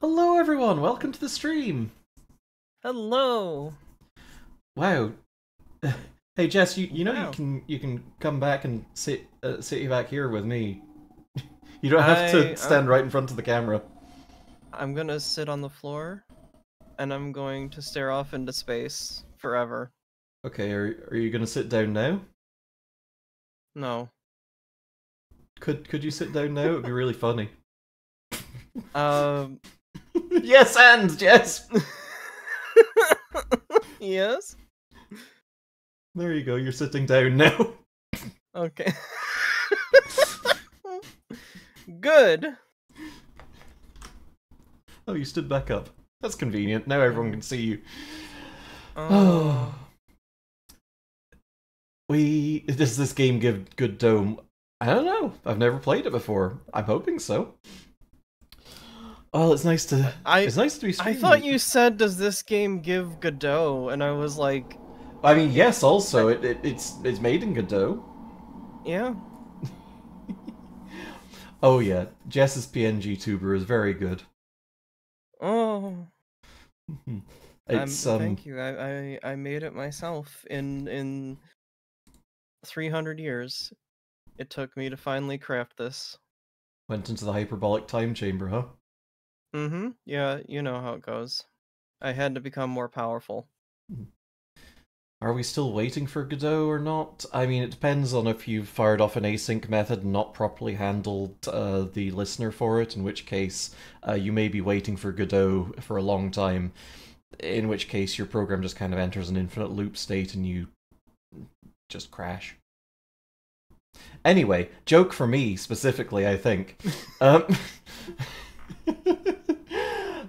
Hello everyone, welcome to the stream. Hello. Wow. Hey Jess, you know Wow. you can come back and sit you back here with me. You don't have to I stand I'm right in front of the camera. I'm gonna sit on the floor and I'm going to stare off into space forever. Okay, are you gonna sit down now? No. Could you sit down now? It'd be really funny. Um Yes, and Jess. Yes? There you go. You're sitting down now. Okay. Good. Oh, you stood back up. That's convenient. Now everyone can see you. Oh, Oh. we does this game give good dome? I don't know. I've never played it before. I'm hoping so. Oh, I it's nice to be I streaming thought it. you said, does this game give Godot? And I was like, I mean, yes. I, Also, it's made in Godot. yeah. Oh yeah, Jess's PNG tuber is very good. Oh. It's Thank you. I made it myself in 300 years. It took me to finally craft this. went into the hyperbolic time chamber, huh? Mm-hmm. Yeah, you know how it goes. I had to become more powerful. Are we still waiting for Godot or not? I mean, it depends on if you've fired off an async method and not properly handled the listener for it, in which case you may be waiting for Godot for a long time, in which case your program just kind of enters an infinite loop state and you just crash. Anyway, joke for me specifically, I think. Um,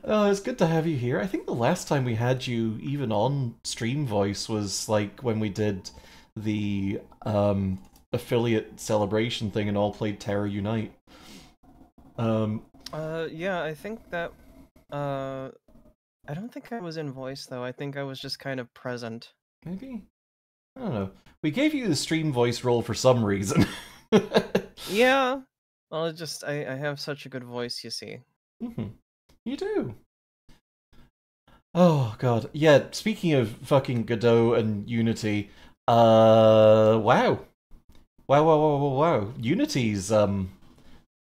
oh, it's good to have you here. I think the last time we had you even on Stream Voice was like when we did the affiliate celebration thing and all played Terra Unite. Um, Yeah, I think that, uh, I don't think I was in voice, though. I think I was just kind of present. maybe? I don't know. We gave you the Stream Voice role for some reason. Yeah. Well, I have such a good voice, you see. You do. Oh god. Yeah, speaking of fucking Godot and Unity, wow. Wow. Unity's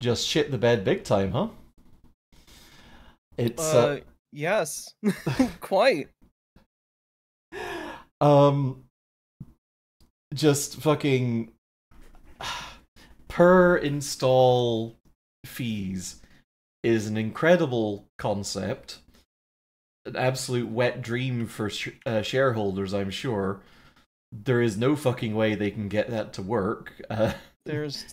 just shit the bed big time, huh? It's Yes. Quite. um just fucking per install fees is an incredible concept, an absolute wet dream for shareholders, I'm sure. There is no fucking way they can get that to work. There's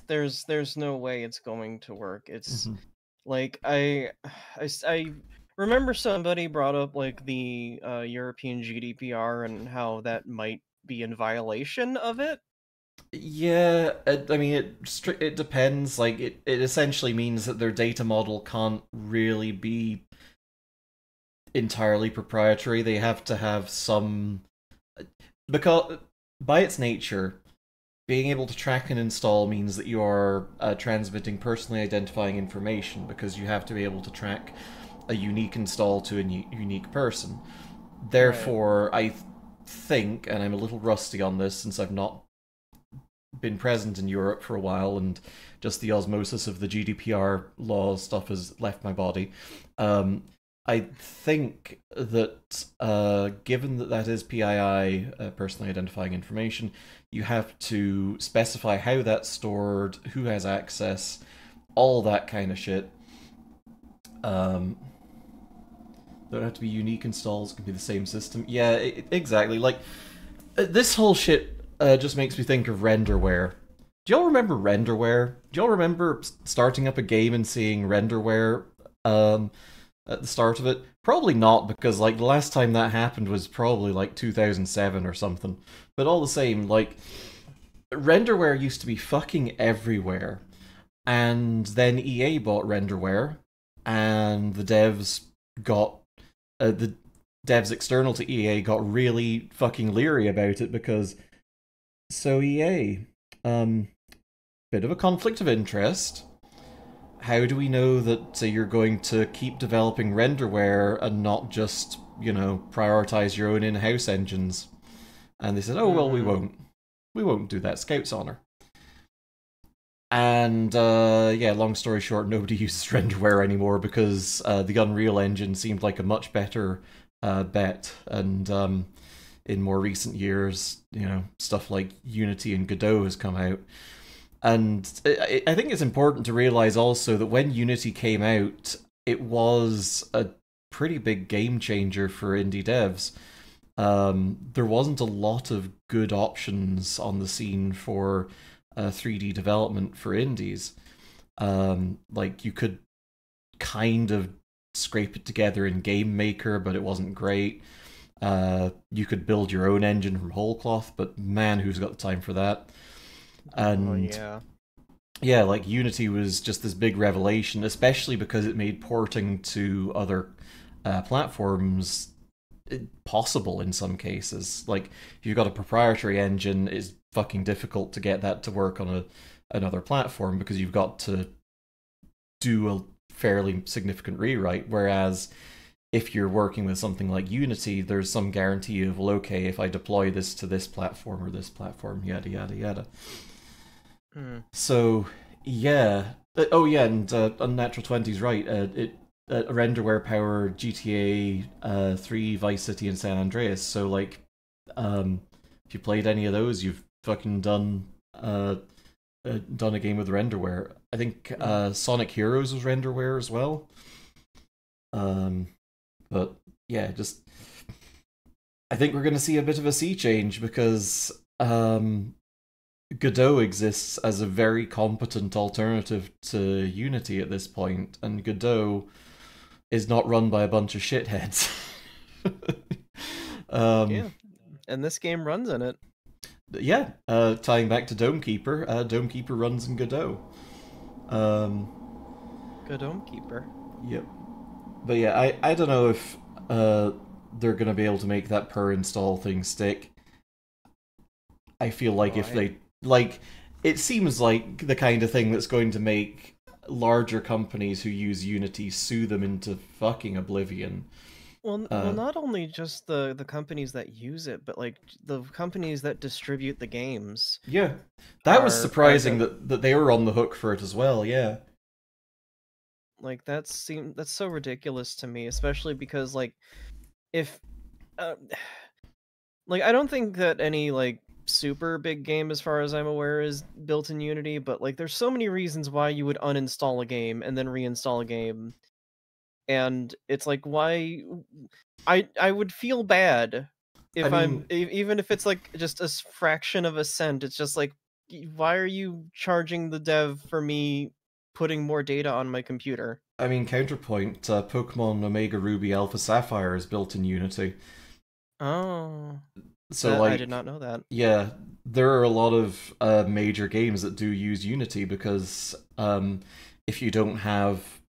no way it's going to work. It's Mhm. like I remember somebody brought up like the European GDPR and how that might be in violation of it. Yeah, I mean, it depends. Like, it essentially means that their data model can't really be entirely proprietary. They have to have some because by its nature, being able to track and install means that you are transmitting personally identifying information because you have to be able to track a unique install to a unique person. Right. Therefore, think, and I'm a little rusty on this since I've not been present in Europe for a while, and just the osmosis of the GDPR law stuff has left my body. Um, I think that given that that is PII, personally identifying information, you have to specify how that's stored, who has access, all that kind of shit. Um, don't have to be unique installs; it can be the same system. Yeah, exactly. Like this whole shit just makes me think of renderware. Do y'all remember renderware? Do y'all remember starting up a game and seeing renderware at the start of it? Probably not, because like the last time that happened was probably like 2007 or something. But all the same, like renderware used to be fucking everywhere, and then EA bought renderware, and the devs external to EA got really fucking leery about it because so EA, um, bit of a conflict of interest. how do we know that you're going to keep developing renderware and not just, prioritize your own in-house engines? And they said, oh, well, we Mm-hmm. won't. We won't do that. Scout's honor. And yeah, long story short, nobody uses renderware anymore because the Unreal Engine seemed like a much better bet. And in more recent years, stuff like Unity and Godot has come out. And I think it's important to realize also that when Unity came out, it was a pretty big game changer for indie devs. There wasn't a lot of good options on the scene for 3D development for indies. Like you could kind of scrape it together in Game Maker, but it wasn't great. You could build your own engine from whole cloth, but man, who's got the time for that? Oh And yeah. yeah, like Unity was just this big revelation, especially because it made porting to other platforms possible in some cases. Like if you've got a proprietary engine, it's fucking difficult to get that to work on another platform because you've got to do a fairly significant rewrite. Whereas if you're working with something like Unity, there's some guarantee of, well, okay, if I deploy this to this platform or this platform, yada yada yada. Mm. So yeah. Oh yeah, and Unnatural 20's right. It renderware power GTA 3, Vice City, and San Andreas. So like, if you played any of those, you've fucking done a game with renderware. I think Sonic Heroes was renderware as well. Um, but yeah, just I think we're going to see a bit of a sea change because Godot exists as a very competent alternative to Unity at this point, and Godot is not run by a bunch of shitheads. um, Yeah. And this game runs in it. yeah, tying back to Domekeeper, Domekeeper runs in Godot. Um, Good Homekeeper. yep. But yeah, I don't know if they're going to be able to make that per install thing stick. I feel like Oh, if they like, it seems like the kind of thing that's going to make larger companies who use Unity sue them into fucking oblivion. well, Uh, not only just the companies that use it, but like the companies that distribute the games yeah, that was are surprising that they were on the hook for it as well. Yeah, like that's so ridiculous to me, especially because like if uh, like I don't think that any like super big game as far as I'm aware is built in Unity, but like there's so many reasons why you would uninstall a game and then reinstall a game, and it's like why I would feel bad I if mean, even if it's like just a fraction of a cent. It's just like why are you charging the dev for me putting more data on my computer? Counterpoint. Pokemon Omega Ruby Alpha Sapphire is built in Unity, Oh, so that I did like, not know that. yeah, there are a lot of major games that do use Unity because if you don't have,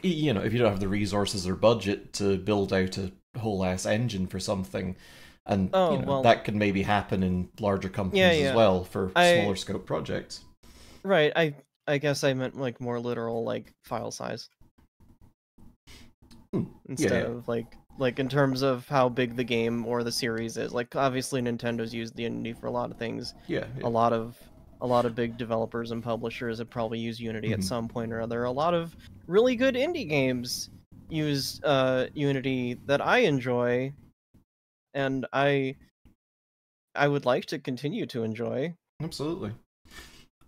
if you don't have the resources or budget to build out a whole ass engine for something, and Oh, well, that can maybe happen in larger yeah, companies as yeah. well for I smaller scope projects. right, I guess I meant like more literal like file size Hmm. Yeah, instead yeah, of like in terms of how big the game or the series is. Like obviously Nintendo's used the Unity for a lot of things. yeah, A yeah. lot of a lot of big developers and publishers have probably used Unity at Mhm. some point or other. A lot of really good indie games use Unity that I enjoy and I would like to continue to enjoy. Absolutely.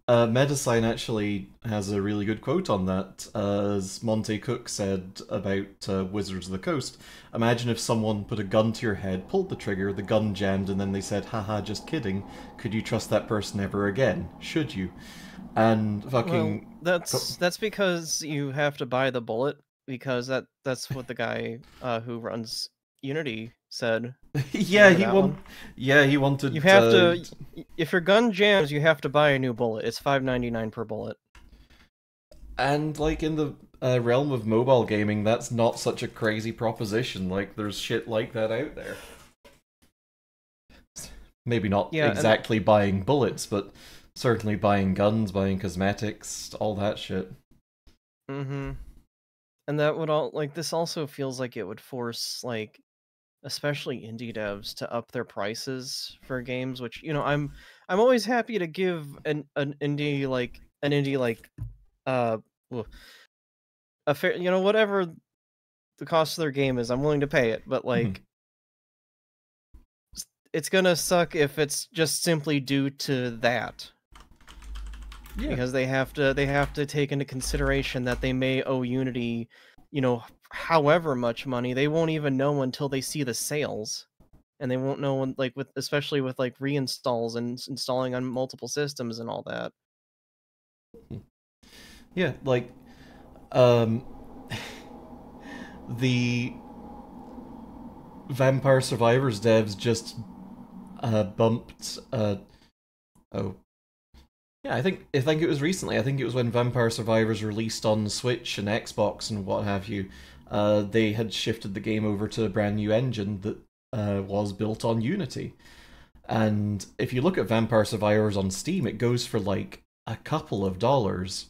Medesign actually has a really good quote on that. As Monte Cook said about Wizards of the Coast, imagine if someone put a gun to your head, pulled the trigger, the gun jammed, and then they said, haha, just kidding. Could you trust that person ever again? Should you? And Well, fucking. that's because you have to buy the bullet because that's what the guy who runs Unity said. Yeah, Remember he that one? he You wanted. have to if your gun jams, you have to buy a new bullet. It's $5.99 per bullet. And like in the realm of mobile gaming, that's not such a crazy proposition. Like, there's shit like that out there. Maybe not Yeah, and exactly buying bullets, but certainly buying guns, buying cosmetics, all that shit. Mm-hmm. And that would all like this also feels like it would force like especially indie devs to up their prices for games, which I'm always happy to give an indie like uh well, a fair whatever the cost of their game is, I'm willing to pay it, but Mhm. like it's gonna suck if it's just simply due to that. Yeah. Because they have to take into consideration that they may owe Unity, however much money. They won't even know until they see the sales. And they won't know when, like especially with like reinstalls and installing on multiple systems and all that. Yeah, like um the Vampire Survivors devs just bumped oh yeah, I think it was recently. I think it was when Vampire Survivors released on Switch and Xbox and what have you. They had shifted the game over to a brand new engine that was built on Unity. And if you look at Vampire Survivors on Steam, it goes for like a couple of dollars.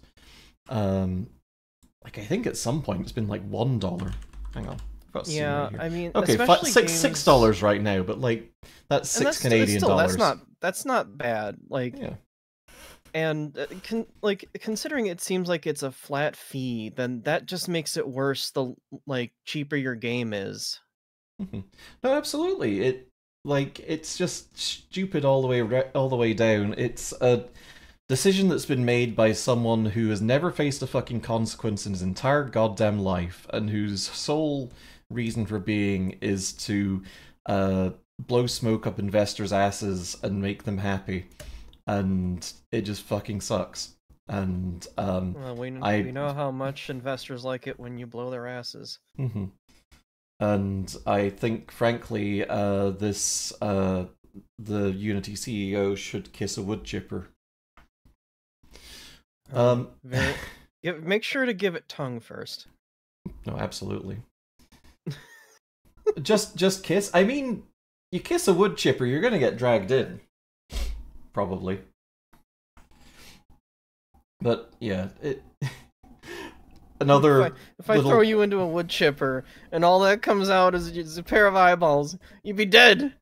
Like I think at some point it's been like $1. Hang on, I've got Steam Yeah, right here. I mean, Okay, especially $6 right now, but like that's and six that's Canadian still dollars. that's not bad. Like, Yeah. and considering it seems like it's a flat fee, then that just makes it worse. The like cheaper your game is. Mhm. No, absolutely. It's just stupid all the way down. It's a decision that's been made by someone who has never faced a fucking consequence in his entire goddamn life, and whose sole reason for being is to blow smoke up investors' asses and make them happy, and it just fucking sucks. And Well, we I. know how much investors like it when you blow their asses. Mhm. And I think, frankly, the Unity CEO should kiss a wood chipper. Make sure to give it tongue first. No, absolutely. just kiss. I mean, you kiss a wood chipper, you're gonna get dragged in, probably. But yeah, it. Another. If I throw you into a wood chipper and all that comes out is a pair of eyeballs, you'd be dead.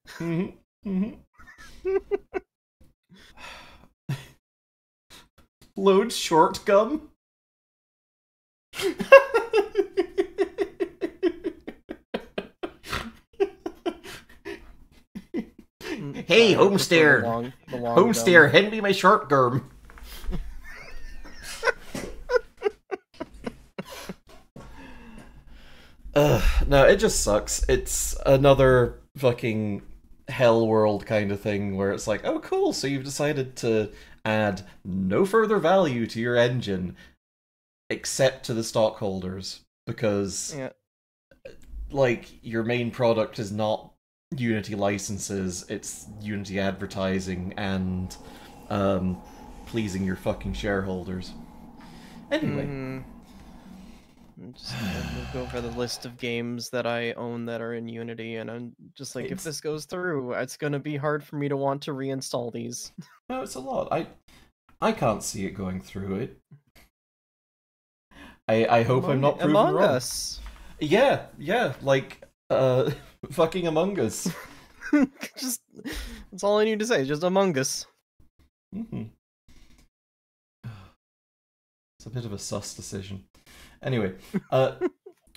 Load short gum. Hey, homesteer! Homesteer, hand me my short gum. No, it just sucks. It's another fucking hell world kind of thing where it's like, oh cool, so you've decided to add no further value to your engine except to the stockholders because like your main product is not Unity licenses, it's Unity advertising and pleasing your fucking shareholders. Anyway. Just go over the list of games that I own that are in Unity, and I'm just like, if this goes through, it's gonna be hard for me to want to reinstall these. No, it's a lot. I can't see it going through it. I hope I'm not proven wrong. Among Us. Yeah, like fucking Among Us. Just that's all I need to say. Just Among Us. It's a bit of a sus decision. Anyway,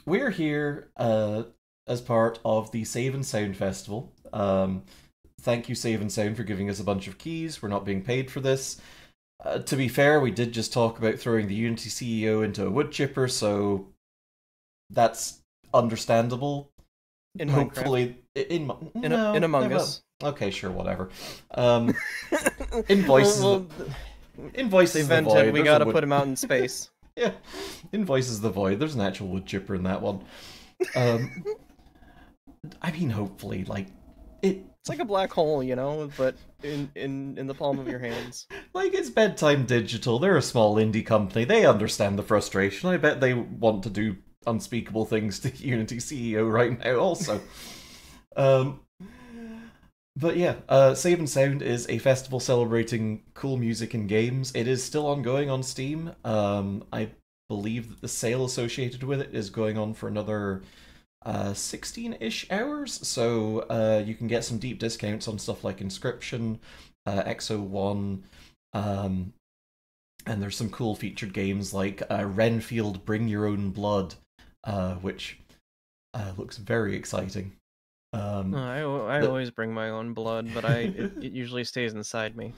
we're here as part of the Save and Sound Festival. Thank you, Save and Sound, for giving us a bunch of keys. We're not being paid for this. To be fair, we did just talk about throwing the Unity CEO into a wood chipper, so that's understandable. In Hopefully, Minecraft. in Among Us. Okay, sure, whatever. Invoices. Invoices the void. We gotta put him out in space. Yeah, Invoices the void. There's an actual wood chipper in that one. I mean, hopefully, like it's like a black hole, but in the palm of your hands. Like, it's Bedtime Digital. They're a small indie company. They understand the frustration. I bet they want to do unspeakable things to Unity CEO right now also. But yeah, Save and Sound is a festival celebrating cool music and games. It is still ongoing on Steam. I believe that the sale associated with it is going on for another 16-ish hours, so you can get some deep discounts on stuff like Inscription, XO1, and there's some cool featured games like Renfield Bring Your Own Blood, which looks very exciting. I always bring my own blood, but it usually stays inside me.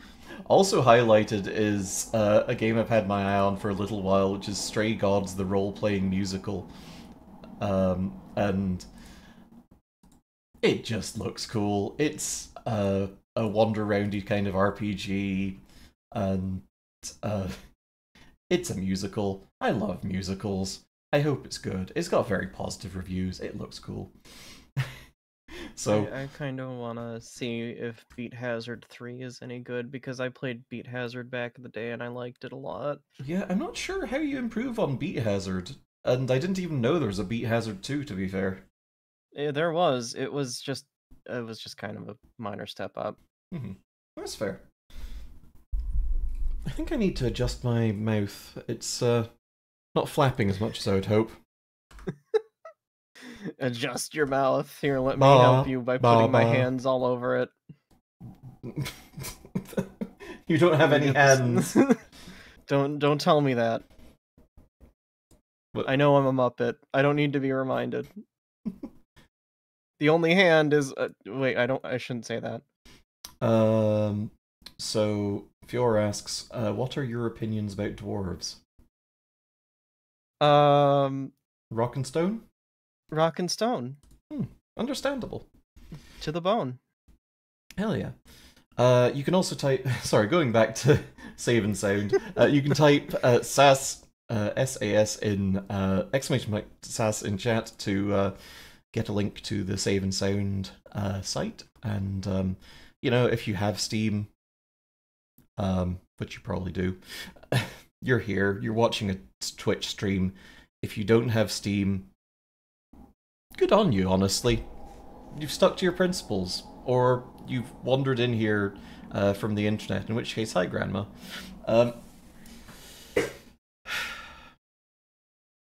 Also highlighted is a game I've had my eye on for a little while, which is Stray Gods, the role-playing musical. And it just looks cool. It's a wander-roundy kind of RPG, and it's a musical. I love musicals. I hope it's good. It's got very positive reviews. It looks cool. So I kind of want to see if Beat Hazard 3 is any good, because I played Beat Hazard back in the day and I liked it a lot. yeah, I'm not sure how you improve on Beat Hazard, and I didn't even know there was a Beat Hazard 2, to be fair. There was. It was just kind of a minor step up. That's fair. I think I need to adjust my mouth. It's not flapping as much as I would hope. Adjust your mouth. Here, let me help you by putting my hands all over it. You don't have any hands. Don't tell me that. What? I know I'm a Muppet. I don't need to be reminded. The only hand is wait, I shouldn't say that. So Fior asks, what are your opinions about dwarves? Rock and Stone? Rock and Stone. Understandable. To the bone. Hell yeah. You can also type, sorry, going back to Save and Sound, you can type SAS, SAS in, exclamation point SAS in chat to get a link to the Save and Sound site. And, you know, if you have Steam, which you probably do, you're here, you're watching a Twitch stream. If you don't have Steam, good on you, honestly. You've stuck to your principles, or you've wandered in here from the internet, in which case, hi, Grandma.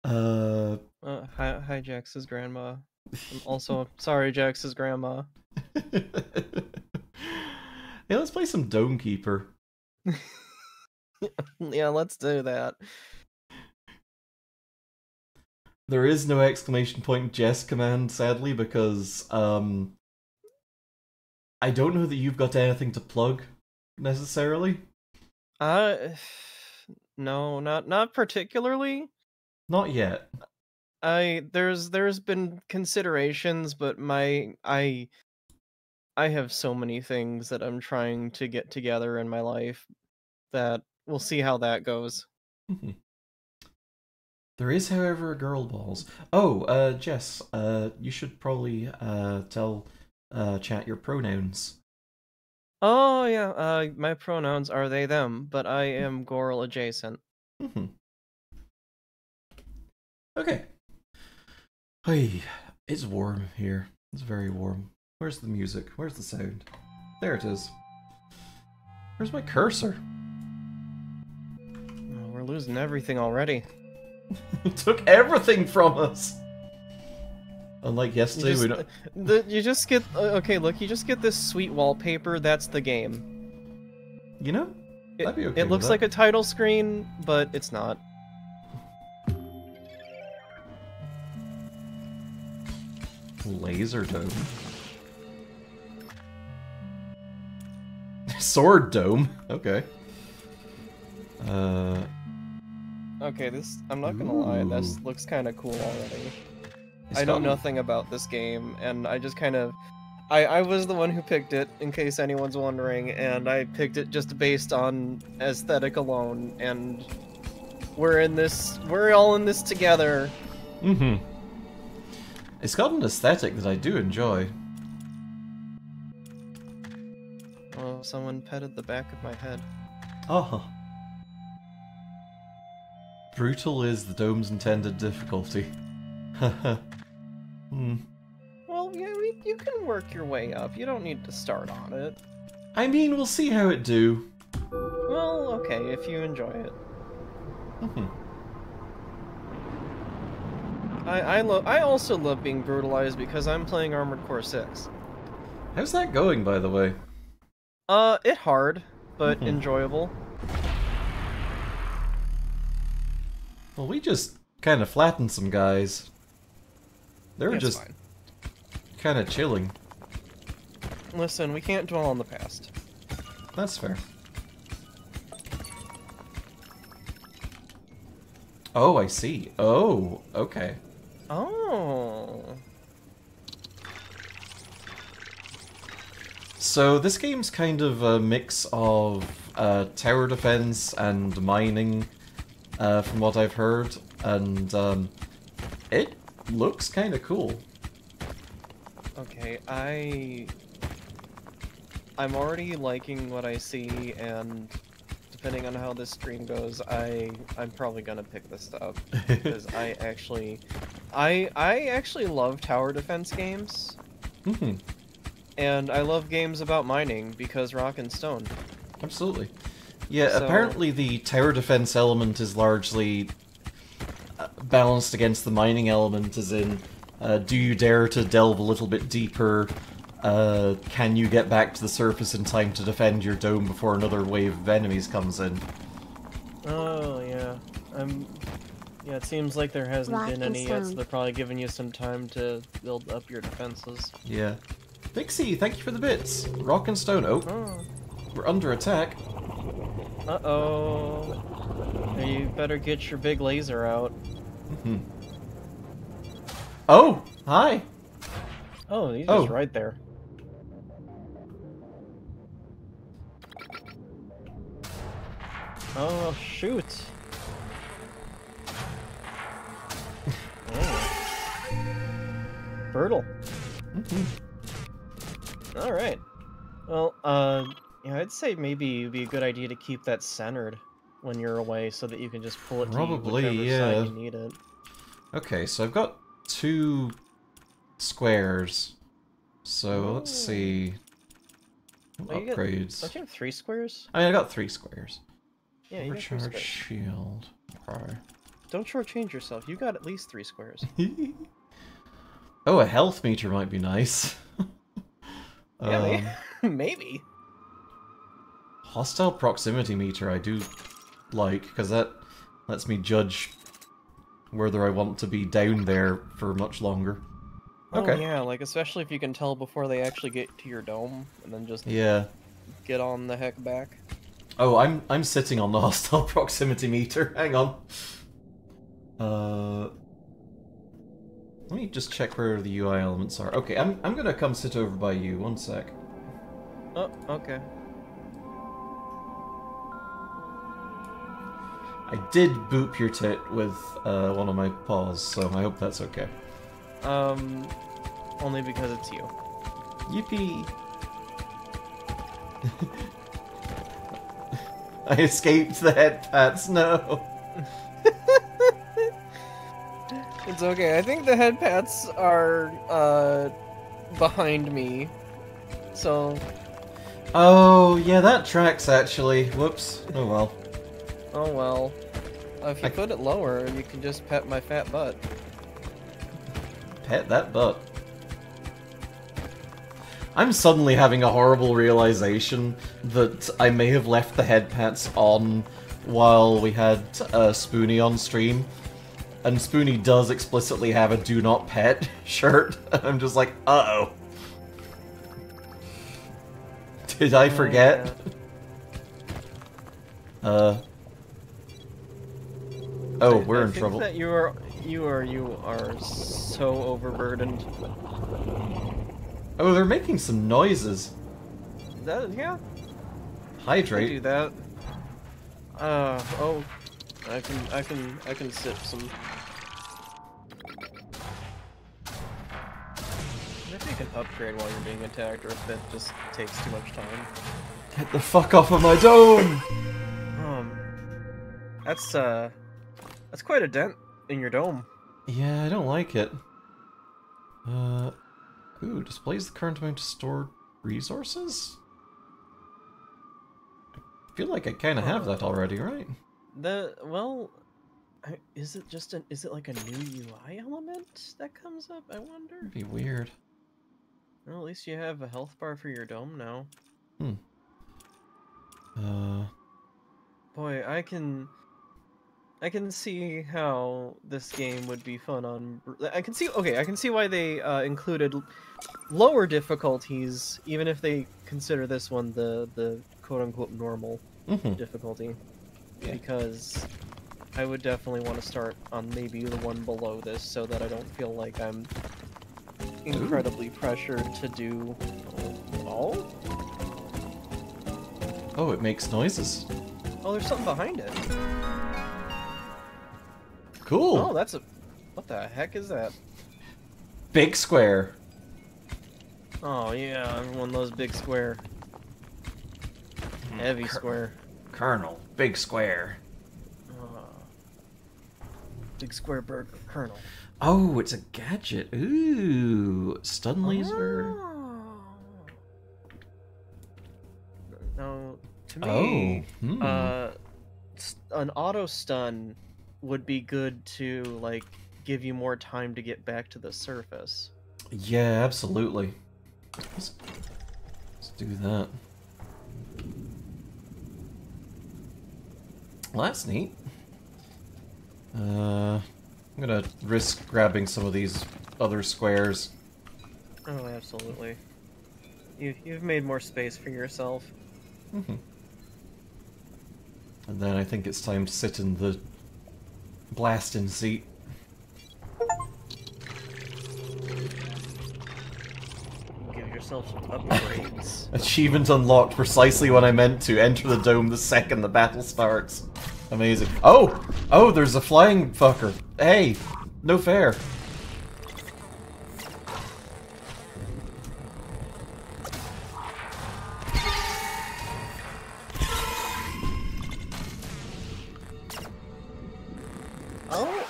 Hi, Jax's grandma. I'm also sorry, Jax's grandma. Hey, let's play some Dome Keeper. Yeah, let's do that. There is no exclamation point Jess command, sadly, because I don't know that you've got anything to plug, necessarily. No, not particularly. Not yet. There's been considerations, but I have so many things that I'm trying to get together in my life that we'll see how that goes. There is, however, a girl balls. Oh, Jess, you should probably tell chat your pronouns. Oh yeah, my pronouns are they them, but I am Goral adjacent. Okay. Hey, it's warm here. It's very warm. Where's the music? Where's the sound? There it is. Where's my cursor? Oh, we're losing everything already. He took everything from us! Unlike yesterday, we don't... You just get... okay, look, you just get this sweet wallpaper, that's the game. You know? I'd be okay it looks with like a title screen, but it's not. Laser Dome. Sword Dome? Okay. Okay, this... I'm not gonna lie, this looks kinda cool already. I know nothing about this game, and I just kind of... I was the one who picked it, in case anyone's wondering, and I picked it just based on aesthetic alone, and we're all in this together. It's got an aesthetic that I do enjoy. Oh, someone petted the back of my head. Oh. Brutal is the dome's intended difficulty. Haha. Well, yeah, you can work your way up. You don't need to start on it. I mean, we'll see how it do. Well, okay, if you enjoy it. I also love being brutalized because I'm playing Armored Core 6. How's that going, by the way? It hard, but Hmm. enjoyable. Well, we just kind of flattened some guys. They were It's just fine. kind of chilling. Listen, we can't dwell on the past. That's fair. Oh, I see. Oh, okay. Oh. So this game's kind of a mix of tower defense and mining, from what I've heard, and it looks kind of cool. Okay, I'm already liking what I see, and depending on how this stream goes, I'm probably gonna pick this up because I actually love tower defense games, Hmm. and I love games about mining because rock and stone. Absolutely. Yeah, So, apparently the tower defense element is largely balanced against the mining element, as in, do you dare to delve a little bit deeper? Can you get back to the surface in time to defend your dome before another wave of enemies comes in? oh yeah, yeah. It seems like there hasn't Rock been and any yet, so stone. they're probably giving you some time to build up your defenses. Yeah. Pixie, thank you for the bits! Rock and stone. Oh, Oh. we're under attack. Uh-oh. You better get your big laser out. Hmm. Oh! Hi! Oh, he's Oh. just right there. Oh, shoot. Oh. Brutal. Alright. Well, yeah, I'd say maybe it'd be a good idea to keep that centered when you're away so that you can just pull it Probably, to whichever yeah. side you need it. Okay, so I've got 2 squares. So let's Oh. see. Oh, you Upgrades. Don't you have 3 squares? I mean, I got 3 squares. Yeah, you got 3 Recharge squares. shield. Okay. Don't shortchange yourself. You got at least 3 squares. Oh, a health meter might be nice. Yeah, maybe. Hostile proximity meter I do like, because that lets me judge whether I want to be down there for much longer. Okay. Oh yeah, like especially if you can tell before they actually get to your dome, and then just Yeah. get on the heck back. Oh, I'm sitting on the hostile proximity meter. Hang on. Let me just check where the UI elements are. Okay, I'm gonna come sit over by you. One sec. Oh, okay. I did boop your tit with one of my paws, so I hope that's okay. Only because it's you. Yippee! I escaped the head pats. No. It's okay. I think the head pats are behind me. So, Oh, yeah, that tracks actually. Whoops. Oh well. oh well. If you I- put it lower, you can just pet my fat butt. Pet that butt. I'm suddenly having a horrible realization that I may have left the head pats on while we had Spoonie on stream. And Spoonie does explicitly have a do not pet shirt. I'm just like, uh-oh. Did I forget? Yeah. Oh, we're I in think trouble. that you are so overburdened. Oh, they're making some noises. Yeah, I Hydrate. do that. Oh, I can sip some. If you can upgrade while you're being attacked, or if that just takes too much time. Get the fuck off of my dome! That's quite a dent in your dome. Yeah, I don't like it. Ooh, displays the current amount of stored resources? I feel like I kind of have that already, right? Well, Is it just an? Is it like a new UI element that comes up? I wonder. It'd be weird. Well, at least you have a health bar for your dome now. Hmm. Boy, I can see how this game would be fun on. I can see. Okay, I can see why they included lower difficulties, even if they consider this one the quote unquote normal difficulty, Yeah. because I would definitely want to start on maybe the one below this, so that I don't feel like I'm incredibly pressured to do. Oh. Oh, it makes noises. Oh, there's something behind it. Cool. Oh, that's a. What the heck is that? Big square. Oh yeah, one of those big square. Heavy square. Colonel. Big square. Big square burger. Colonel. Oh, it's a gadget. Ooh. Stun laser. Oh. Now, to me, an auto stun would be good to, like, give you more time to get back to the surface. Yeah, absolutely. Let's do that. Well, that's neat. I'm gonna risk grabbing some of these other squares. Oh, absolutely. You've made more space for yourself. And then I think it's time to sit in the blasting seat. Give yourself some upgrades. Achievement unlocked precisely when I meant to. Enter the dome the second the battle starts. Amazing. Oh! Oh, there's a flying fucker. Hey! No fair.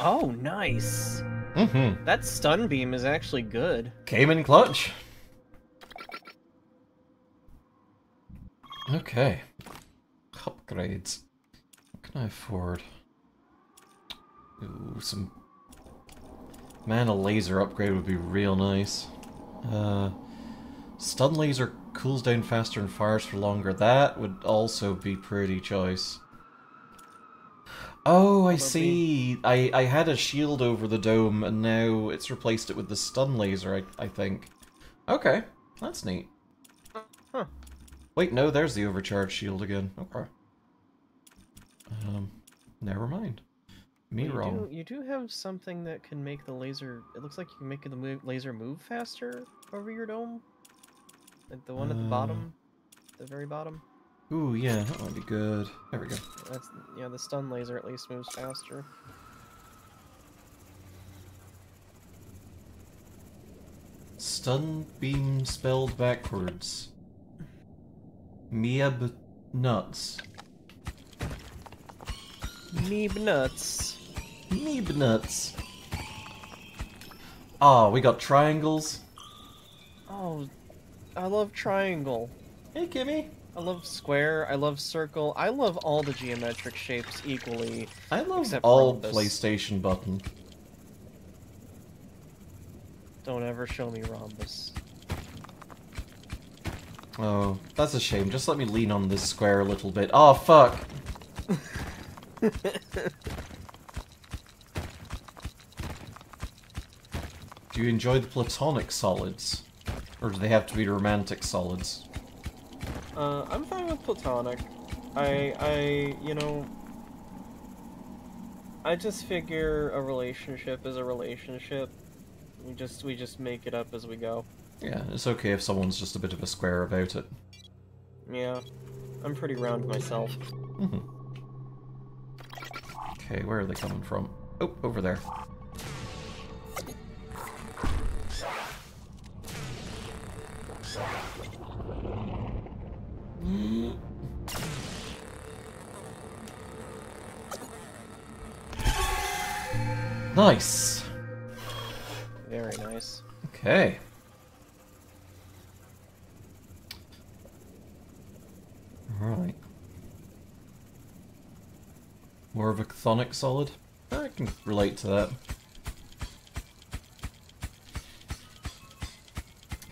Oh, nice. That stun beam is actually good. Came in clutch. Okay. Upgrades. What can I afford? Ooh, some... Man, a laser upgrade would be real nice. Stun laser cools down faster and fires for longer. That would also be pretty choice. Oh, I see. I had a shield over the dome, and now it's replaced it with the stun laser, I think. Okay, that's neat. Huh. Wait, no, there's the overcharged shield again. Okay. Never mind. Me wrong. You do have something that can make the laser... It looks like you can make the laser move faster over your dome. Like the one at the bottom. The very bottom. Ooh, yeah, that might be good. There we go. Yeah, the stun laser at least moves faster. Stun beam spelled backwards. Meeb nuts. Meeb nuts. Meeb nuts. Ah, we got triangles. Oh, I love triangle. Hey, Kimmy. I love square, I love circle, I love all the geometric shapes equally. I love except all rhombus. PlayStation button. Don't ever show me rhombus. Oh, that's a shame. Just let me lean on this square a little bit. Oh, fuck! Do you enjoy the platonic solids? Or do they have to be romantic solids? I'm fine with platonic. You know... I just figure a relationship is a relationship. We just make it up as we go. Yeah, it's okay if someone's just a bit of a square about it. Yeah, I'm pretty round myself. Okay, where are they coming from? Oh, over there. Nice! Very nice. Okay. Alright. More of a chthonic solid? Very can relate to that.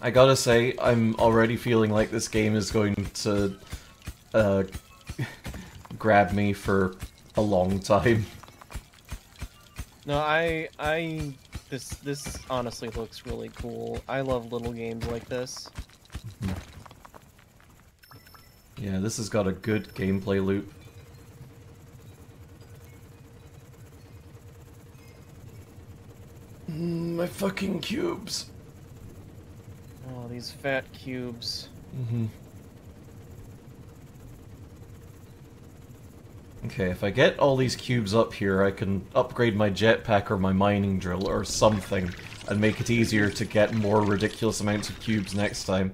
I gotta say, I'm already feeling like this game is going to grab me for a long time. No, this honestly looks really cool. I love little games like this. Yeah, this has got a good gameplay loop. My fucking cubes. Oh, these fat cubes. Okay, if I get all these cubes up here, I can upgrade my jetpack or my mining drill or something, and make it easier to get more ridiculous amounts of cubes next time.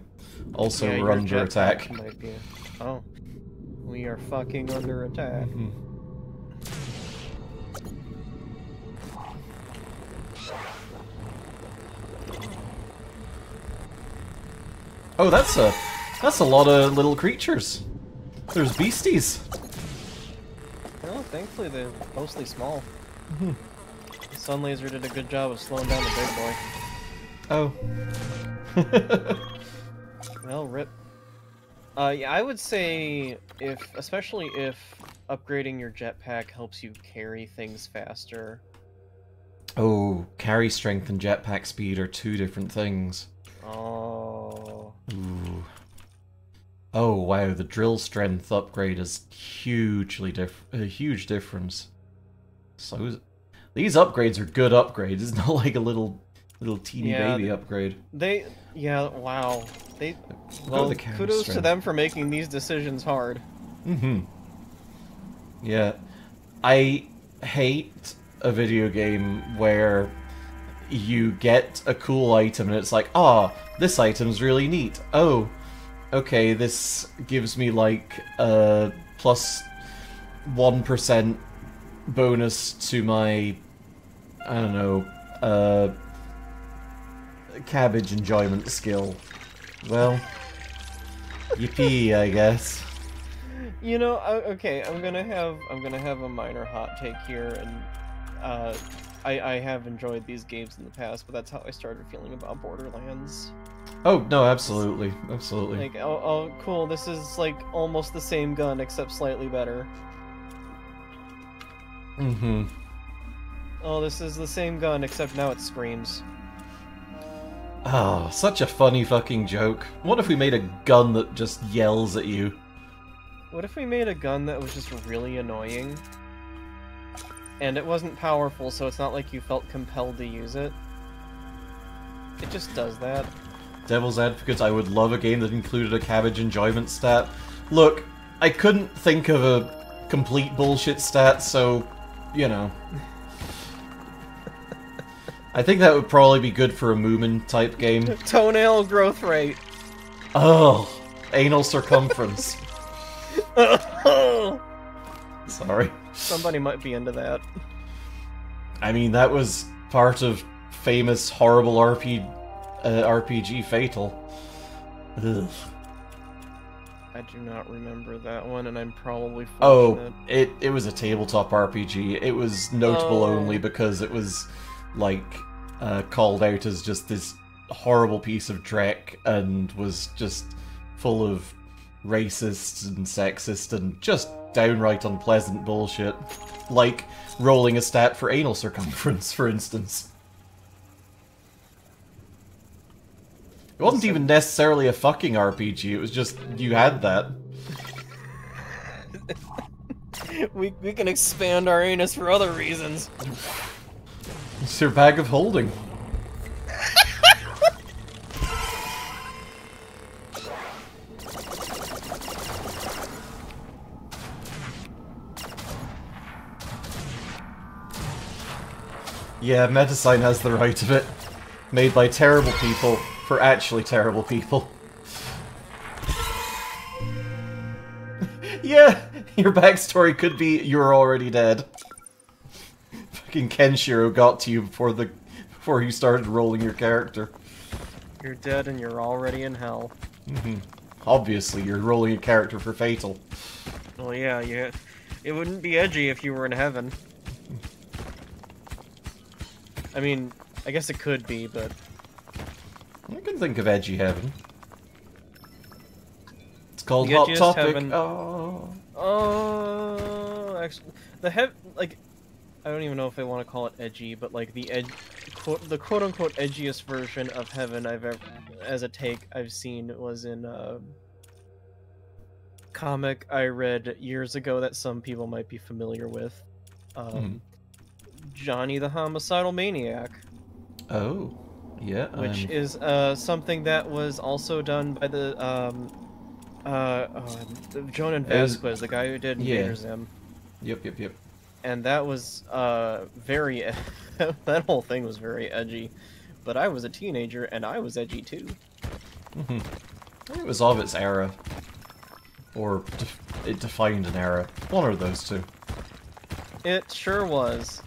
Also, Yeah, we're your under attack. might be... Oh. We are fucking under attack. Oh, that's a lot of little creatures. There's beasties. Well, thankfully they're mostly small. The Sun Laser did a good job of slowing down the big boy. Oh. Well, rip. Yeah, I would say especially if upgrading your jetpack helps you carry things faster. Oh, carry strength and jetpack speed are two different things. Oh. Ooh. Oh wow, the drill strength upgrade is a huge difference. So these upgrades are good upgrades. It's not like a little teeny baby upgrade. Wow. Well, kudos to them for making these decisions hard. Yeah. I hate a video game where you get a cool item and it's like, ah, this item's really neat. Oh, okay, this gives me like a plus 1% bonus to my, I don't know, cabbage enjoyment skill. Well, yippee, I guess. You know, okay, I'm gonna have a minor hot take here, and I have enjoyed these games in the past, but that's how I started feeling about Borderlands. Oh no, absolutely, absolutely. Like, oh, cool, this is like almost the same gun except slightly better. Oh, this is the same gun except now it screams. Oh, such a funny fucking joke. What if we made a gun that just yells at you? What if we made a gun that was just really annoying? And it wasn't powerful, so it's not like you felt compelled to use it. It just does that. Devil's advocate, I would love a game that included a cabbage enjoyment stat. Look, I couldn't think of a complete bullshit stat, so, you know. I think that would probably be good for a Moomin type game. Toenail growth rate. Oh, anal circumference. Sorry. Somebody might be into that. I mean, that was part of famous horrible RPG Fatal. Ugh. I do not remember that one, and I'm probably fortunate. Oh, it was a tabletop RPG. It was notable only because it was, like, called out as just this horrible piece of dreck and was just full of racist and sexist and just downright unpleasant bullshit. Like rolling a stat for anal circumference, for instance. It wasn't even necessarily a fucking RPG, it was just, you had that. we can expand our anus for other reasons. It's your bag of holding. Yeah, Metasign has the right of it. Made by terrible people, for actually terrible people. Yeah, your backstory could be you're already dead. Fucking Kenshiro got to you before you started rolling your character. You're dead and you're already in hell. Obviously, you're rolling a character for Fatal. Well, yeah, it wouldn't be edgy if you were in heaven. I mean, I guess it could be, but I can think of edgy heaven. It's called the Hot edgiest Topic. heaven. Oh. Actually, like, I don't even know if I want to call it edgy, but like the quote unquote edgiest version of heaven I've ever, as a take I've seen, was in comic I read years ago that some people might be familiar with. Hmm. Johnny the Homicidal Maniac, Oh. Yeah, which I'm... is something that was also done by the Jonan It was... Vasquez, the guy who did Yeah. Invader Zim. Yep. And that was very that whole thing was very edgy. But I was a teenager and I was edgy too. Hmm. It was of its era. Or it defined an era. One of those two. It sure was.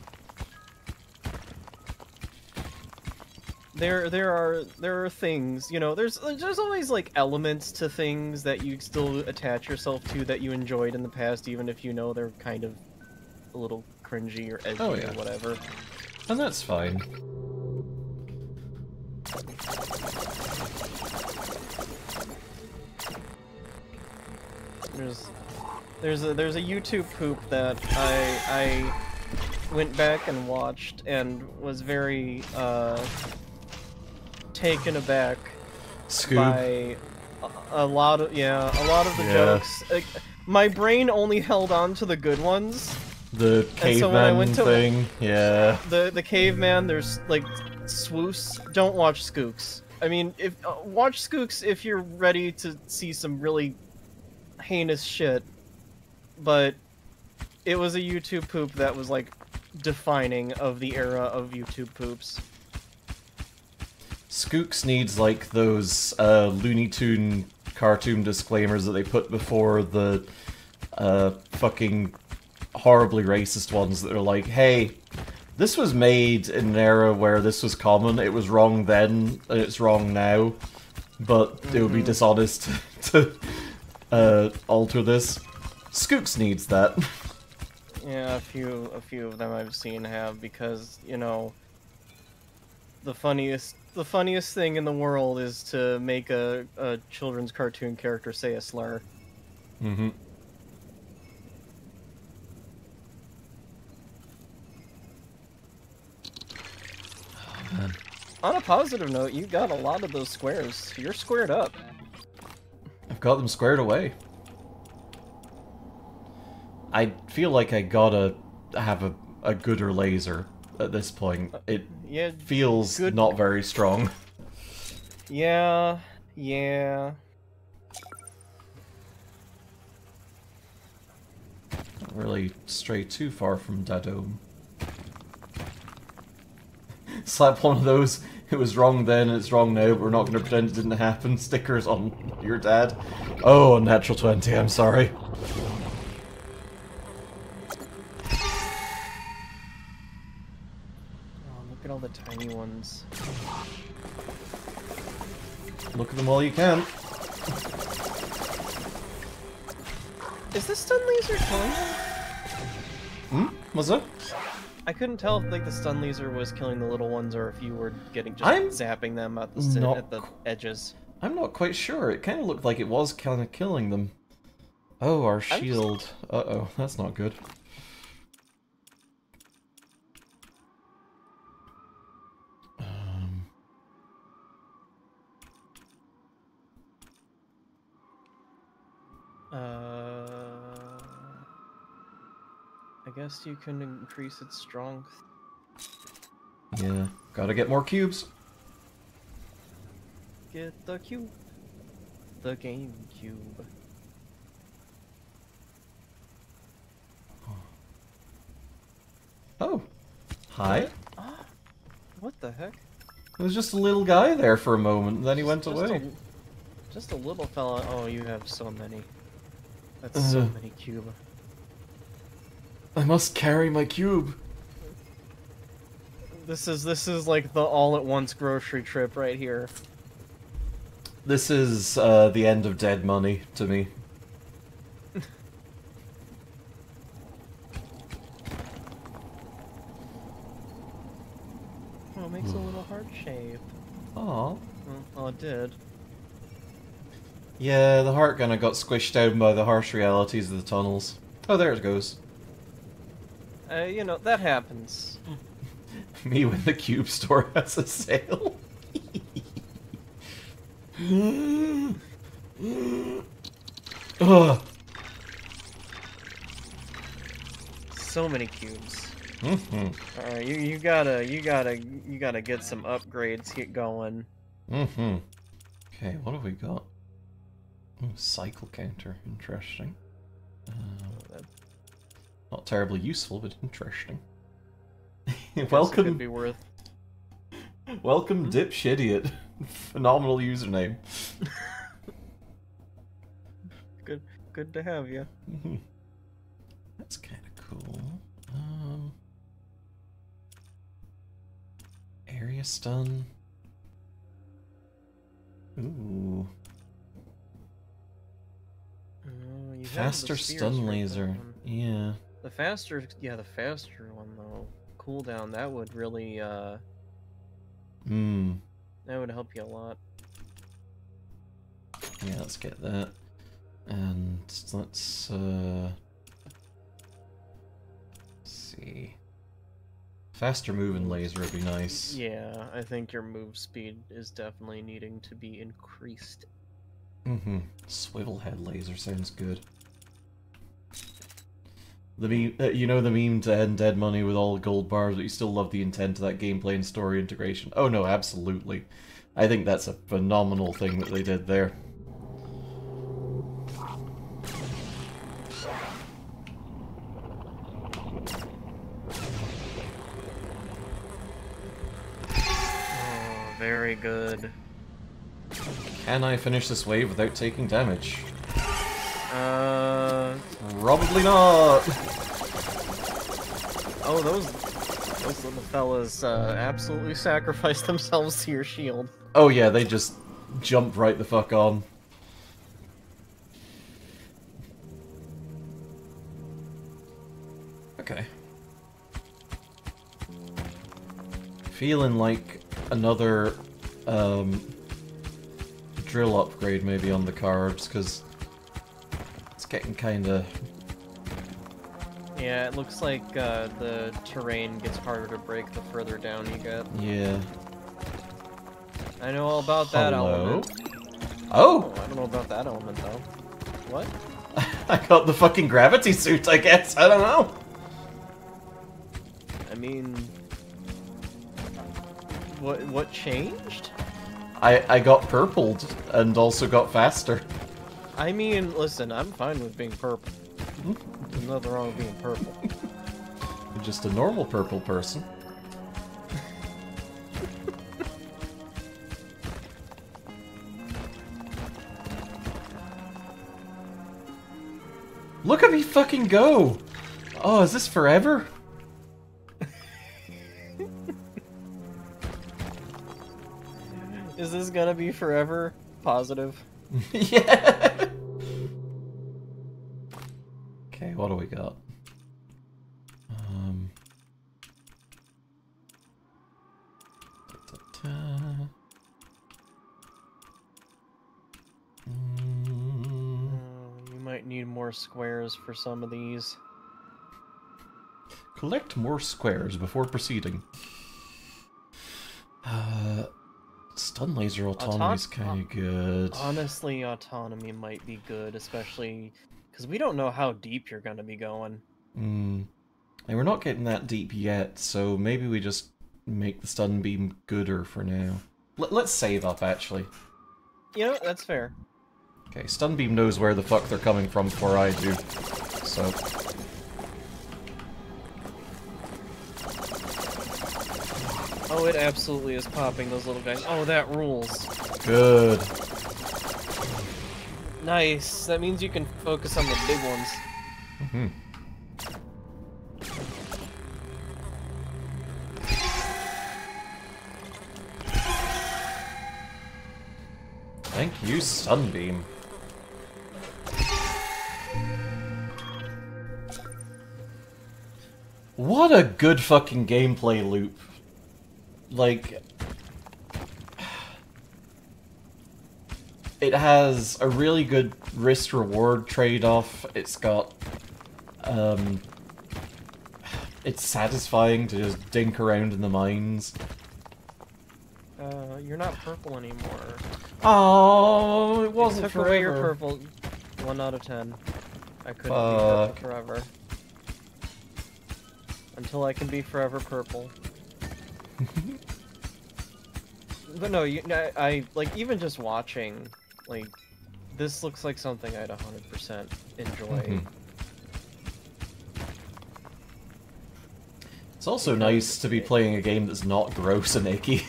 There are things, you know, there's always like elements to things that you still attach yourself to that you enjoyed in the past, even if you know they're kind of a little cringy or edgy or whatever. And that's fine. There's a YouTube poop that I went back and watched and was very taken aback by a lot of the jokes. Like, my brain only held on to the good ones. The caveman thing, yeah. The caveman, there's like swoos. Don't watch Skooks. I mean, if watch Skooks if you're ready to see some really heinous shit. But it was a YouTube poop that was like defining of the era of YouTube poops. Skooks needs like those Looney Tune cartoon disclaimers that they put before the fucking horribly racist ones that are like, hey, this was made in an era where this was common, it was wrong then, and it's wrong now, but it would be dishonest to alter this. Skooks needs that. Yeah, a few of them I've seen have, because, you know, the funniest thing in the world is to make a children's cartoon character say a slur. Mm-hmm. Oh, man. On a positive note, you got a lot of those squares. You're squared up. I've got them squared away. I feel like I gotta have a gooder laser at this point. It feels not very strong. Yeah. Don't really stray too far from Dadome. Slap one of those, it was wrong then, it's wrong now, but we're not going to pretend it didn't happen. Stickers on your dad. Oh, natural 20, I'm sorry. Look at all the tiny ones. Look at them all you can. Is this stun laser killing them? Was it? I couldn't tell if like the stun laser was killing the little ones or if you were getting zapping them at the edges. I'm not quite sure. It kind of looked like it was kind of killing them. Oh, our shield. Uh-oh, that's not good. I guess you can increase its strength. Yeah, gotta get more cubes. Get the cube. The game cube. Oh. Hi. What the heck? There was just a little guy there for a moment, and then he went away. Just a little fella. Oh, you have so many. That's so many cube. I must carry my cube. This is like the all-at-once grocery trip right here. This is the end of Dead Money to me. it makes a little heart shape. Aw. Well, it did. Yeah, the heart kinda got squished down by the harsh realities of the tunnels. Oh, there it goes. You know, that happens. Me when the cube store has a sale. Ugh. So many cubes. Mm-hmm. Alright, you gotta get some upgrades going. Mm-hmm. Okay, what have we got? Ooh, cycle counter. Interesting. Not terribly useful, but interesting. Welcome. Could be worth. Welcome, Dipshidiot. Phenomenal username. Good to have you. That's kind of cool. Area stun. Ooh. You have Faster the spears stun for that laser. one. Yeah. The faster one though. Cooldown, that would really that would help you a lot. Yeah, let's get that. And let's see. Faster moving laser would be nice. Yeah, I think your move speed is definitely needing to be increased. Swivel head laser sounds good. The meme, you know the meme to end Dead Money with all gold bars, but you still love the intent of that gameplay and story integration. Oh no, absolutely. I think that's a phenomenal thing that they did there. Oh, very good. Can I finish this wave without taking damage? Probably not! Oh, those little fellas absolutely sacrificed themselves to your shield. Oh yeah, they just jump right the fuck on. Okay. Feeling like another drill upgrade maybe on the cards, because it's getting kinda... Yeah, it looks like the terrain gets harder to break the further down you get. Yeah. I know all about that element. Oh! I don't know about that element, though. What? I got the fucking gravity suit, I guess. I don't know. I mean... What changed? I got purpled, and also got faster. I mean, listen, I'm fine with being purple. There's nothing wrong with being purple. You're just a normal purple person. Look at me fucking go! Oh, is this forever? Is this gonna be forever positive? Yeah! Okay, what do we got? You might need more squares for some of these. Collect more squares before proceeding. Stun laser autonomy is kind of good. Honestly, autonomy might be good, especially because we don't know how deep you're gonna be going. And we're not getting that deep yet, so maybe we just make the stun beam gooder for now. Let's save up, actually. You know, that's fair. Okay, stun beam knows where the fuck they're coming from before I do, so... Oh, it absolutely is popping those little guys. Oh, that rules. Good. Nice. That means you can focus on the big ones. Thank you, Sunbeam. What a good fucking gameplay loop. like, it has a really good risk-reward trade-off. It's got, it's satisfying to just dink around in the mines. You're not purple anymore. Oh, it wasn't took forever. away your purple. 1 out of 10. I couldn't be purple forever. Until I can be forever purple. But no, I like, even just watching, like, this looks like something I'd 100% enjoy. It's also nice to be playing a game that's not gross and icky.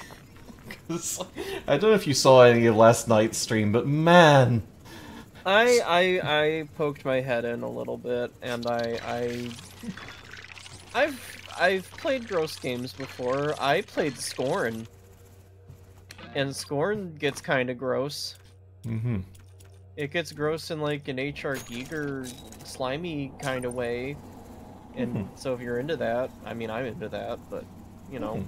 I don't know if you saw any of last night's stream, but man, I poked my head in a little bit, and I've played gross games before. I played Scorn, and Scorn gets kind of gross. It gets gross in like an H.R. Giger slimy kind of way, and so if you're into that, I mean, I'm into that, but you know.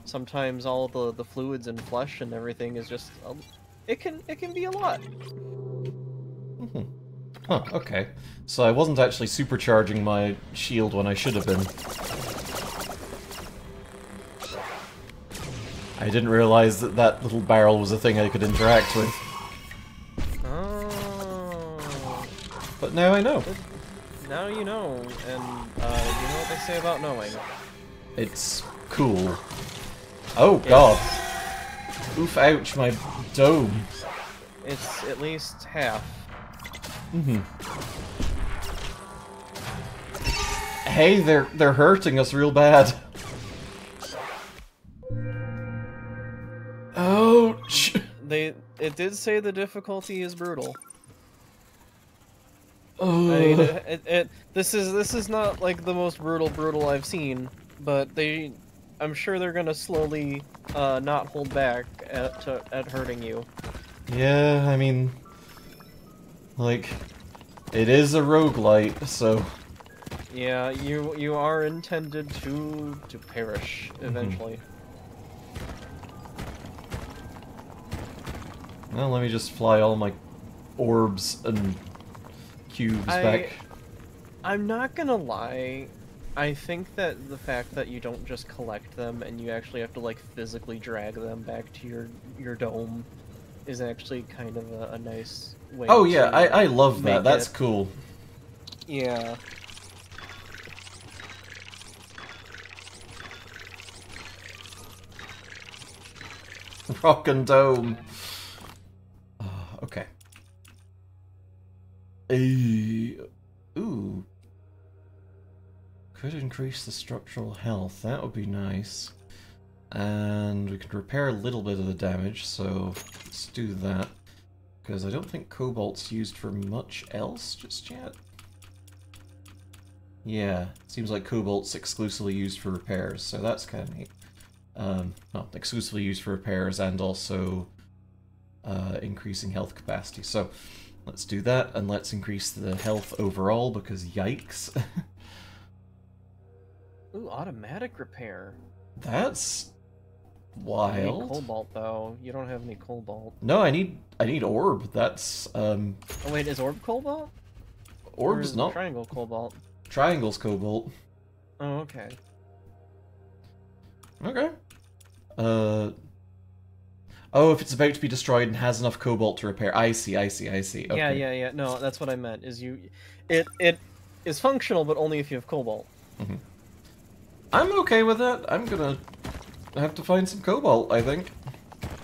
Sometimes all the fluids and flesh and everything is just it can be a lot. Huh, okay. So I wasn't actually supercharging my shield when I should have been. I didn't realize that that little barrel was a thing I could interact with. Oh. But now I know. Now you know, and you know what they say about knowing. It's cool. Oh god. Oof, ouch, my dome. It's at least half. Hey, they're hurting us real bad. Ouch. It did say the difficulty is brutal. Oh. I mean, this is not like the most brutal I've seen, but I'm sure they're gonna slowly not hold back at hurting you. Yeah, I mean, like, it is a roguelite, so yeah, you are intended to perish eventually. Well, let me just fly all my orbs and cubes back. I'm not gonna lie. I think that the fact that you don't just collect them and you actually have to like physically drag them back to your dome is actually kind of a nice way. Oh yeah, I love that. That's cool. Yeah. Rock and dome. Okay. Ooh. Could increase the structural health. That would be nice. And we could repair a little bit of the damage, so let's do that. Because I don't think cobalt's used for much else just yet. Yeah, seems like cobalt's exclusively used for repairs, so that's kind of neat. Well, exclusively used for repairs and also increasing health capacity. So let's do that, and let's increase the health overall, because yikes. Ooh, automatic repair. That's wild. You need cobalt though. You don't have any cobalt. No, I need orb. That's Oh wait, is orb cobalt? Orb's not. Triangle cobalt. Triangle's cobalt. Oh, okay. Okay. Oh, if it's about to be destroyed and has enough cobalt to repair. I see. Okay. Yeah. No, that's what I meant. Is it is functional, but only if you have cobalt. I'm okay with that. I'm gonna have to find some cobalt, I think.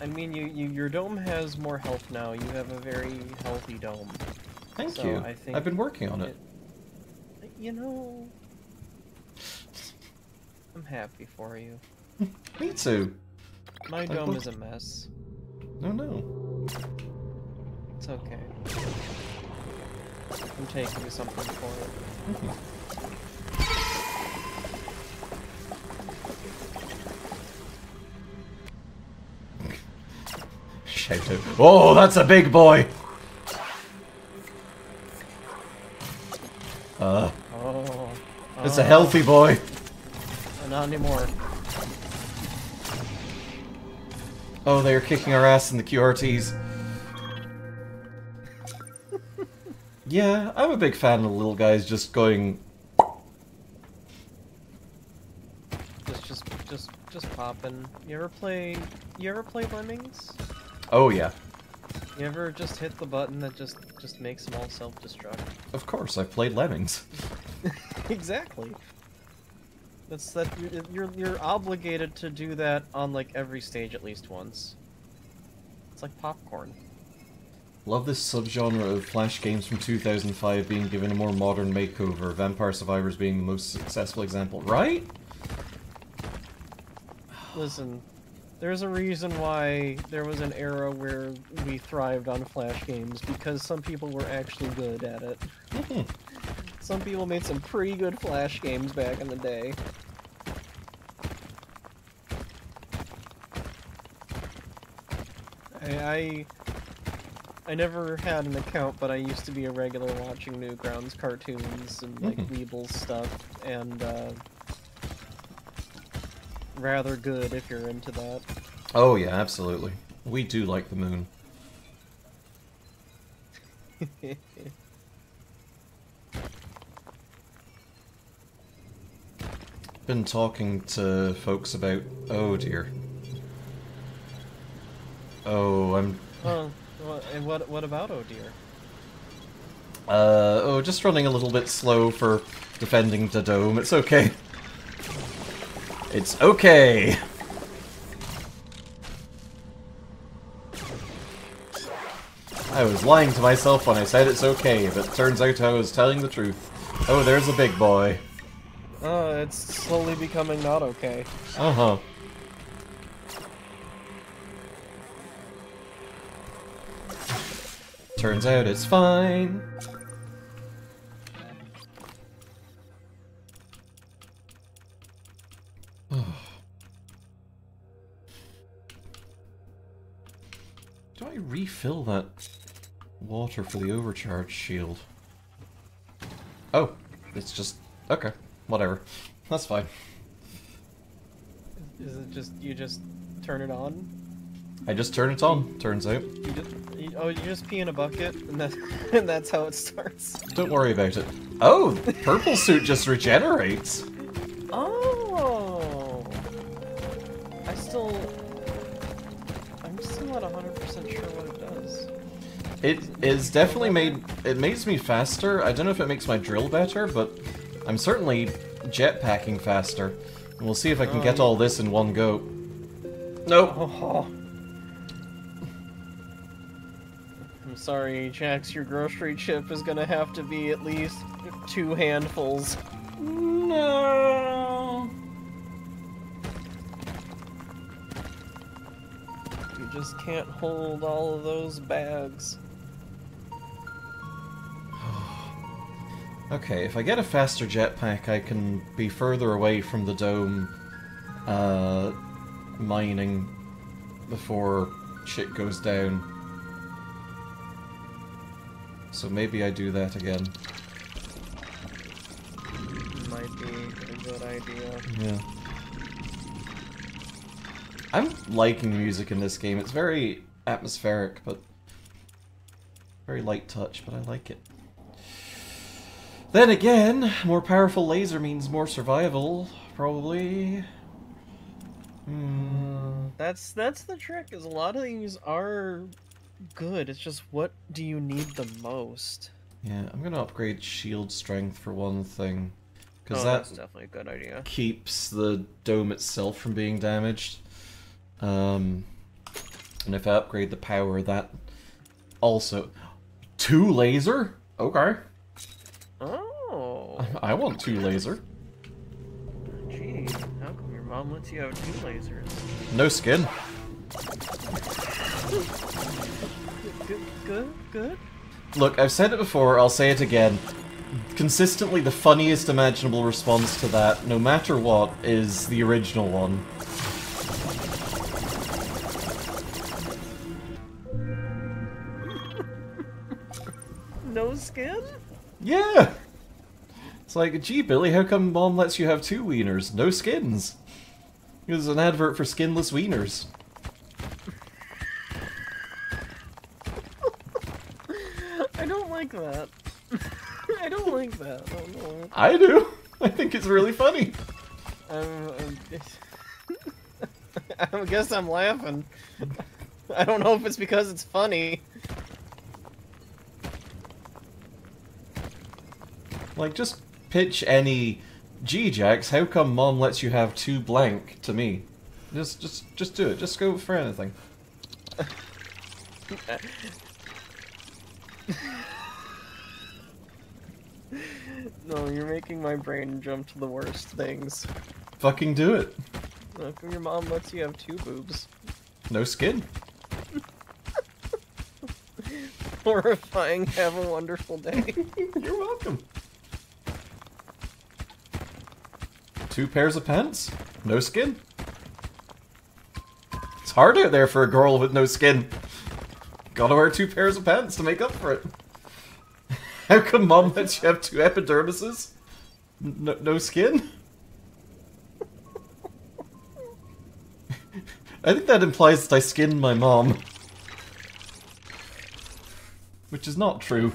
I mean, your dome has more health now. You have a very healthy dome. Thank you. I think I've been working on it. You know, I'm happy for you. Me too. My dome is a mess. No. It's okay. I'm taking something for it. Shout out. Oh, that's a big boy! It's a healthy boy. Not anymore. Oh, they're kicking our ass in the QRTs. Yeah, I'm a big fan of the little guys just going... Just popping. You ever play Lemmings? Oh, yeah. You ever just hit the button that just makes them all self-destruct? Of course, I've played Lemmings. Exactly. That's that. You're obligated to do that on like every stage at least once. It's like popcorn. Love this subgenre of Flash games from 2005 being given a more modern makeover, Vampire Survivors being the most successful example, right? Listen, there's a reason why there was an era where we thrived on Flash games, because some people were actually good at it. Some people made some pretty good Flash games back in the day. I never had an account, but I used to be a regular watching Newgrounds cartoons and like Weebles stuff, and rather good if you're into that. Oh yeah, absolutely. We do like the moon. Been talking to folks about... Oh dear. Oh, I'm... Oh, and what about oh dear? Just running a little bit slow for defending the dome. It's okay. It's okay! I was lying to myself when I said it's okay, but turns out I was telling the truth. Oh, there's a big boy. It's slowly becoming not okay. Uh-huh. Turns out it's fine. Do I refill that water for the overcharge shield? Oh, it's just... okay, whatever. That's fine. Is it just, you just turn it on? I just turn it on, turns out. You just pee in a bucket, and that's how it starts. Don't worry about it. Oh, purple suit just regenerates. Oh! I'm still not 100% sure what it does. It is definitely made... it makes me faster. I don't know if it makes my drill better, but I'm certainly jetpacking faster. And we'll see if I can get all this in one go. Nope. Oh. I'm sorry, Jax, your grocery chip is gonna have to be at least 2 handfuls. No. You just can't hold all of those bags. Okay, if I get a faster jetpack, I can be further away from the dome, mining before shit goes down. So maybe I do that again. Might be a good idea. Yeah. I'm liking the music in this game. It's very atmospheric, but very light touch, but I like it. Then again, more powerful laser means more survival, probably. That's the trick, is a lot of these are good. It's just, what do you need the most? Yeah, I'm gonna upgrade shield strength for one thing. Because that's definitely a good idea. Keeps the dome itself from being damaged. And if I upgrade the power, that also... 2 laser? Okay. Oh. I want 2 laser. Gee, how come your mom lets you have 2 lasers? No skin. Good. Look, I've said it before, I'll say it again. Consistently the funniest imaginable response to that, no matter what, is the original one. No skin? Yeah! It's like, gee, Billy, how come Mom lets you have 2 wieners? No skins. It was an advert for skinless wieners. I do. I think it's really funny. I guess I'm laughing. I don't know if it's because it's funny. Like, just pitch any... Gee, Jax, how come Mom lets you have 2 blank to me? Just do it. Just go for anything. No, you're making my brain jump to the worst things. Fucking do it. How come your mom lets you have 2 boobs? No skin. Horrifying. Have a wonderful day. You're welcome. 2 pairs of pants? No skin? It's hard out there for a girl with no skin. Gotta wear 2 pairs of pants to make up for it. How come Mom lets you have 2 epidermises? No skin? I think that implies that I skinned my mom. Which is not true.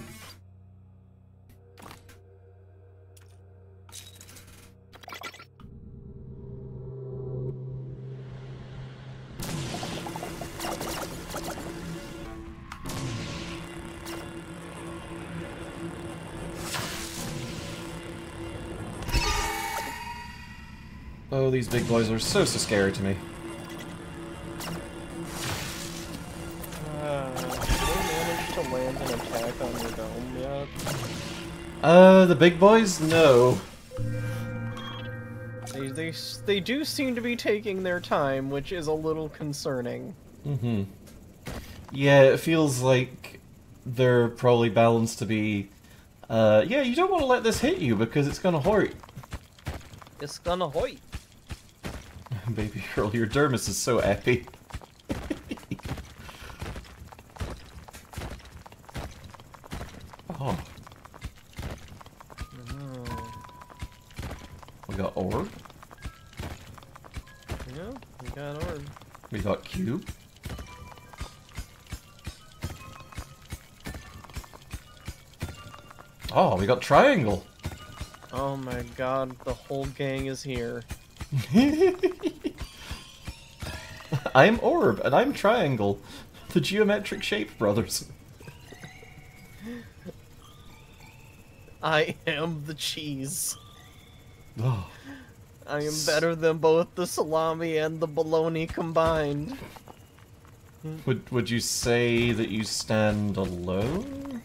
Oh, these big boys are so scary to me. Did they manage to land an attack on your dome yet? The big boys? No. They do seem to be taking their time, which is a little concerning. Mm-hmm. Yeah, it feels like they're probably balanced to be... yeah, you don't want to let this hit you because it's gonna hurt. It's gonna hoit. Baby girl, your dermis is so eppy. Oh. We got orb. Yeah, we got orb. We got cube. Oh, we got triangle. Oh my god, the whole gang is here. I'm orb, and I'm triangle. The geometric shape brothers. I am the cheese. Oh. I am better than both the salami and the bologna combined. Would you say that you stand alone?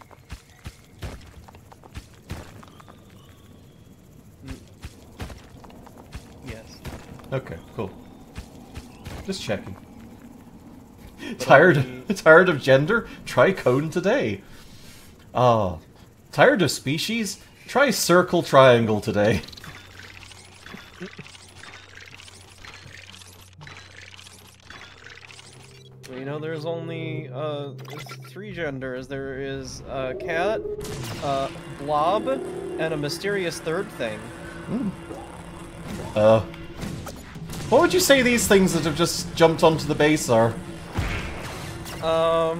Yes. Okay, cool. Just checking. Tired of gender? Try cone today. Ah. Tired of species? Try circle triangle today. You know, there's only 3 genders. There is cat, blob, and a mysterious third thing. What would you say these things that have just jumped onto the base are? Well,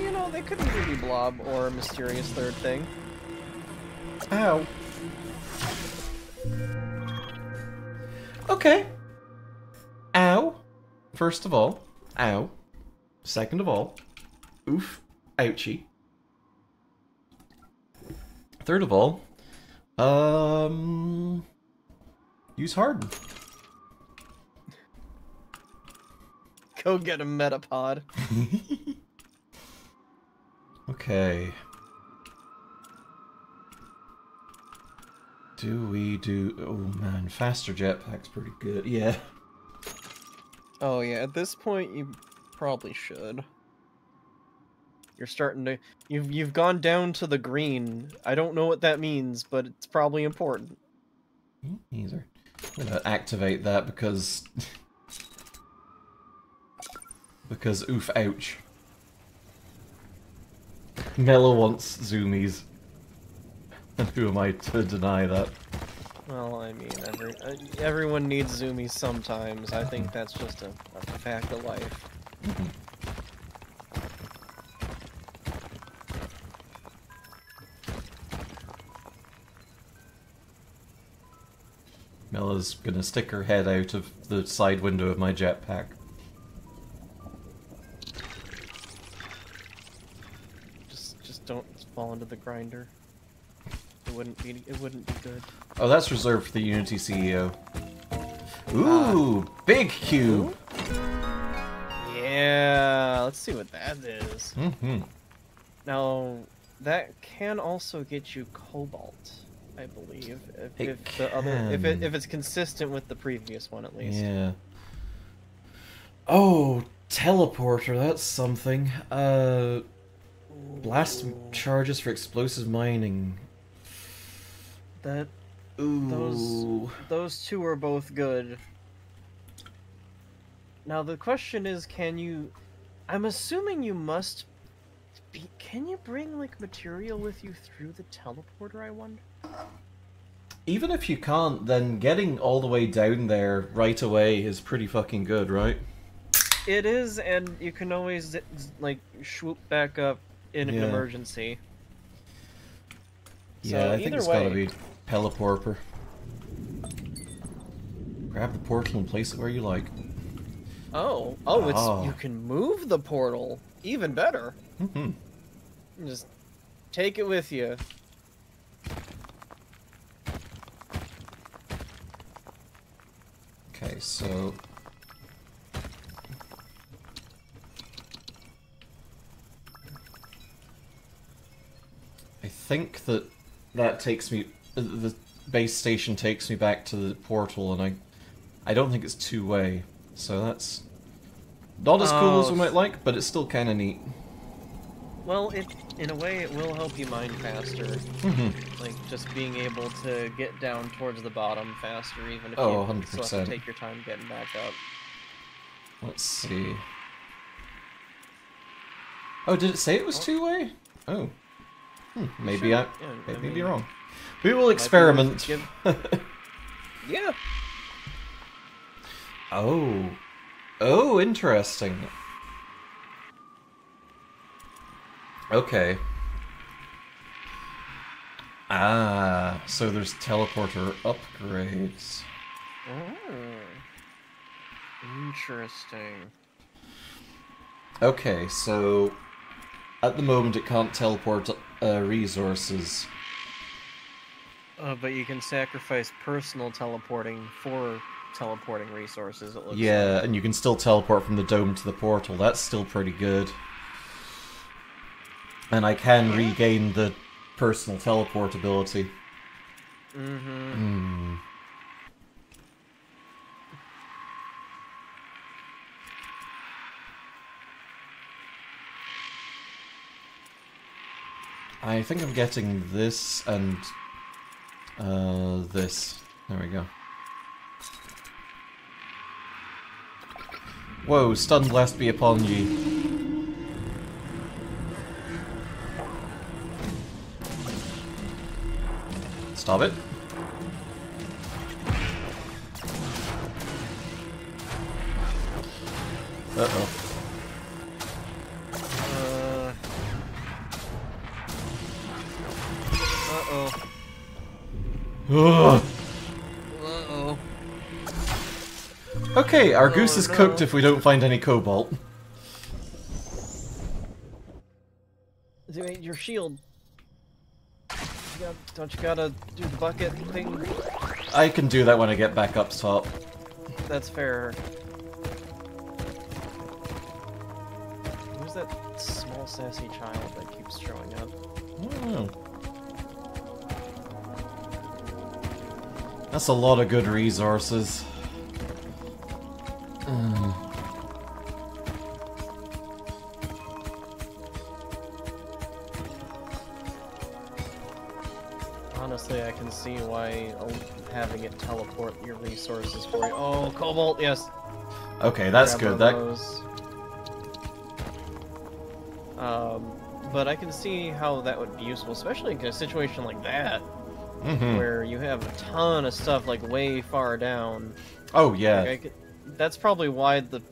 you know, they could either be blob or a mysterious third thing. Ow. Okay. Ow. First of all, ow. Second of all, oof, ouchie. Third of all, use harden. Go get a metapod. Okay. Oh man, faster jetpack's pretty good. Yeah. Oh yeah, at this point you probably should. You're starting to... You've gone down to the green. I don't know what that means, but it's probably important. Either. I'm gonna activate that because... because oof, ouch. Mello wants zoomies. And who am I to deny that? Well, I mean, everyone needs zoomies sometimes. I think that's just a fact of life. Mella's gonna stick her head out of the side window of my jetpack. Just don't fall into the grinder. It wouldn't be good. Oh, that's reserved for the Unity CEO. Ooh, big cube. Yeah, let's see what that is. Mm-hmm. Now, that can also get you cobalt, I believe, if it's consistent with the previous one at least. Yeah. Oh, teleporter. That's something. Blast charges for explosive mining. Ooh. Those two are both good. Now the question is, I'm assuming you must be... Can you bring, like, material with you through the teleporter, I wonder? Even if you can't, then getting all the way down there right away is pretty fucking good, right? It is, and you can always, like, swoop back up in an emergency. Yeah, so I think it's gotta be Teleporper. Grab the portal and place it where you like. Oh, you can move the portal. Even better. Mm-hmm. Just take it with you. Okay, so I think that takes me, the base station takes me back to the portal, and I don't think it's two-way, so that's not as cool as we might like, but it's still kind of neat. Well, in a way, it will help you mine faster. Mm-hmm. Like, just being able to get down towards the bottom faster, even if you 100%. still have to take your time getting back up. Let's see. Oh, did it say it was two-way? Oh. Maybe sure. I may be wrong. We will experiment. Yeah. Oh, interesting. Okay. Ah, so there's teleporter upgrades. Oh. Interesting. Okay, so at the moment it can't teleport resources. But you can sacrifice personal teleporting for teleporting resources, it looks like. Yeah, and you can still teleport from the dome to the portal. That's still pretty good. And I can regain the personal teleport ability. Mm-hmm. I think I'm getting this and this. There we go. Whoa, stun blast be upon ye. Stop it. Uh-oh. Uh-oh. Okay, our goose is cooked if we don't find any cobalt. Your shield. Don't you gotta do the bucket thing? I can do that when I get back up top. That's fair. Who's that small sassy child that keeps showing up? I don't know. That's a lot of good resources. Honestly, I can see why having it teleport your resources for you. Oh, cobalt, yes. Okay, that's Grab good. one of those. But I can see how that would be useful, especially in a situation like that, where you have a ton of stuff like way far down. Oh yeah. Like, that's probably why the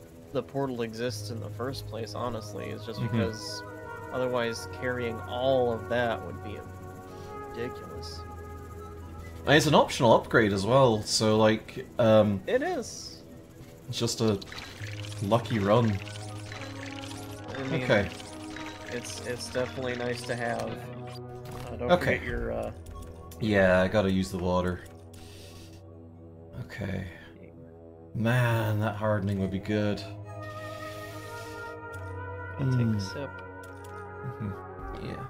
portal exists in the first place. Honestly, is just because otherwise carrying all of that would be ridiculous. It's an optional upgrade as well, so like, It is. it's just a lucky run. I mean, Okay. It's definitely nice to have. Don't Okay. forget your Yeah, I gotta use the water. Okay. Man, that hardening would be good. take a sip. Yeah. Yeah.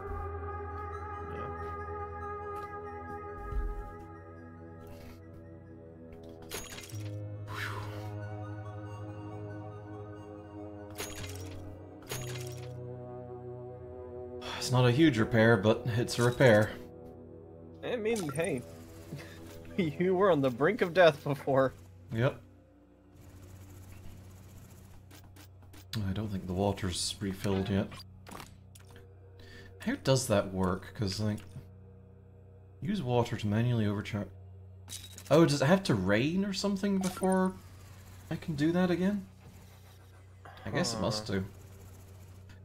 It's not a huge repair, but it's a repair. I mean, hey, you were on the brink of death before. Yep. I don't think the water's refilled yet. How does that work? Because, like, use water to manually overcharge. Oh, does it have to rain or something before I can do that again? I guess it must do.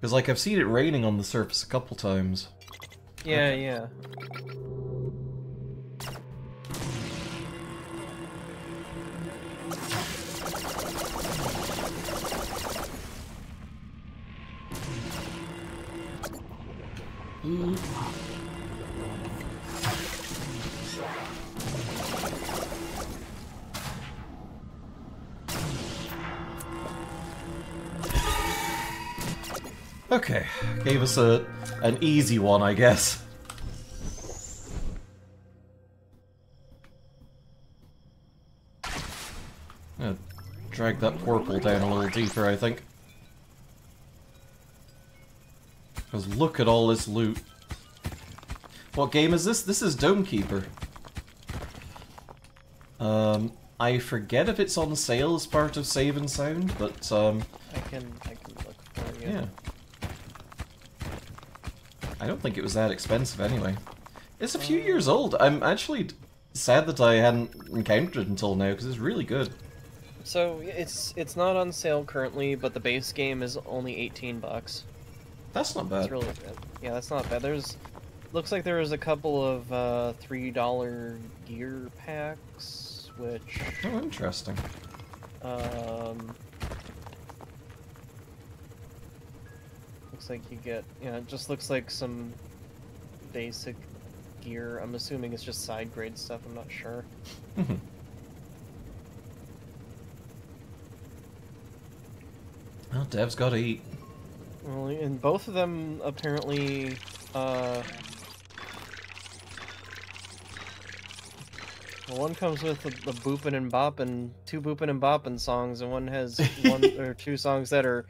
Because, like, I've seen it raining on the surface a couple times. Yeah, yeah. Okay, gave us an easy one, I guess. Gonna drag that portal down a little deeper, I think. Because look at all this loot. What game is this? This is Domekeeper. I forget if it's on sale as part of Save and Sound, but I can look for you. yeah. I don't think it was that expensive anyway. It's a few years old. I'm actually sad that I hadn't encountered it until now, because it's really good. So it's not on sale currently, but the base game is only $18. That's not bad. That's really good. Yeah, that's not bad. Looks like there was a couple of $3 gear packs, which Oh, interesting. looks like you get, it just looks like some basic gear. I'm assuming it's just side grade stuff, I'm not sure. Well, Dev's gotta eat. Well, and both of them apparently, well, one comes with the boopin' and boppin', two boopin' and boppin' songs, and one has one or two songs that are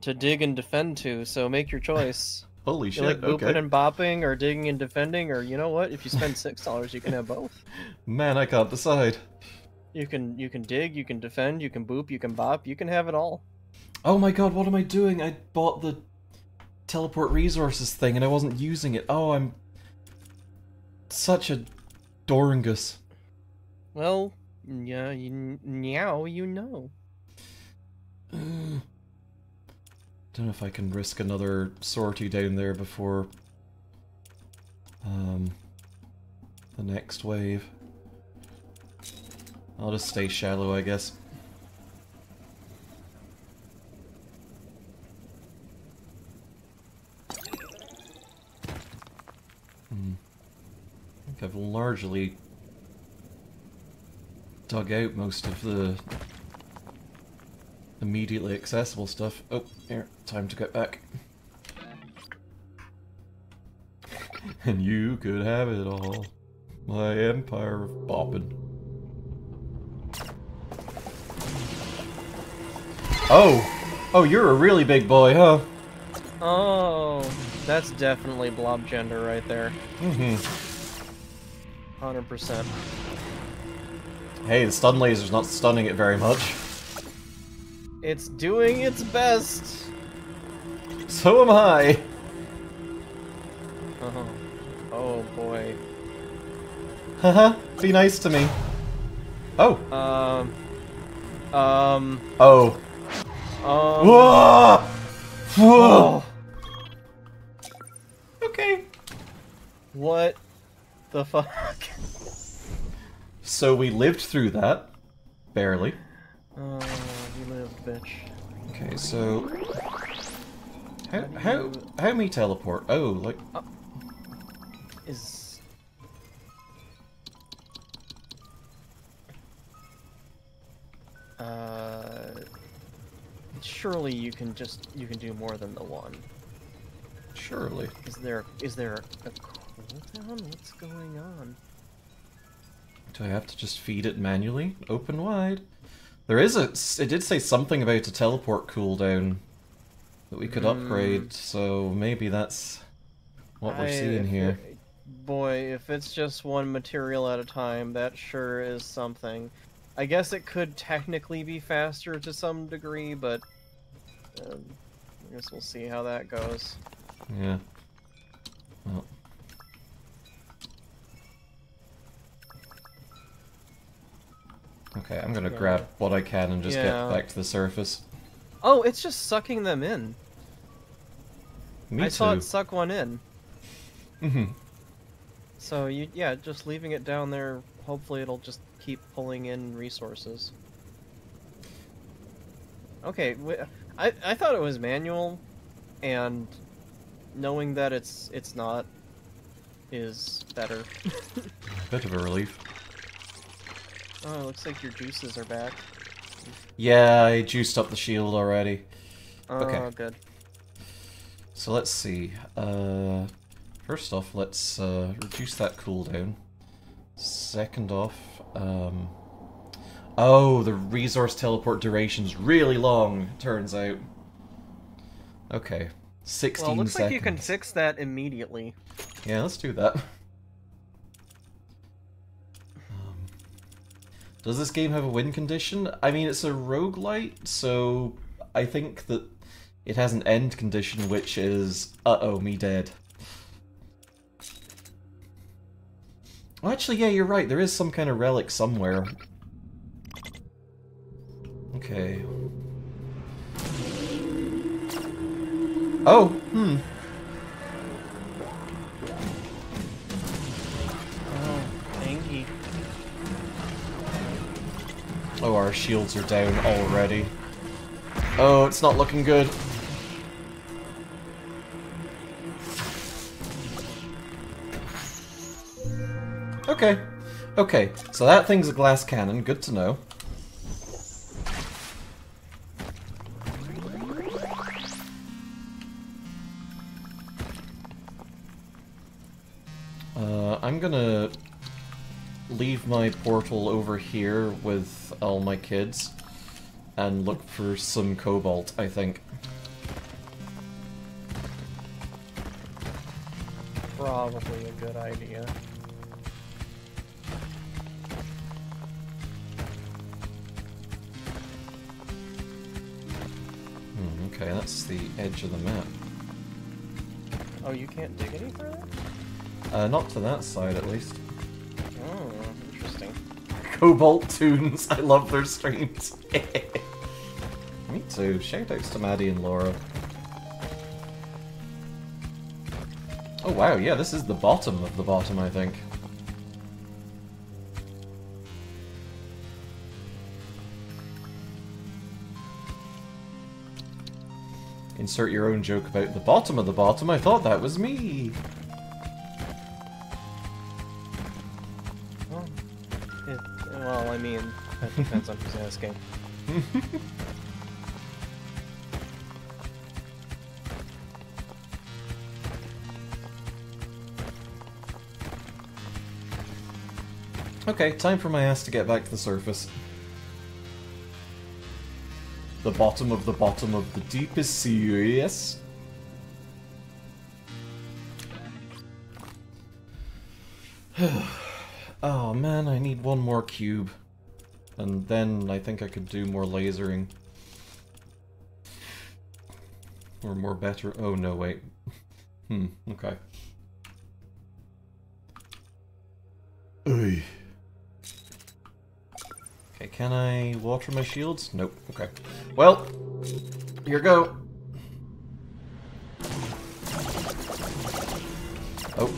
to dig and defend to, so make your choice. Holy You shit, like booping okay. and bopping, or digging and defending, or you know what? If you spend $6, you can have both. Man, I can't decide. You can dig, you can defend, you can boop, you can bop, you can have it all. Oh my god, what am I doing? I bought the teleport resources thing and I wasn't using it. Oh, I'm such a Doringus. Well, yeah, now you know. Don't know if I can risk another sortie down there before the next wave. I'll just stay shallow, I guess. I think I've largely dug out most of the immediately accessible stuff. Oh, here, time to get back. And you could have it all. My empire of bopping. Oh! Oh, you're a really big boy, huh? Oh, that's definitely blob gender right there. 100%. Hey, the stun laser's not stunning it very much. It's doing its best. So am I. Oh boy. Haha, be nice to me. Oh. Oh. Whoa! Whoa! Okay. What the fuck? So we lived through that. Barely. Oh, we lived, bitch. Okay, so... How me teleport? Oh, like... Is... Surely you can do more than the one. Surely. Is there a cooldown? What's going on? Do I have to just feed it manually? Open wide. There is a... It did say something about a teleport cooldown that we could upgrade, so maybe that's what we're seeing here. Boy, if it's just one material at a time, that sure is something. I guess it could technically be faster to some degree, but I guess we'll see how that goes. Yeah. Well. Okay, I'm gonna grab what I can and just get back to the surface. Oh, it's just sucking them in. Me too. I saw it suck one in. Mm-hmm. So, just leaving it down there, hopefully it'll just keep pulling in resources. Okay, I thought it was manual, and knowing that it's not is better. Bit of a relief. Oh, it looks like your juices are back. Yeah, I juiced up the shield already. Oh, okay. Good. So let's see. First off, let's reduce that cooldown. Second off, oh, the resource teleport duration's really long, turns out. Okay, 16 well, it looks seconds. like you can fix that immediately. Yeah, let's do that. Does this game have a win condition? I mean, it's a roguelite, so I think that it has an end condition, which is, uh-oh, me dead. Well, actually, yeah, you're right. There is some kind of relic somewhere. Okay. Oh, Oh, tangy. Oh, our shields are down already. Oh, it's not looking good. Okay. Okay, so that thing's a glass cannon. Good to know. I'm gonna leave my portal over here with all my kids and look for some cobalt, I think. Probably a good idea. Okay, that's the edge of the map. Oh, you can't dig any further? Not to that side, at least. Oh, interesting. Cobalt Tunes, I love their streams. Me too. Shoutouts to Maddie and Laura. Oh wow, yeah, this is the bottom of the bottom, I think. Insert your own joke about the bottom of the bottom. I thought that was me. Well, I mean, that depends on who's asking. Okay, time for my ass to get back to the surface. The bottom of the deepest sea, yes? Oh man, I need one more cube. And then I think I could do more lasering. Or more better... Oh no, wait. Okay. Oy. Okay, can I water my shields? Nope. Okay. Well, here go. Oh.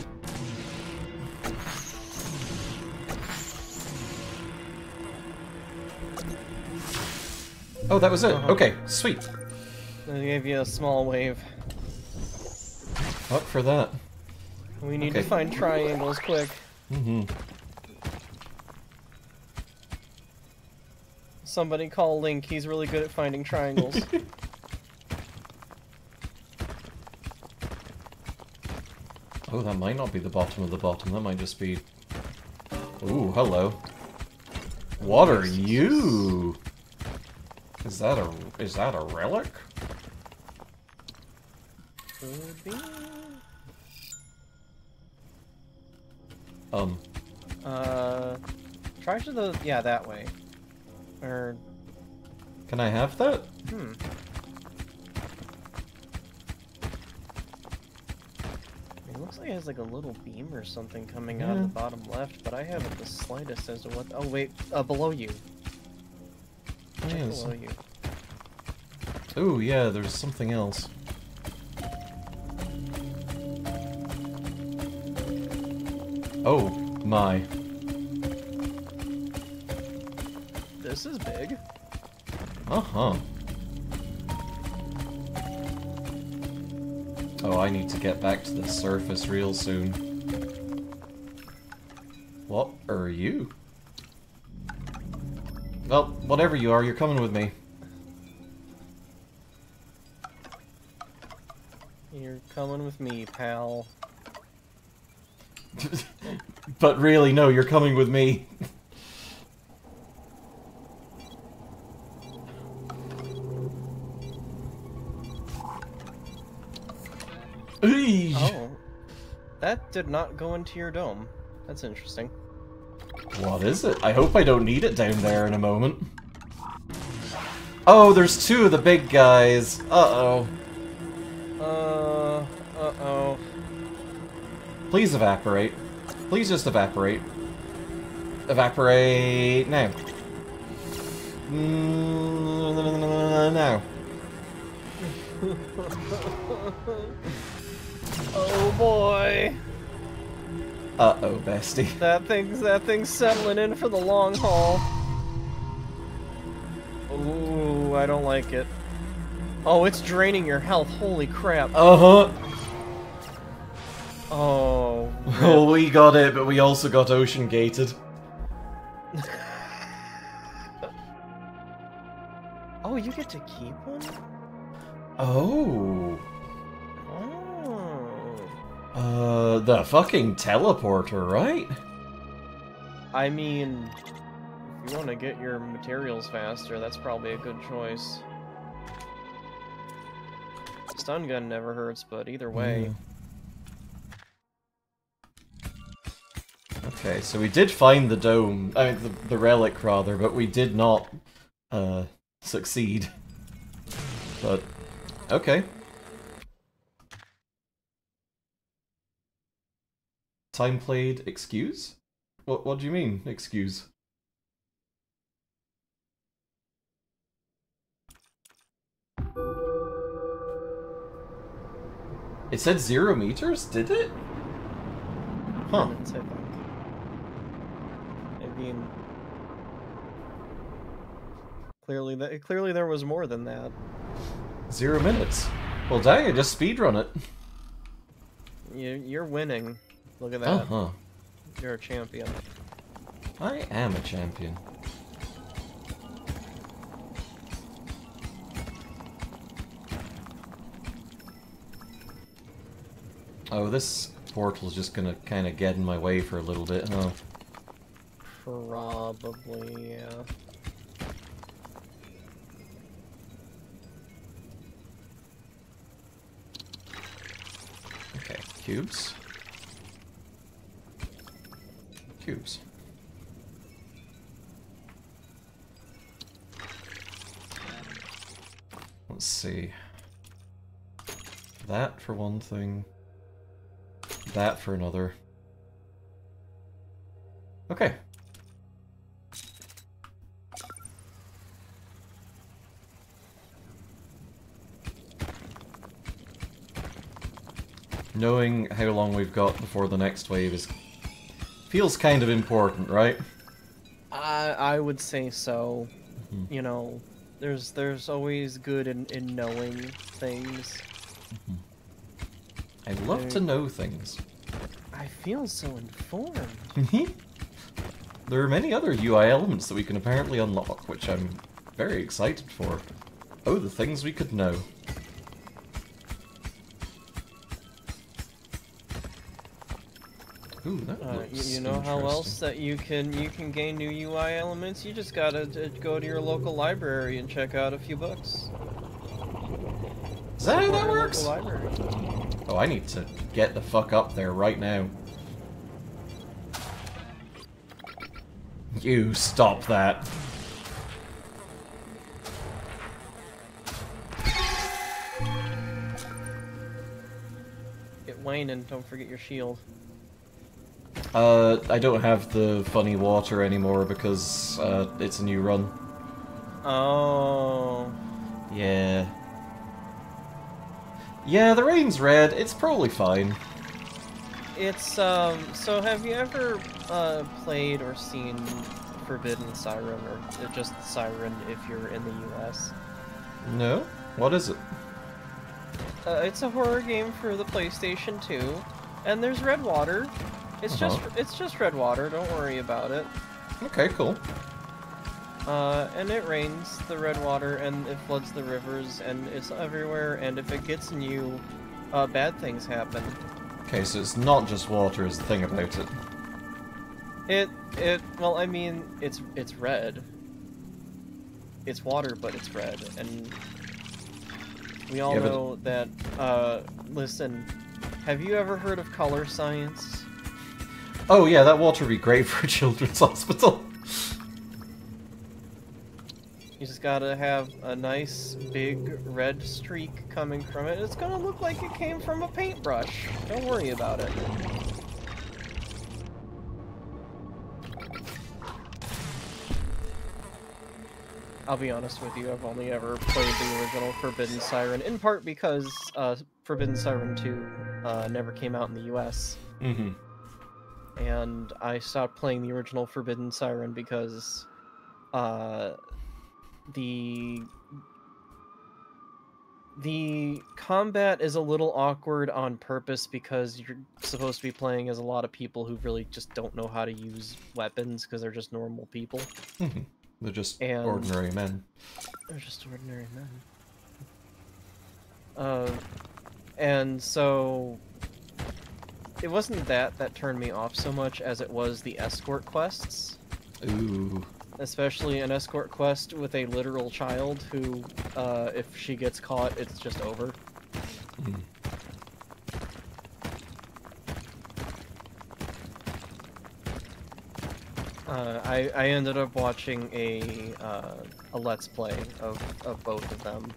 Oh, that was it. Okay, sweet. They gave you a small wave. Up for that. We need to find triangles quick. Mm-hmm. Somebody call Link, he's really good at finding triangles. Oh, that might not be the bottom of the bottom, that might just be... Ooh, hello. What are you? Is that a relic? Could be. Try to the... yeah, that way. Or... Can I have that? It looks like it has like a little beam or something coming out of the bottom left, but I haven't the slightest as to what... Oh wait, below you. Yes. Below you. Ooh, yeah, there's something else. Oh, my. This is big. Uh-huh. Oh, I need to get back to the surface real soon. What are you? Well, whatever you are, you're coming with me. You're coming with me, pal. But really, no, you're coming with me. Oh. That did not go into your dome. That's interesting. What is it? I hope I don't need it down there in a moment. Oh, there's two of the big guys. Uh-oh. Uh-oh. Please evaporate. Please just evaporate. Evaporate now. Now. Oh boy. Uh-oh, bestie. That thing's settling in for the long haul. Ooh, I don't like it. Oh, it's draining your health. Holy crap. Uh-huh. Oh. Oh, we got it, but we also got ocean gated. Oh, you get to keep one? Oh. Oh. The fucking teleporter, right? I mean, if you want to get your materials faster, that's probably a good choice. Stun gun never hurts, but either way. Okay, so we did find the dome, I mean, the relic rather, but we did not, succeed. But, okay. Time played, excuse? What do you mean, excuse? It said 0 meters, did it? Huh. Minutes, I think. I mean, clearly there was more than that. 0 minutes. Well, dang it, just speedrun it. You're winning. Look at that. Uh-huh. You're a champion. I am a champion. Oh, this portal's just gonna kind of get in my way for a little bit, huh? Probably, yeah. Okay, cubes. Cubes. Let's see. That for one thing. That for another. Okay. Knowing how long we've got before the next wave is feels kind of important, right? I would say so. You know, there's always good in knowing things. I love to know things. I feel so informed. There are many other UI elements that we can apparently unlock, which I'm very excited for. Oh, the things we could know. Ooh, that looks you know how else interesting. that you can gain new UI elements? You just gotta go to your local library and check out a few books. Is that how Support that your works? local library. Oh, I need to get the fuck up there right now. You stop that. Get Wayne and don't forget your shield. I don't have the funny water anymore because, it's a new run. Oh. Yeah. Yeah, the rain's red. It's probably fine. It's, so have you ever, played or seen Forbidden Siren, or just Siren if you're in the US? No? What is it? It's a horror game for the PlayStation 2, and there's red water. It's just red water, don't worry about it. Okay, cool. And it rains the red water, and it floods the rivers, and it's everywhere, and if it gets in you, bad things happen. Okay, so it's not just water is the thing about it. Well, I mean, it's red. It's water, but it's red, and we all know that, listen, have you ever heard of color science? Oh yeah, that water would be great for a children's hospital. You just gotta have a nice big red streak coming from it. It's gonna look like it came from a paintbrush. Don't worry about it. I'll be honest with you, I've only ever played the original Forbidden Siren, in part because Forbidden Siren 2 never came out in the US. Mm-hmm. And I stopped playing the original Forbidden Siren because the combat is a little awkward on purpose because you're supposed to be playing as a lot of people who really just don't know how to use weapons because they're just normal people. Mm-hmm. They're just ordinary men. They're just ordinary men. And so it wasn't that turned me off so much as it was the escort quests. Ooh. Especially an escort quest with a literal child who, if she gets caught, it's just over. Mm. I ended up watching a Let's Play of both of them.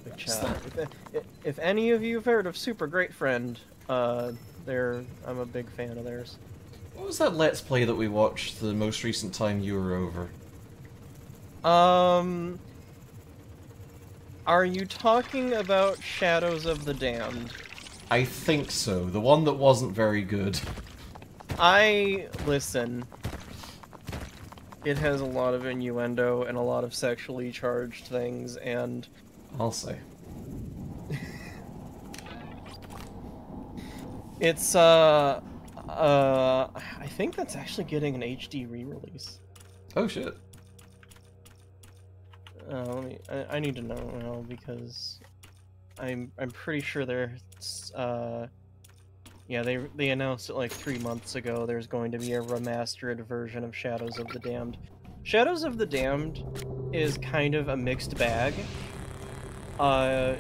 Which, if any of you have heard of Super Great Friend, I'm a big fan of theirs. What was that Let's Play that we watched the most recent time you were over? Are you talking about Shadows of the Damned? I think so. The one that wasn't very good. Listen. It has a lot of innuendo and a lot of sexually charged things, and... I'll say. It's, I think that's actually getting an HD re-release. Oh shit. I need to know now because I'm pretty sure there's, yeah, they announced it like 3 months ago. There's going to be a remastered version of Shadows of the Damned. Shadows of the Damned is kind of a mixed bag. The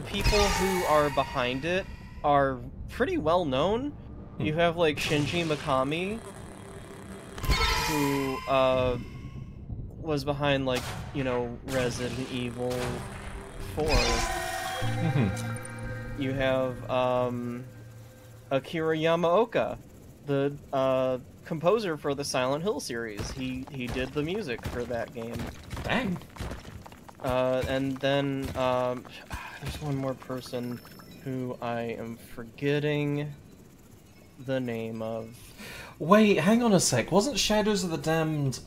people who are behind it are pretty well known. You have like Shinji Mikami, who was behind like, you know, Resident Evil 4. You have Akira Yamaoka, the composer for the Silent Hill series. He did the music for that game. Dang. And then there's one more person who I am forgetting the name of. Wait, hang on a sec. Wasn't Shadows of the Damned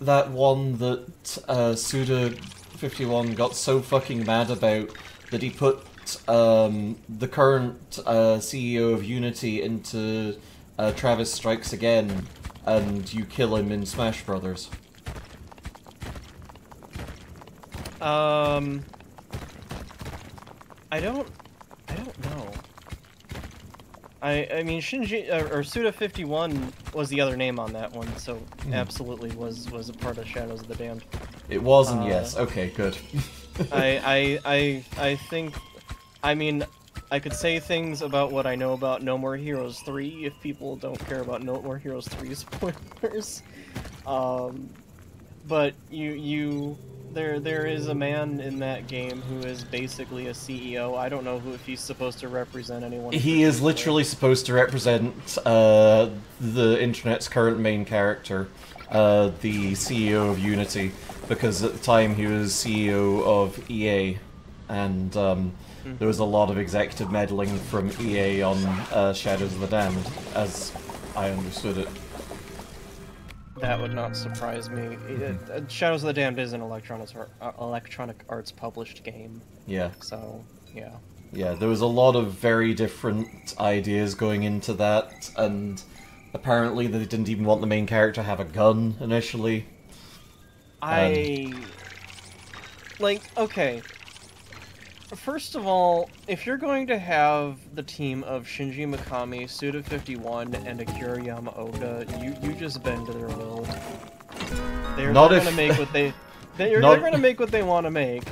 that one that Suda51 got so fucking mad about that he put the current CEO of Unity into Travis Strikes Again, and you kill him in Smash Brothers? I don't know. I mean, Shinji or Suda51 was the other name on that one, so absolutely was a part of Shadows of the Damned. It wasn't, yes. Okay, good. I think, I mean, I could say things about what I know about No More Heroes 3 if people don't care about No More Heroes 3 spoilers. But there is a man in that game who is basically a CEO. I don't know if he's supposed to represent anyone. He is literally supposed to represent the internet's current main character, the CEO of Unity, because at the time he was CEO of EA, and there was a lot of executive meddling from EA on Shadows of the Damned, as I understood it. That would not surprise me. Shadows of the Damned is an Electronic Arts published game. Yeah. So, yeah. Yeah, there was a lot of very different ideas going into that, and apparently they didn't even want the main character to have a gun initially. Okay. First of all, if you're going to have the team of Shinji Mikami, Suda51, and Akira Yamaoka, you just bend to their will. They're gonna make what they want to make.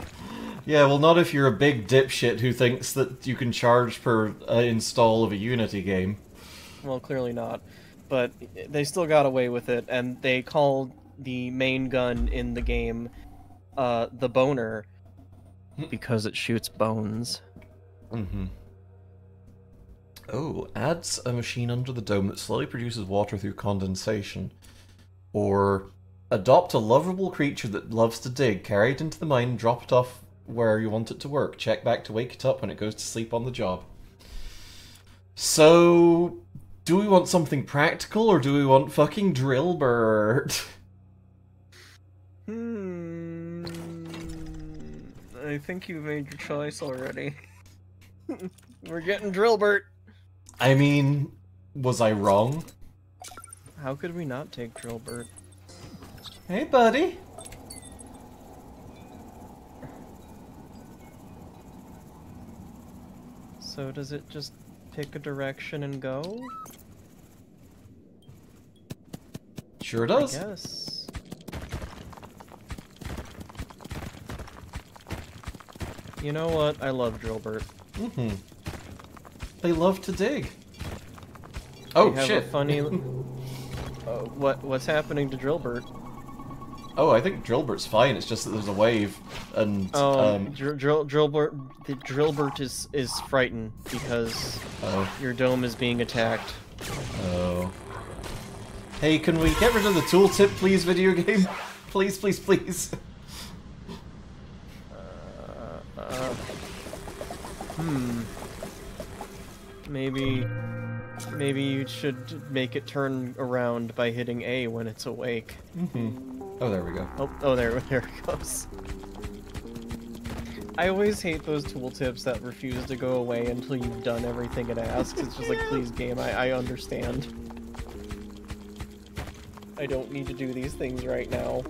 Yeah, well, not if you're a big dipshit who thinks that you can charge per install of a Unity game. Well, clearly not. But they still got away with it, and they called the main gun in the game the Boner. Because it shoots bones. Oh, adds a machine under the dome that slowly produces water through condensation. Or adopt a lovable creature that loves to dig, carry it into the mine, drop it off where you want it to work. Check back to wake it up when it goes to sleep on the job. So, do we want something practical or do we want fucking Drillbert? I think you made your choice already. We're getting Drillbert. I mean, was I wrong? How could we not take Drillbert? Hey, buddy. So does it just pick a direction and go? Sure does. I guess. You know what? I love Drillbert. They love to dig. Oh, shit. A funny... what's happening to Drillbert? Oh, I think Drillbert's fine. It's just that there's a wave, and Drillbert is frightened because your dome is being attacked. Oh. Hey, can we get rid of the tooltip, please, video game? Please, please, please. Maybe you should make it turn around by hitting A when it's awake. Oh, there we go. Oh, there it goes. I always hate those tooltips that refuse to go away until you've done everything it asks. It's just like, please, game, I understand. I don't need to do these things right now.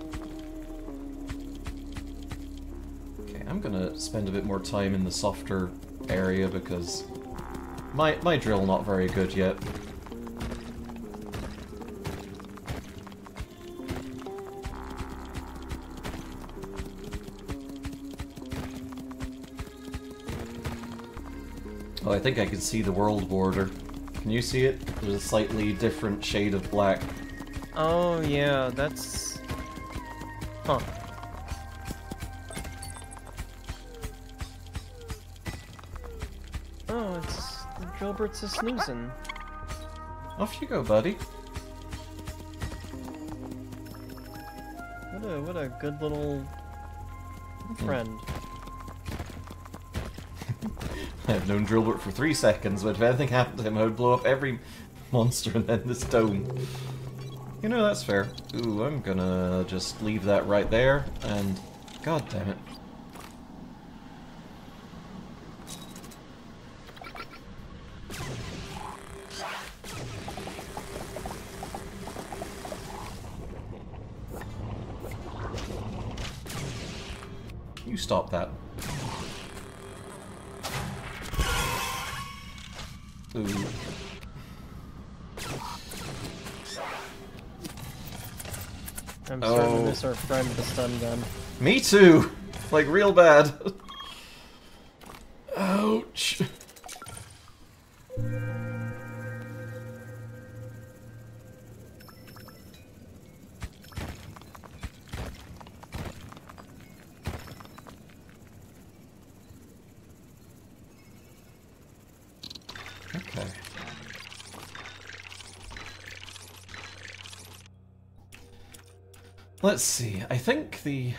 Okay, I'm gonna spend a bit more time in the softer area because my drill not very good yet. Oh, I think I can see the world border. Can you see it? There's a slightly different shade of black. Oh, yeah, that's... Huh. Oh, it's... Drillbert's a snoozin'. Off you go, buddy. What a good little... friend. I've known Drillbert for 3 seconds, but if anything happened to him, I would blow up every monster and then this dome. You know, that's fair. Ooh, I'm gonna just leave that right there, and... God damn it. You stop that. Ooh. I'm starting to miss our friend with the stun gun. Me too! Like, real bad. Ouch. Okay. Let's see, I think the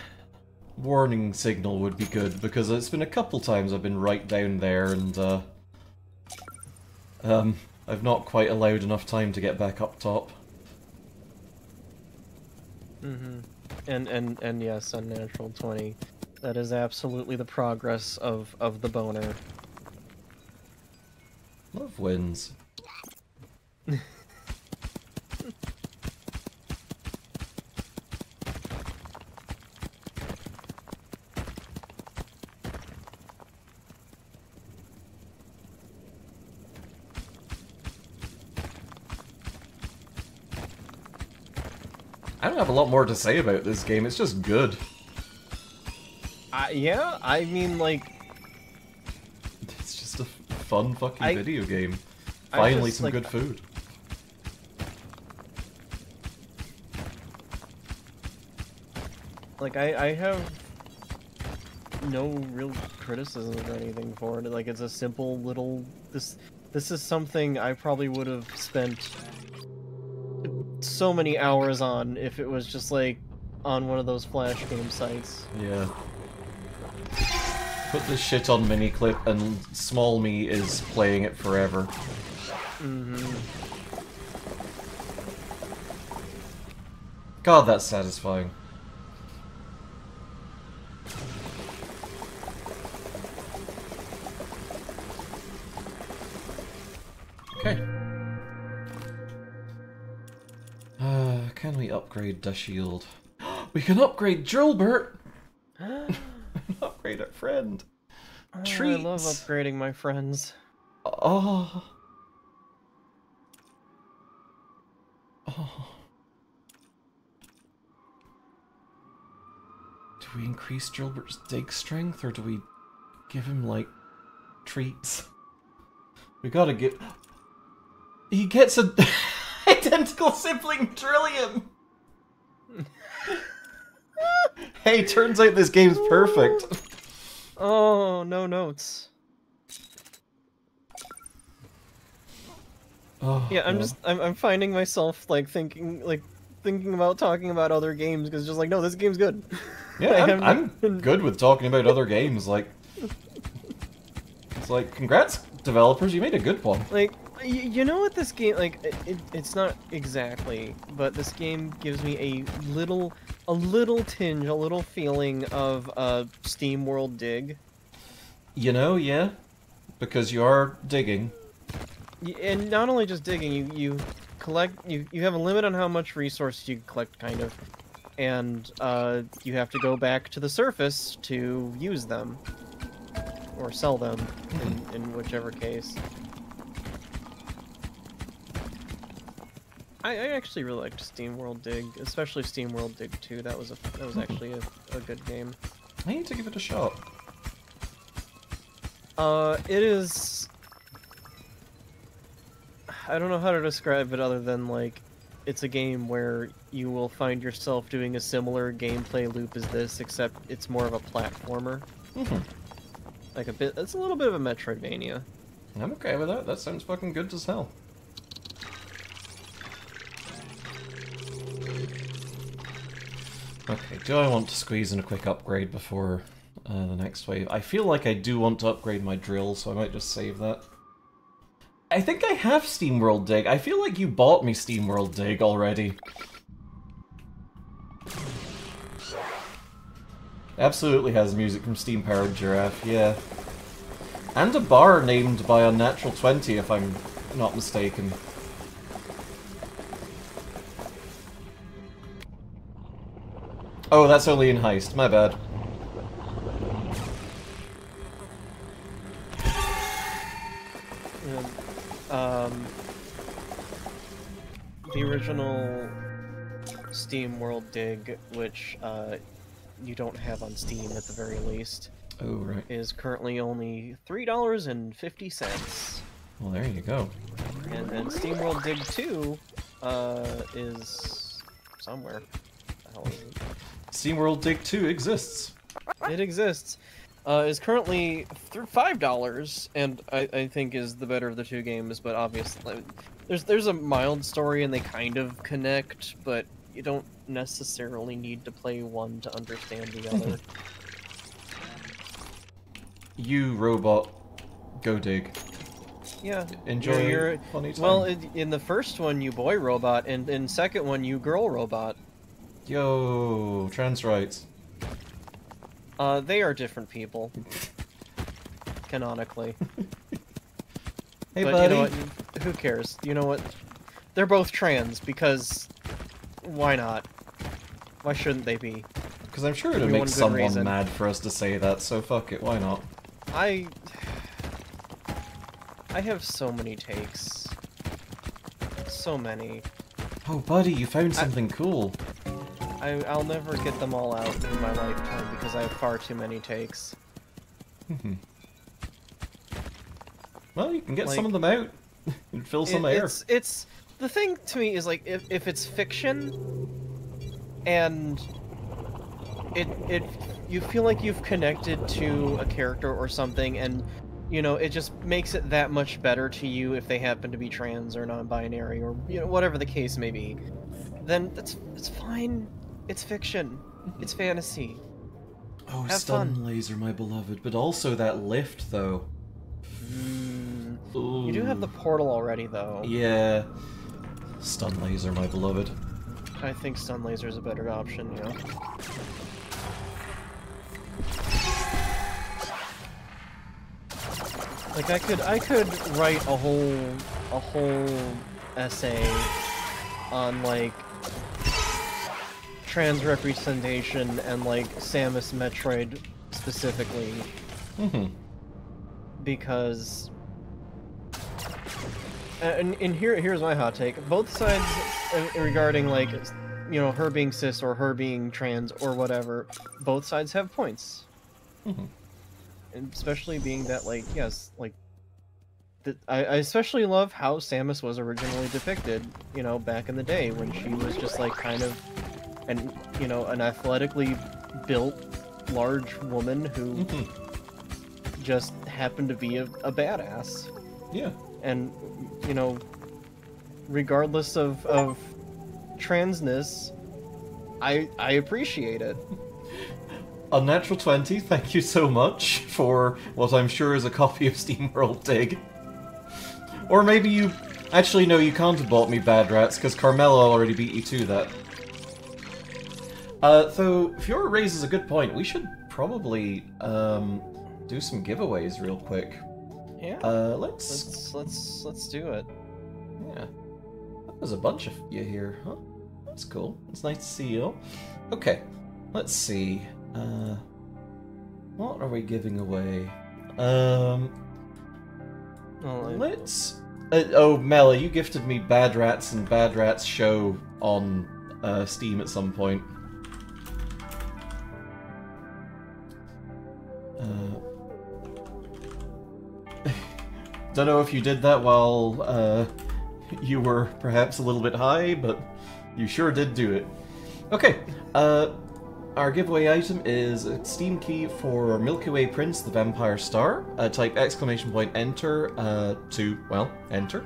warning signal would be good, because it's been a couple times I've been right down there and, I've not quite allowed enough time to get back up top. Mm-hmm. And yes, Unnatural 20. That is absolutely the progress of the boner. Love wins. I don't have a lot more to say about this game, it's just good. Yeah, I mean, like... It's just a fun fucking video game. Finally some good food. Like, I have no real criticism or anything for it. Like, it's a simple little... This is something I probably would have spent so many hours on if it was just, like, on one of those Flash game sites. Yeah. Put this shit on miniclip and small me is playing it forever. Mm-hmm. God, that's satisfying. Okay. Can we upgrade the shield? We can upgrade Drillbert! Upgrade our friend. Treats. I love upgrading my friends. Oh. Oh. Do we increase Drillbert's dig strength, or do we give him, like, treats? We gotta get... He gets a identical sibling Trillium! Hey, turns out this game's perfect. Oh, no notes. Oh, yeah, I'm finding myself like thinking about talking about other games because just like no, this game's good. Yeah, I'm good with talking about other games. Like, it's like, congrats, developers, you made a good one. Like, you know what this game like? It's not exactly, but this game gives me a little tinge, a little feeling of Steam World Dig. You know, yeah, because you are digging. And not only just digging, you collect, you have a limit on how much resources you can collect, kind of, and you have to go back to the surface to use them, or sell them, in whichever case. I actually really liked Steam World Dig, especially Steam World Dig 2. That was actually a good game. I need to give it a shot. It is... I don't know how to describe it other than, like, it's a game where you will find yourself doing a similar gameplay loop as this, except it's more of a platformer. Like it's a little bit of a Metroidvania. I'm okay with that. That sounds fucking good as hell. Okay, do I want to squeeze in a quick upgrade before the next wave? I feel like I do want to upgrade my drill, so I might just save that. I think I have SteamWorld Dig. I feel like you bought me SteamWorld Dig already. Absolutely has music from Steam Powered Giraffe, yeah. And a bar named by Unnatural 20, if I'm not mistaken. Oh, that's only in Heist, my bad. The original Steam World Dig, which you don't have on Steam at the very least, Oh, right. is currently only $3.50. Well, there you go. And then Steam World Dig 2 is somewhere. The hell is it? SteamWorld Dig 2 exists. It exists. Is currently $5, and I think is the better of the two games, but obviously there's a mild story and they kind of connect, but you don't necessarily need to play one to understand the other. You, robot, go dig. Yeah. Enjoy you're funny time. Well, in the first one, you boy robot, and in second one, you girl robot. Yo, trans rights. They are different people. Canonically. Hey, but buddy. you know what? Who cares? You know what? They're both trans, because why not? Why shouldn't they be? Because I'm sure it'll Give me make one good someone reason. mad for us to say that, so fuck it, why not? I have so many takes. So many. Oh, buddy, you found something cool. I'll never get them all out in my lifetime because I have far too many takes. Well, you can get Like, some of them out and fill some air. It's the thing to me is like if it's fiction and it you feel like you've connected to a character or something, and you know it just makes it that much better to you if they happen to be trans or non-binary or you know whatever the case may be. Then it's fine. It's fiction. It's fantasy. Oh, Have stun fun. laser, my beloved. But also that lift, though. You do have the portal already, though. Yeah. Stun laser, my beloved. I think stun laser is a better option, you know. Like I could write a whole essay on like trans representation and like Samus Metroid specifically. Because and here's my hot take. Both sides regarding like you know her being cis or her being trans or whatever, both sides have points. And especially being that like yes, like I especially love how Samus was originally depicted, you know, back in the day when she was just like kind of an you know an athletically built large woman who just happened to be a badass. Yeah. And you know, regardless of transness, I appreciate it. Unnatural 20, thank you so much for what I'm sure is a copy of SteamWorld Dig. Or maybe you... Actually, no, you can't have bought me Bad Rats, because Carmelo already beat you to that. Though, Fiora raises a good point. We should probably, do some giveaways real quick. Yeah. Let's do it. Yeah. There's a bunch of you here, huh? That's cool. It's nice to see you. Okay, let's see. What are we giving away? Let's... oh, Mela, you gifted me Bad Rats and Bad Rats Show on Steam at some point. Don't know if you did that while you were perhaps a little bit high, but you sure did do it. Okay, our giveaway item is a Steam key for Milky Way Prince, the Vampire Star. Type !enter to, well, enter.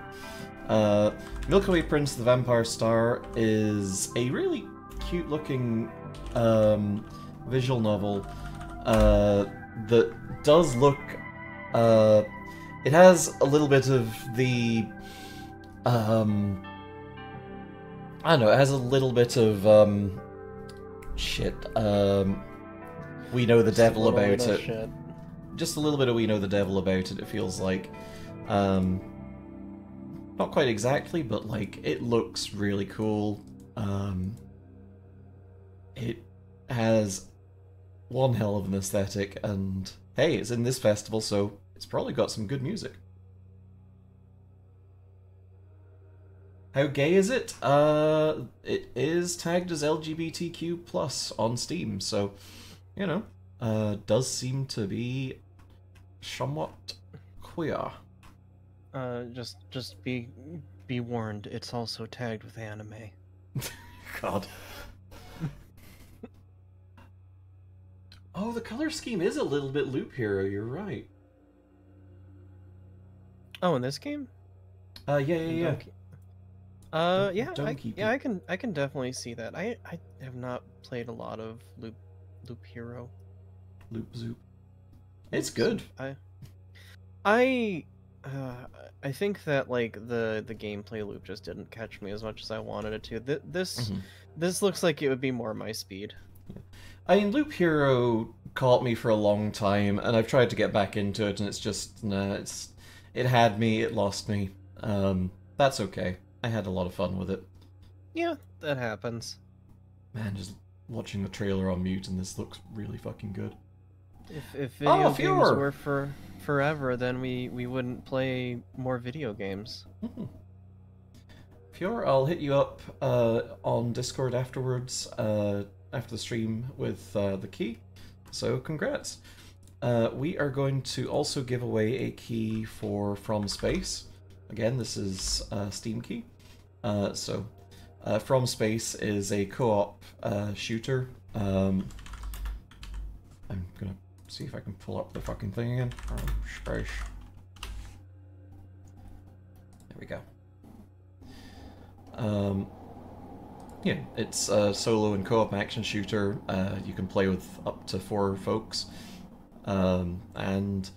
Milky Way Prince, the Vampire Star is a really cute-looking visual novel that does look... it has a little bit of the... I don't know, it has a little bit of... shit. We Know the Just a Devil little about bit of it. shit. Just a little bit of We Know the Devil about it, it feels like. Not quite exactly, but like it looks really cool. It has one hell of an aesthetic, and hey, it's in this festival, so it's probably got some good music. How gay is it? It is tagged as LGBTQ plus on Steam, so you know, does seem to be somewhat queer. Just be warned. It's also tagged with anime. God. Oh, the color scheme is a little bit Loop Hero. You're right. Oh, in this game? Yeah. Yeah, Don't keep I it. can definitely see that. I have not played a lot of Loop Hero. Loop Zoop. It's Loop good. Zoop. I I think that like the gameplay loop just didn't catch me as much as I wanted it to. This looks like it would be more my speed. I mean, Loop Hero caught me for a long time, and I've tried to get back into it, and it's just nah. It had me, it lost me. That's okay. I had a lot of fun with it. Yeah, that happens. Man, just watching the trailer on mute, and this looks really fucking good. If video games Fjord! were for forever, then we wouldn't play more video games. Fjord, I'll hit you up on Discord afterwards, after the stream with the key. So congrats. We are going to also give away a key for From Space. Again, this is a Steam key. From Space is a co-op shooter. I'm gonna see if I can pull up the fucking thing again. From Space. There we go. Yeah, it's a solo and co-op action shooter. You can play with up to 4 folks. And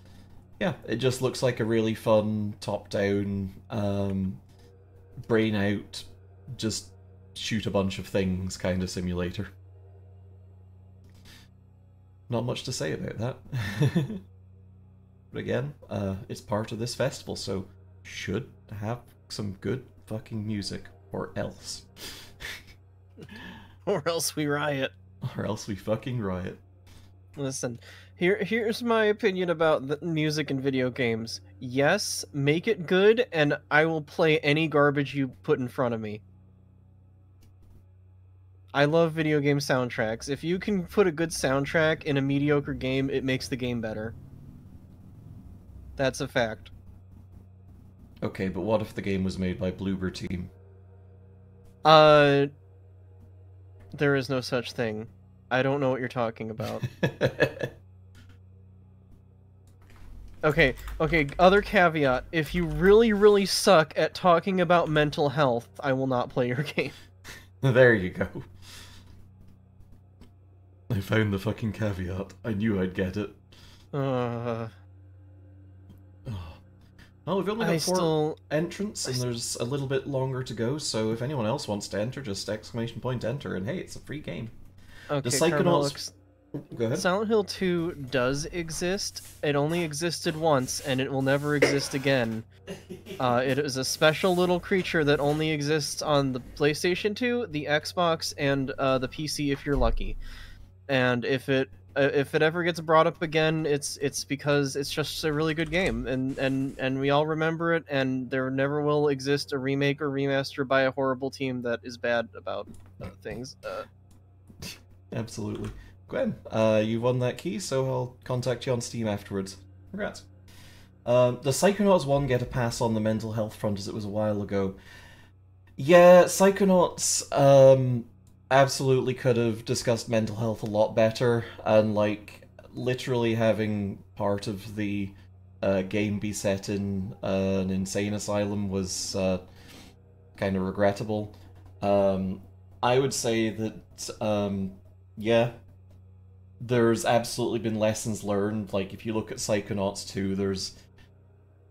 yeah, it just looks like a really fun top-down, brain out, just shoot a bunch of things kind of simulator. Not much to say about that. But again, it's part of this festival, so should have some good fucking music, or else. Or else we riot. Or else we fucking riot. Listen, here's my opinion about the music in video games. Yes, make it good, and I will play any garbage you put in front of me. I love video game soundtracks. If you can put a good soundtrack in a mediocre game, it makes the game better. That's a fact. Okay, but what if the game was made by Bloober Team? There is no such thing. I don't know what you're talking about. Okay, other caveat. If you really suck at talking about mental health, I will not play your game. There you go. I found the fucking caveat. I knew I'd get it. Oh. Well, we've only got 4 entrants, and there's a little bit longer to go, so if anyone else wants to enter, just ! Enter, and hey, it's a free game. Okay, The Psychonauts... Go ahead. Silent Hill 2 does exist. It only existed once, and it will never exist again. It is a special little creature that only exists on the PlayStation 2, the Xbox, and the PC if you're lucky. And if it ever gets brought up again, it's because it's just a really good game, and we all remember it, and there never will exist a remake or remaster by a horrible team that is bad about things. Absolutely. Gwen, you won that key, so I'll contact you on Steam afterwards. Congrats. The Psychonauts 1 get a pass on the mental health front, as it was a while ago. Yeah, Psychonauts absolutely could have discussed mental health a lot better, and like literally having part of the game be set in an insane asylum was kind of regrettable. I would say that yeah, there's absolutely been lessons learned. Like, if you look at Psychonauts 2, there's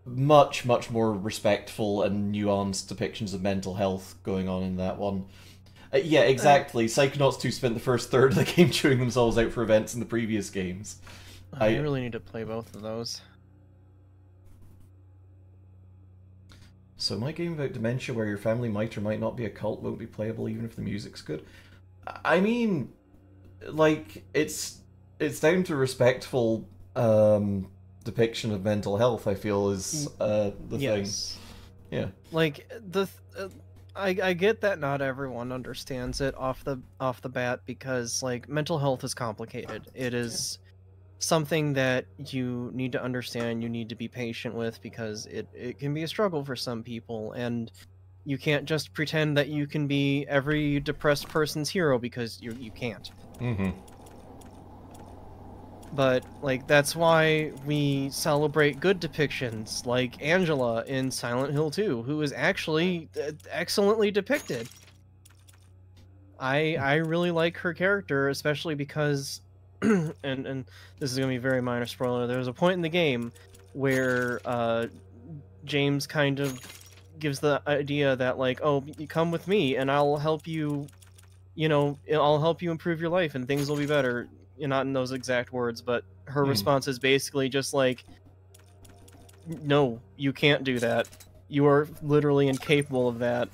much more respectful and nuanced depictions of mental health going on in that one. Yeah, exactly. Psychonauts 2 spent the first third of the game chewing themselves out for events in the previous games. I really need to play both of those. So my game about dementia where your family might or might not be a cult won't be playable even if the music's good? I mean, like, it's down to respectful depiction of mental health, I feel, is the thing. Yeah. Like, I get that not everyone understands it off the bat, because, like, mental health is complicated. It is something that you need to understand, you need to be patient with, because it can be a struggle for some people, and you can't just pretend that you can be every depressed person's hero, because you can't. Mm-hmm. But, like, that's why we celebrate good depictions, like Angela in Silent Hill 2, who is actually excellently depicted. I really like her character, especially because, and this is going to be a very minor spoiler, there's a point in the game where James kind of gives the idea that, like, oh, you come with me and I'll help you, I'll help you improve your life and things will be better. Not in those exact words, but her response is basically just like, no, you can't do that. You are literally incapable of that.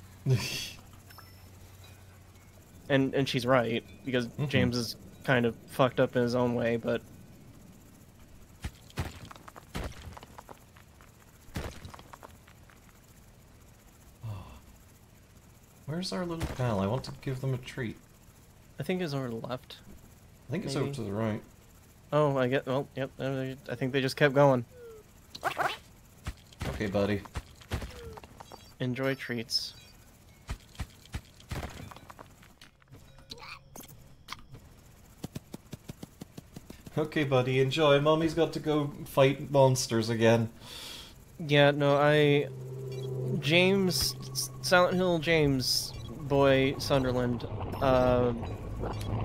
and she's right, because James is kind of fucked up in his own way, but... Where's our little pal? I want to give them a treat. I think it's over to the left. I think it's over to the right. Oh, I get... Well, yep, I think they just kept going. Okay, buddy. Enjoy treats. Okay, buddy, enjoy. Mommy's got to go fight monsters again. Yeah, no, James... Silent Hill James, boy Sunderland,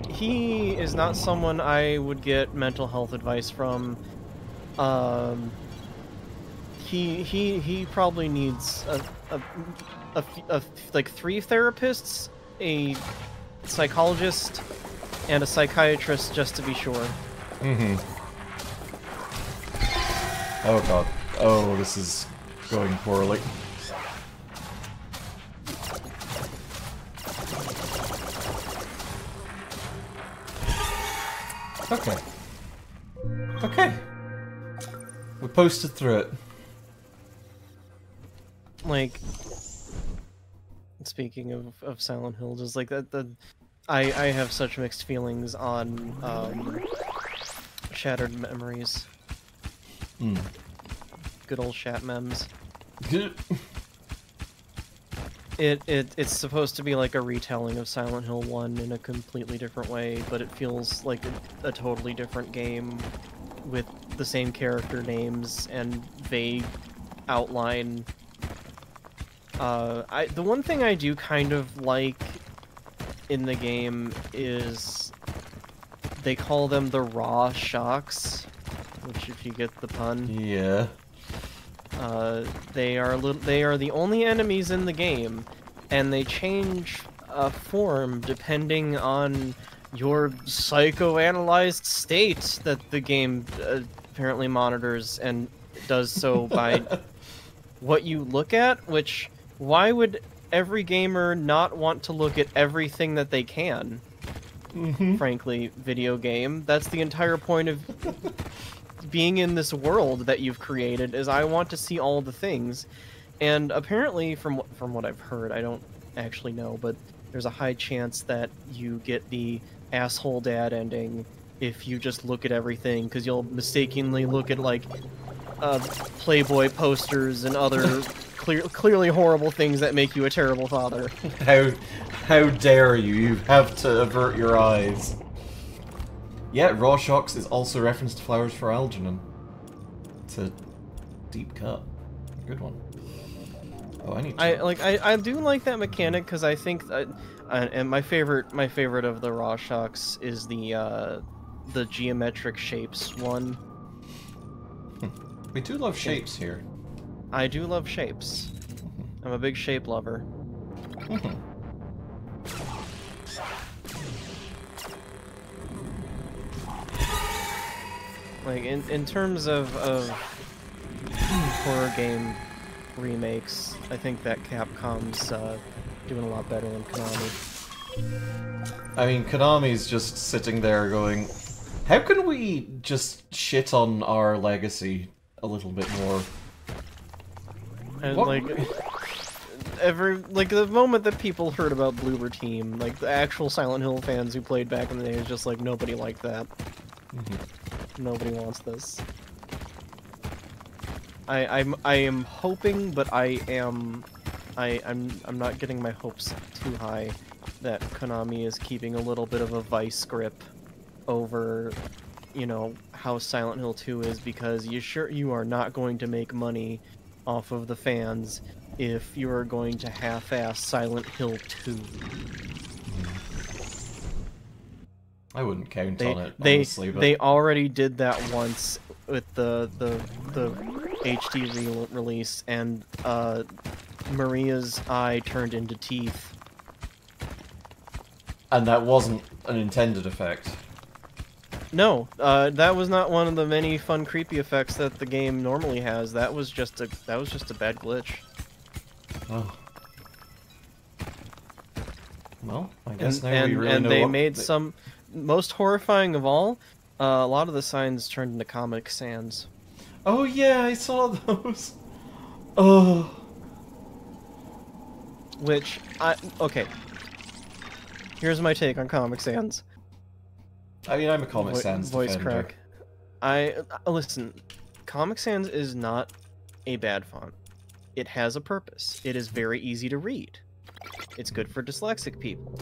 he is not someone I would get mental health advice from. He probably needs like 3 therapists, a psychologist, and a psychiatrist, just to be sure. Mm-hmm. Oh god. Oh, this is going poorly. Okay. Okay. We posted through it. Like, speaking of Silent Hill, just like that, I have such mixed feelings on Shattered Memories. Good old Shat Mems. It's supposed to be like a retelling of Silent Hill 1 in a completely different way, but it feels like a totally different game with the same character names and vague outline. The one thing I do kind of like in the game is they call them the raw shocks, which, if you get the pun, yeah. they are the only enemies in the game, and they change form depending on your psychoanalyzed state that the game apparently monitors, and does so by what you look at, which, why would every gamer not want to look at everything that they can? Frankly, video game. That's the entire point of being in this world that you've created, is I want to see all the things. And apparently, from what I've heard, I don't actually know, but there's a high chance that you get the asshole dad ending if you just look at everything, because you'll mistakenly look at, like, Playboy posters and other clearly horrible things that make you a terrible father. How dare you? You have to avert your eyes. Yeah, Raw Shocks is also referenced to Flowers for Algernon. It's a deep cut. Good one. Oh, I need to... I do like that mechanic, because I think that, and my favorite of the Raw Shocks is the geometric shapes one. We do love shapes here. I do love shapes. I'm a big shape lover. Like, in terms of horror game remakes, I think that Capcom's doing a lot better than Konami. I mean, Konami's just sitting there going, how can we just shit on our legacy a little bit more? And What? like, the moment that people heard about Bloober Team, like the actual Silent Hill fans who played back in the day, was just like, nobody liked that. Nobody wants this. I am hoping, but I'm not getting my hopes too high that Konami is keeping a little bit of a vice grip over, you know, how Silent Hill 2 is, because you are not going to make money off of the fans if you are going to half-ass Silent Hill 2. I wouldn't count on it, honestly, but... They already did that once with the HD release, and Maria's eye turned into teeth. And that wasn't an intended effect. No, that was not one of the many fun creepy effects that the game normally has. That was just a bad glitch. Oh. Well, I guess now we really know. And they made some... Most horrifying of all, a lot of the signs turned into Comic Sans. Oh yeah, I saw those. Oh. Which, okay. Here's my take on Comic Sans. I mean, I'm a Comic Sans voice defender. crack. Listen, Comic Sans is not a bad font. It has a purpose. It is very easy to read. It's good for dyslexic people.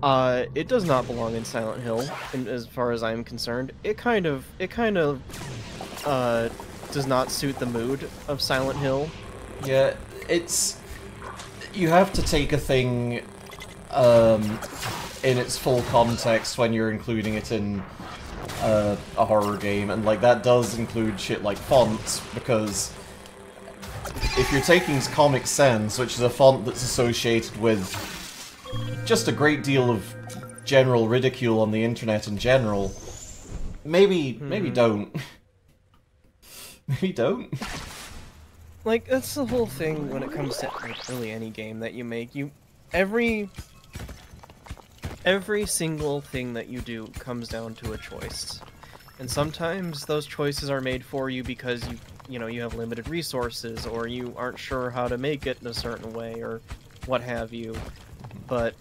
It does not belong in Silent Hill, as far as I'm concerned. It kind of does not suit the mood of Silent Hill. Yeah, you have to take a thing in its full context when you're including it in a horror game, and like that does include shit like fonts, because if you're taking Comic Sans, which is a font that's associated with just a great deal of general ridicule on the internet in general, maybe don't. Maybe don't. Like, that's the whole thing when it comes to like, really any game that you make. Every single thing that you do comes down to a choice. And sometimes those choices are made for you because you have limited resources, or you aren't sure how to make it in a certain way, or what have you. But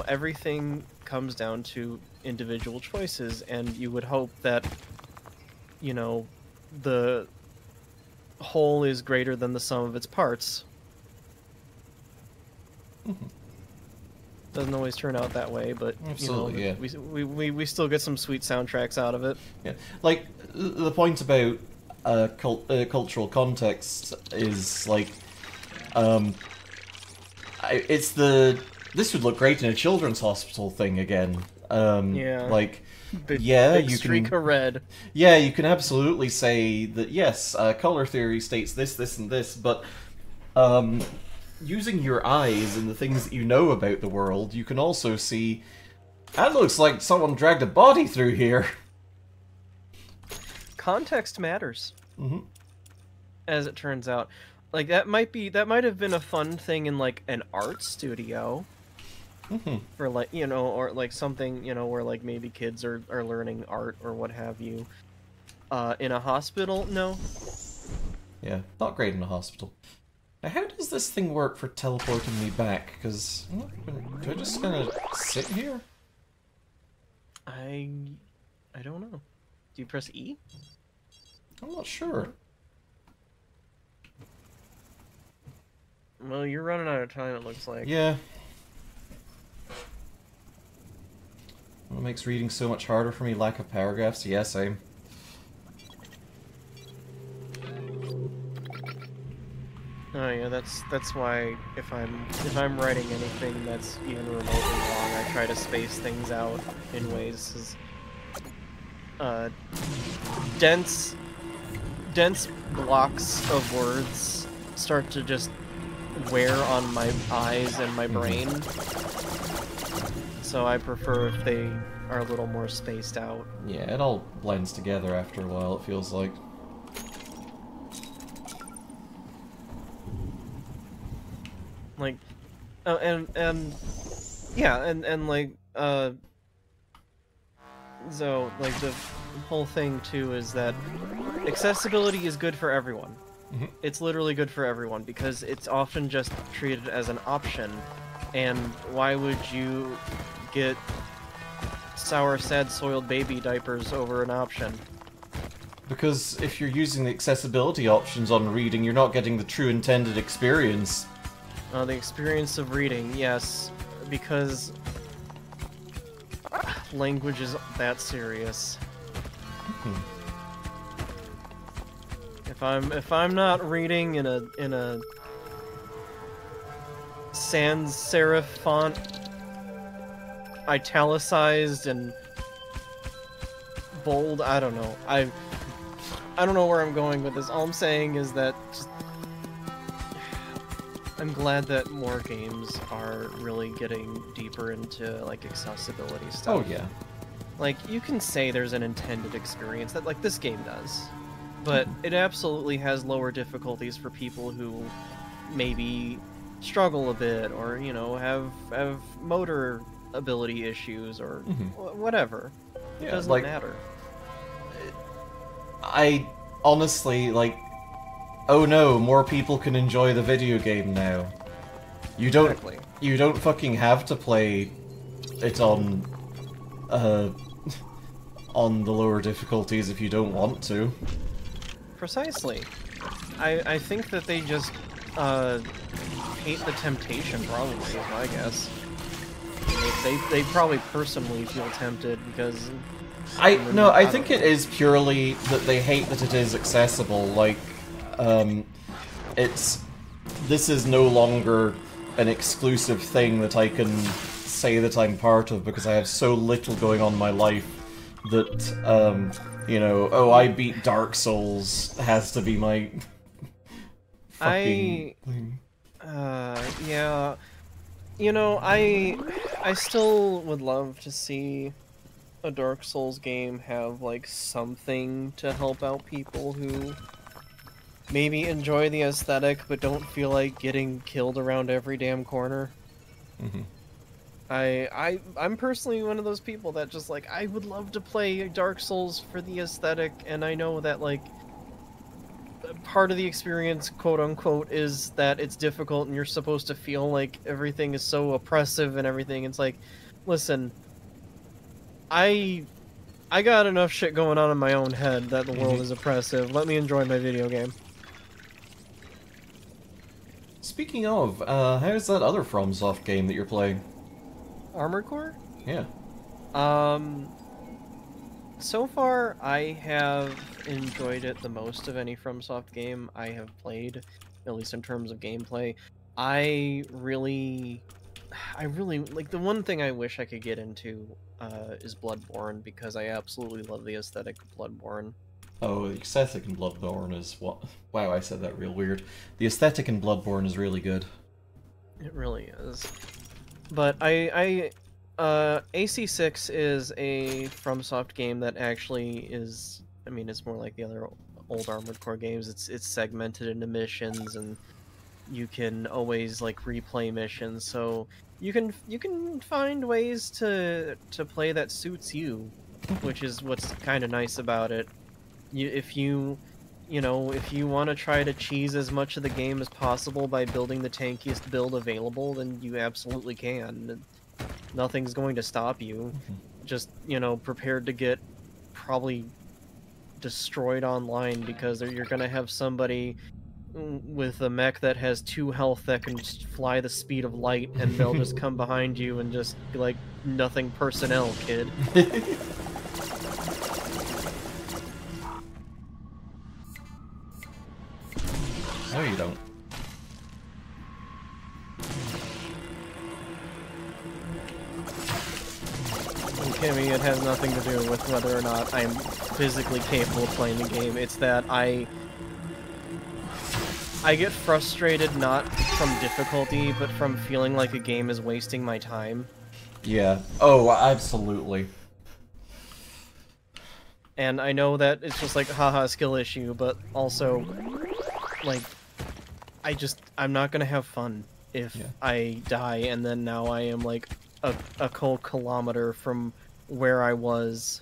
everything comes down to individual choices, and you would hope that, the whole is greater than the sum of its parts. Doesn't always turn out that way, but absolutely, yeah. We still get some sweet soundtracks out of it. Yeah, like the point about cultural context is like, it's this would look great in a children's hospital thing again. Yeah. Like, big you streak can. Of red. Yeah, you can absolutely say that. Yes, color theory states this, this, and this, but using your eyes and the things that you know about the world, you can also see. That looks like someone dragged a body through here. Context matters. As it turns out. Like, that might have been a fun thing in, like, an art studio. For, like, or, like, something, where, like, maybe kids are learning art or what have you. In a hospital? No. Yeah, not great in a hospital. Now, how does this thing work for teleporting me back? Because, do I just kind of sit here? I don't know. Do you press E? I'm not sure. Well, you're running out of time, it looks like. Yeah. What makes reading so much harder for me? Lack of paragraphs? Yeah, same. Oh yeah, that's why if I'm writing anything that's even remotely long, I try to space things out in ways dense blocks of words start to just wear on my eyes and my brain. So I prefer if they are a little more spaced out. Yeah, it all blends together after a while, it feels like. Like, and yeah, and like, so, like, the whole thing, too, is that accessibility is good for everyone. Mm-hmm. It's literally good for everyone, because it's often just treated as an option, and why would you get sour, sad, soiled baby diapers over an option? Because if you're using the accessibility options on reading, you're not getting the true intended experience. The experience of reading, yes, because language is that serious. If I'm not reading in a sans serif font, italicized and bold, I don't know. I don't know where I'm going with this. All I'm saying is that I'm glad that more games are really getting deeper into, like, accessibility stuff. Oh, yeah. Like, you can say there's an intended experience, that, like, this game does. But it absolutely has lower difficulties for people who maybe struggle a bit, or, you know, have motor ability issues, or whatever. Yeah, It doesn't like, matter. I honestly, like, oh no, more people can enjoy the video game now. You don't Exactly. You don't fucking have to play it on on the lower difficulties if you don't want to. Precisely. I think that they just hate the temptation, probably, is my guess. They probably personally feel tempted because... I think it is purely that they hate that it is accessible. Like, this is no longer an exclusive thing that I can say that I'm part of because I have so little going on in my life that, you know, oh, I beat Dark Souls has to be my fucking thing. Yeah. You know, I still would love to see a Dark Souls game have, like, something to help out people who maybe enjoy the aesthetic but don't feel like getting killed around every damn corner. I'm personally one of those people that just, like, I would love to play Dark Souls for the aesthetic, and I know that, like, part of the experience, quote-unquote, is that it's difficult and you're supposed to feel like everything is so oppressive and everything. It's like, listen, I got enough shit going on in my own head that the world is oppressive. Let me enjoy my video game. Speaking of, how's that other FromSoft game that you're playing? Armored Core? Yeah. So far, I have enjoyed it the most of any FromSoft game I have played, at least in terms of gameplay. I really, like, the one thing I wish I could get into is Bloodborne, because I absolutely love the aesthetic of Bloodborne. Oh, the aesthetic in Bloodborne is what? Wow, I said that real weird. The aesthetic in Bloodborne is really good. It really is. But AC6 is a FromSoft game that actually is, I mean, it's more like the other old Armored Core games. It's segmented into missions, and you can always, like, replay missions. So you can find ways to play that suits you, which is what's kind of nice about it. If you want to try to cheese as much of the game as possible by building the tankiest build available, then you absolutely can. Nothing's going to stop you. Just, you know, prepared to get probably destroyed online, because you're going to have somebody with a mech that has 2 health that can just fly the speed of light, and they'll just come behind you and just be like, nothing personnel, kid. No, you don't. Kimmy, it has nothing to do with whether or not I'm physically capable of playing the game. It's that I get frustrated not from difficulty, but from feeling like a game is wasting my time. Yeah. Oh, absolutely. And I know that it's just like, haha, skill issue, but also, like, I'm not gonna have fun if I die and then now I am like a whole kilometer from where I was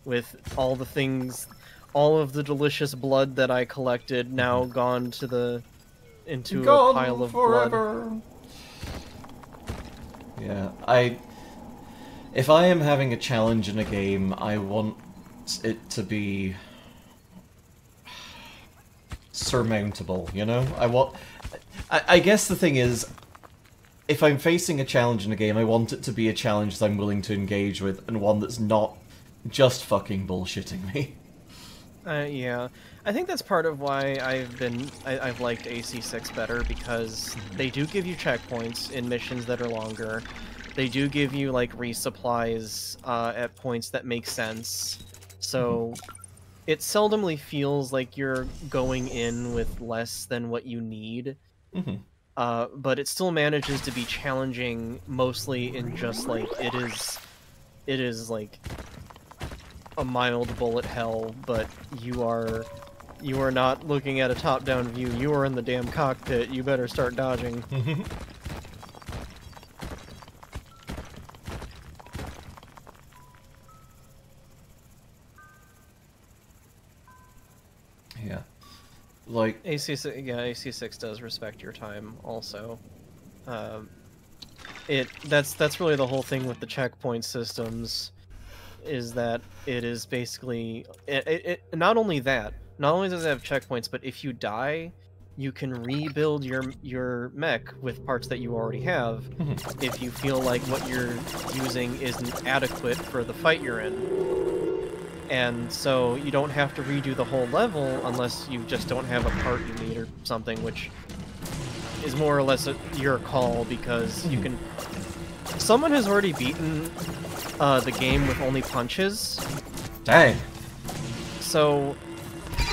with all the things, all of the delicious blood that I collected now gone to into a pile of forever. blood. Yeah, if I am having a challenge in a game, I want it to be surmountable, you know? I guess the thing is, if I'm facing a challenge in a game, I want it to be a challenge that I'm willing to engage with, and one that's not just fucking bullshitting me. Yeah. I think that's part of why I've liked AC6 better, because they do give you checkpoints in missions that are longer. They do give you, like, resupplies at points that make sense. So it seldomly feels like you're going in with less than what you need. But it still manages to be challenging, mostly in just, like, it is like a mild bullet hell, but you are not looking at a top-down view. You are in the damn cockpit. You better start dodging. Yeah. Like... AC6 does respect your time, also. That's really the whole thing with the checkpoint systems, is that it is basically... not only does it have checkpoints, but if you die, you can rebuild your mech with parts that you already have if you feel like what you're using isn't adequate for the fight you're in. And so you don't have to redo the whole level unless you just don't have a part you need or something, which is more or less your call, because you can... Someone has already beaten the game with only punches. Dang. So,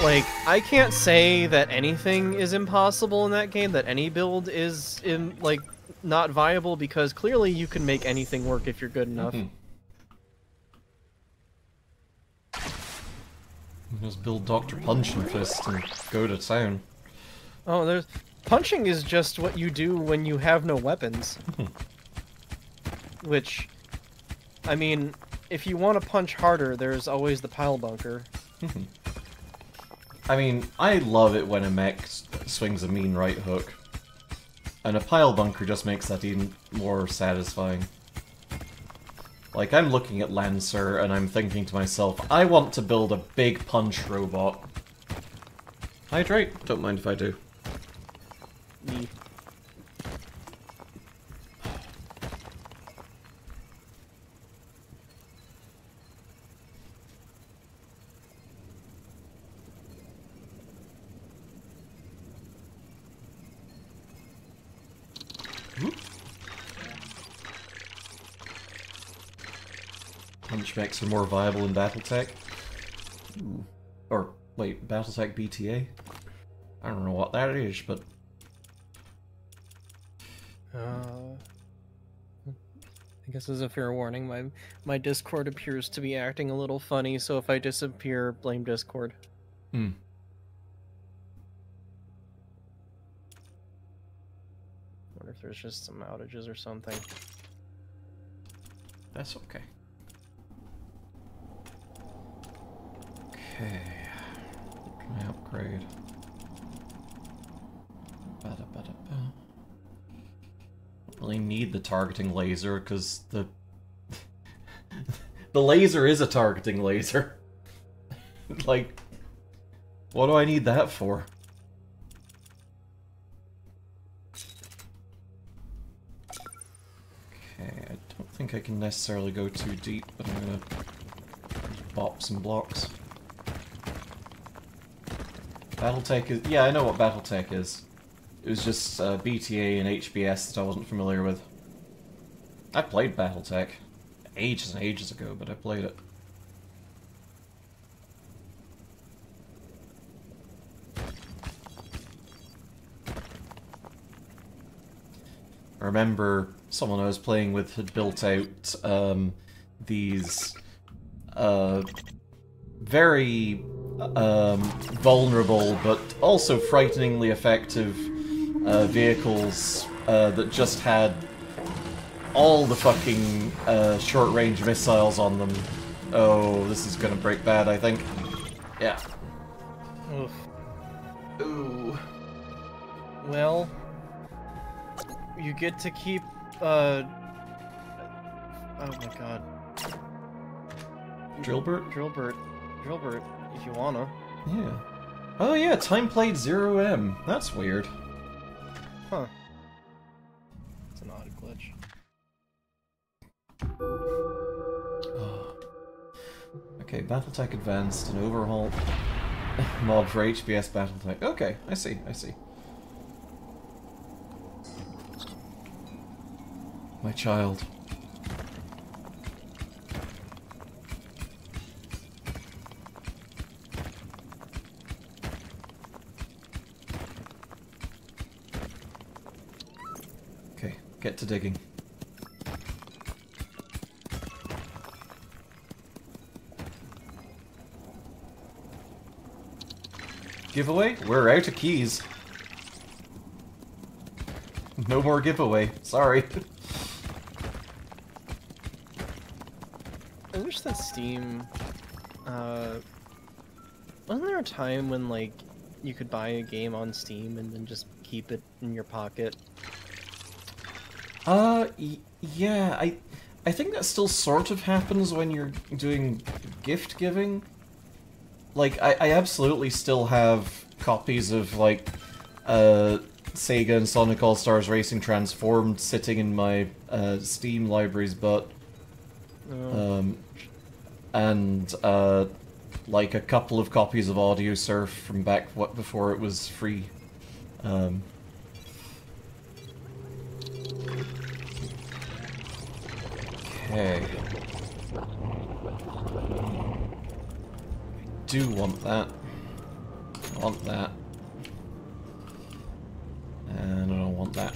like, I can't say that anything is impossible in that game, that any build is, not viable, because clearly you can make anything work if you're good enough. Just build Dr. Punch and Fist and go to town. Oh, punching is just what you do when you have no weapons. Which, I mean, if you want to punch harder, there's always the pile bunker. I mean, I love it when a mech swings a mean right hook. And a pile bunker just makes that even more satisfying. Like, I'm looking at Lancer, and I'm thinking to myself, I want to build a big punch robot. Hydrate? Don't mind if I do. Punch mechs are more viable in Battletech. Or, wait, Battletech BTA? I don't know what that is, but... I guess as a fair warning, my Discord appears to be acting a little funny, so if I disappear, blame Discord. Wonder if there's just some outages or something. That's okay. Okay. What can I upgrade? Don't really need the targeting laser, because the laser is a targeting laser. Like, what do I need that for? Okay, I don't think I can necessarily go too deep, but I'm gonna bop some blocks. Battletech is... yeah, I know what Battletech is. It was just BTA and HBS that I wasn't familiar with. I played Battletech ages and ages ago, but I played it. I remember someone I was playing with had built out these very vulnerable but also frighteningly effective vehicles that just had all the fucking short-range missiles on them. Oh, this is gonna break bad, I think. Yeah. Oof. Ooh. Well, you get to keep, oh my god. Drillbert? Drillbert, if you wanna. Yeah. Oh yeah, time played 0M. That's weird. Huh. It's an odd glitch. Oh. Okay, Battletech Advanced and overhaul mod for HBS Battletech. Okay, I see. My child. Okay, get to digging. Giveaway? We're out of keys. No more giveaway. Sorry. I wish that Steam, wasn't there a time when, like, you could buy a game on Steam and then just keep it in your pocket? Yeah, I think that still sort of happens when you're doing gift giving. Like, I absolutely still have copies of, like, Sega and Sonic All-Stars Racing Transformed sitting in my Steam libraries, but and like a couple of copies of Audio Surf from back before it was free. Okay. I do want that. I want that. And I don't want that.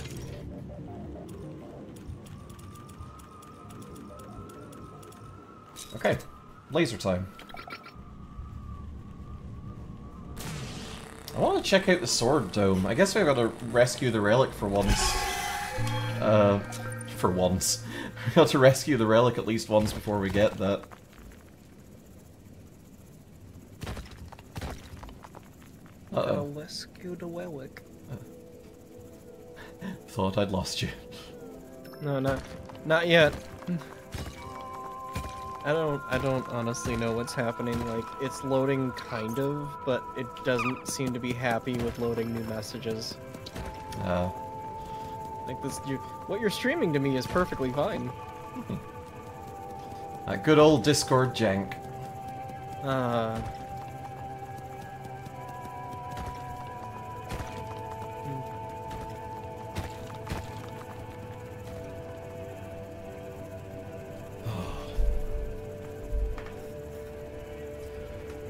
Okay, laser time. I want to check out the sword dome. I guess I've got to rescue the relic for once. For once. We've got to rescue the relic at least once before we get that. Uh-oh. Rescue the relic. Thought I'd lost you. No, not yet. I don't honestly know what's happening. Like, it's loading kind of, but it doesn't seem to be happy with loading new messages. Like this, what you're streaming to me is perfectly fine. That good old Discord jank.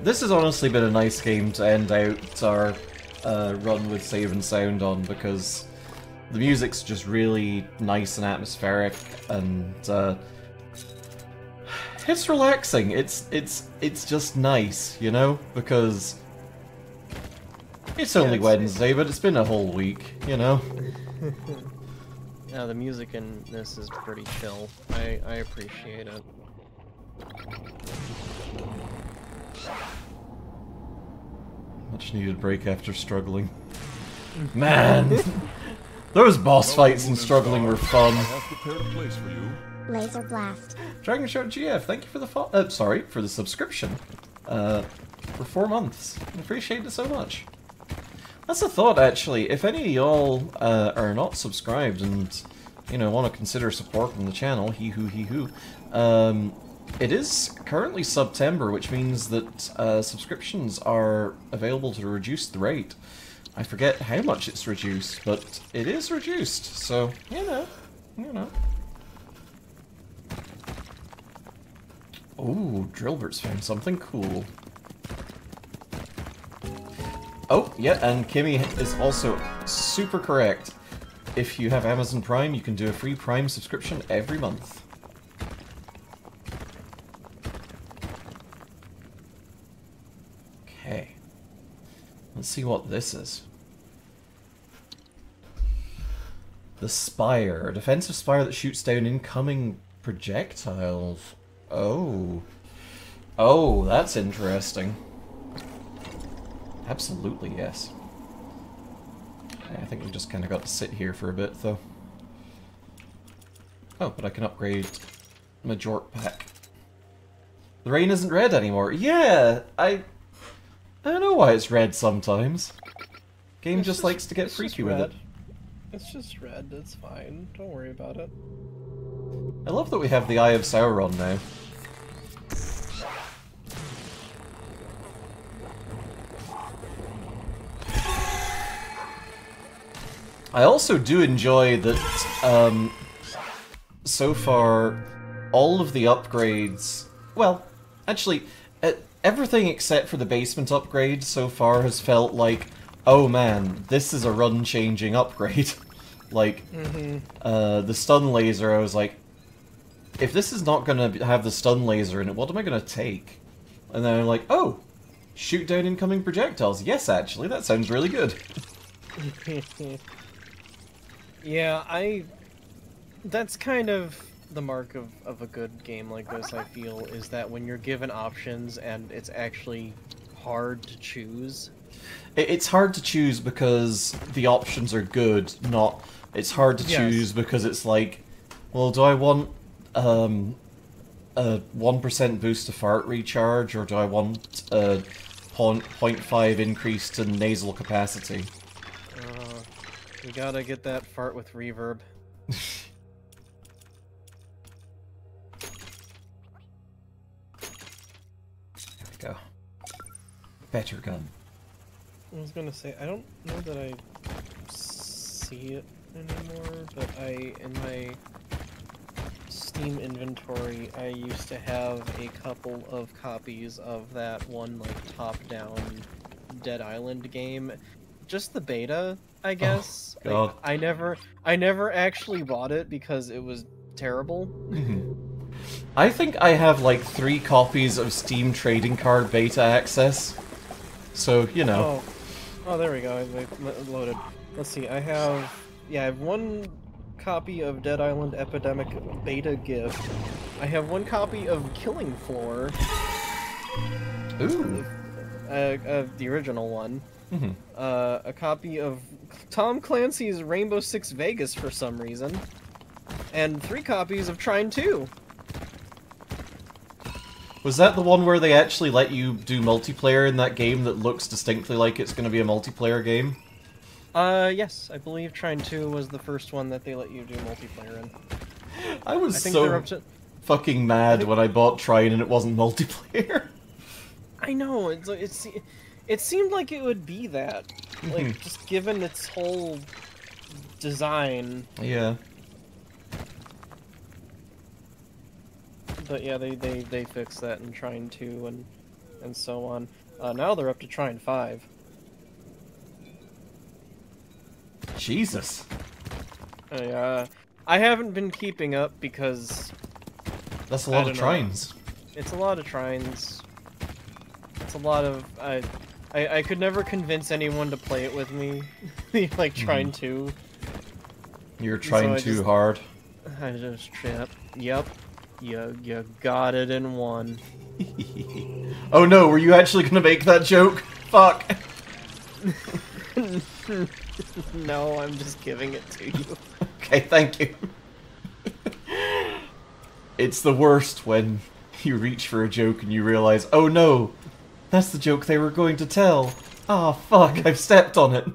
This has honestly been a nice game to end out our run with Save and Sound on, because the music's just really nice and atmospheric, and it's relaxing. It's just nice, you know, because it's only Wednesday, but it's been a whole week, you know. Yeah, the music in this is pretty chill. I appreciate it. Much needed break after struggling. Man, those boss fights and struggling were fun. Laser blast. Dragon Shout GF, thank you for the for the subscription. For 4 months. I appreciate it so much. That's a thought, actually. If any of y'all are not subscribed and, you know, want to consider supporting the channel, hee-hoo, it is currently September, which means that subscriptions are available to reduce the rate. I forget how much it's reduced, but it is reduced, so, you know. Ooh, Drillbert's found something cool. Oh, yeah, and Kimmy is also super correct. if you have Amazon Prime, you can do a free Prime subscription every month. Okay. Let's see what this is. The Spire. A defensive spire that shoots down incoming projectiles. Oh. Oh, that's interesting. Absolutely, yes. I think we just kind of got to sit here for a bit, though. Oh, but I can upgrade my Jork pack. The rain isn't red anymore. Yeah, I don't know why it's red sometimes. Game just likes to get freaky with it. It's just red, it's fine. Don't worry about it. I love that we have the Eye of Sauron now. I also do enjoy that, so far, all of the upgrades... Well, actually, everything except for the basement upgrade so far has felt like, oh man, this is a run-changing upgrade. Like, the stun laser, I was like, if this is not going to have the stun laser in it, what am I going to take? And then I'm like, oh, shoot down incoming projectiles. Yes, actually, that sounds really good. Yeah, that's kind of the mark of a good game like this, I feel, is that when you're given options and it's actually hard to choose. It's hard to choose because the options are good, not... It's hard to choose because it's like, well, do I want a 1% boost to fart recharge, or do I want a 0.5 increase to nasal capacity? You gotta get that fart with reverb. There we go. Better gun. I was gonna say, I don't know that I see it anymore, but in my Steam inventory, I used to have a couple of copies of that one, like, top-down Dead Island game. Just the beta, I guess. Oh, God. Like, I never actually bought it because it was terrible. I think I have like 3 copies of Steam Trading Card beta access. So, you know. Oh, there we go. I loaded. Let's see. I have 1 copy of Dead Island Epidemic beta gift. I have 1 copy of Killing Floor. Ooh. The original one. A copy of Tom Clancy's Rainbow Six Vegas for some reason. And 3 copies of Trine 2. Was that the one where they actually let you do multiplayer in that game that looks distinctly like it's going to be a multiplayer game? Yes. I believe Trine 2 was the first one that they let you do multiplayer in. I was so fucking mad when I bought Trine and it wasn't multiplayer. I know, it seemed like it would be that. Like, just given its whole design. Yeah. But yeah, they fixed that in Trine 2 and so on. Now they're up to Trine 5. Jesus. I haven't been keeping up because... That's a lot of Trines. It's a lot of Trines. It's a lot of... I could never convince anyone to play it with me. Like, Trine 2. You're trying too hard. I just trip. Yep. You got it in one. Oh no, were you actually gonna make that joke? Fuck. No, I'm just giving it to you. Okay, thank you. It's the worst when you reach for a joke and you realize, oh no, that's the joke they were going to tell. Ah, fuck, I've stepped on it.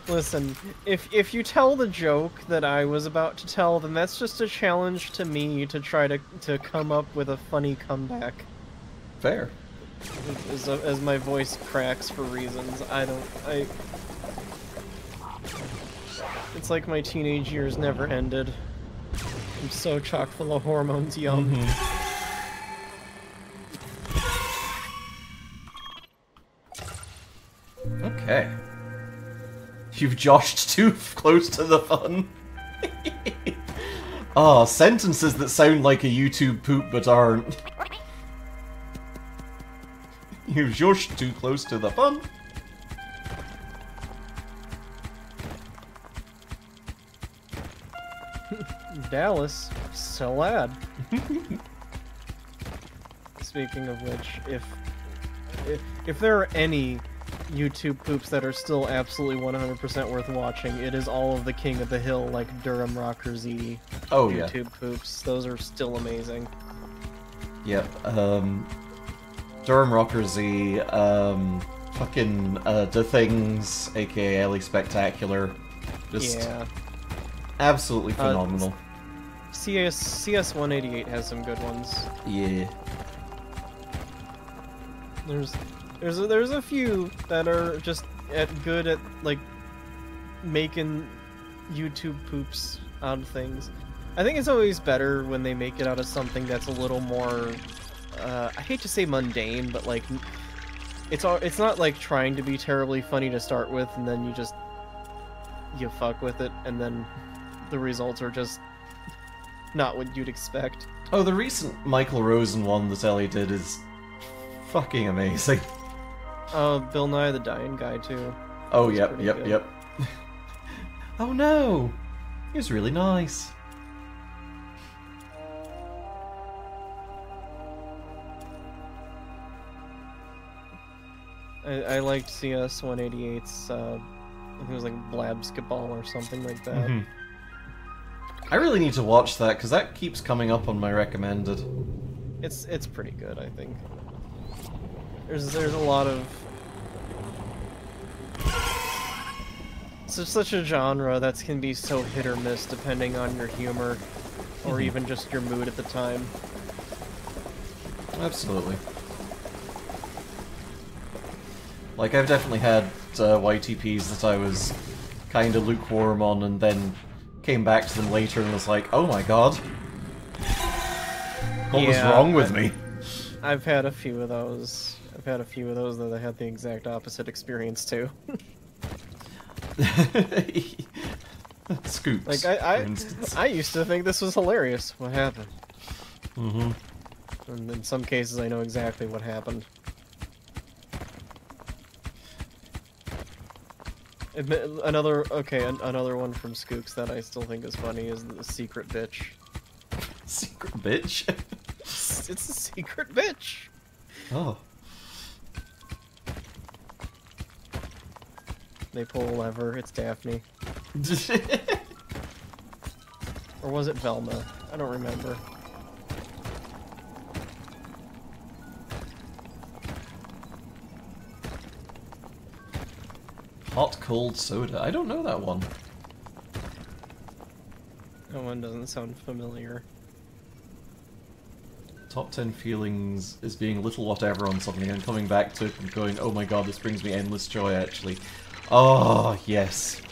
Listen, if you tell the joke that I was about to tell, then that's just a challenge to me to try to come up with a funny comeback. Fair. As my voice cracks for reasons it's like my teenage years never ended. I'm so chock full of hormones, yum. Okay. You've joshed too close to the fun. Ah, sentences that sound like a YouTube poop but aren't. You've joshed too close to the fun. Dallas, so lad. Speaking of which, if there are any YouTube poops that are still absolutely 100% worth watching, it is all of the King of the Hill, like Durham Rocker Z YouTube poops. Those are still amazing. Yep, Durham Rocker Z, fucking, The Things, aka Ellie Spectacular. Just absolutely phenomenal. CS 188 has some good ones. Yeah. There's a few that are just good at like making YouTube poops out of things. I think it's always better when they make it out of something that's a little more I hate to say mundane, but like it's not like trying to be terribly funny to start with and then you fuck with it and then the results are just not what you'd expect. Oh, the recent Michael Rosen one that Ellie did is fucking amazing. Bill Nye the Dying Guy too. Oh, yep. Oh no! He was really nice. I liked CS 188's, I think it was like Blabsketball or something like that. Mm-hmm. I really need to watch that, because that keeps coming up on my recommended. It's pretty good, I think. There's a lot of... It's such a genre that can be so hit or miss depending on your humor, or even just your mood at the time. Absolutely. Like, I've definitely had YTPs that I was kind of lukewarm on, and then came back to them later and was like, oh my god. What was wrong with me? I've had a few of those. I've had a few of those that I had the exact opposite experience too. Scoops, like for instance. I used to think this was hilarious. What happened? Mm-hmm. And in some cases I know exactly what happened. Another one from Skooks that I still think is funny is the Secret Bitch. Secret bitch? It's a secret bitch! Oh. They pull a lever, it's Daphne. Or was it Velma? I don't remember. Hot cold soda. I don't know that one. That one doesn't sound familiar. Top 10 feelings is being a little whatever on something and coming back to it and going, oh my god, this brings me endless joy, actually. Oh, yes.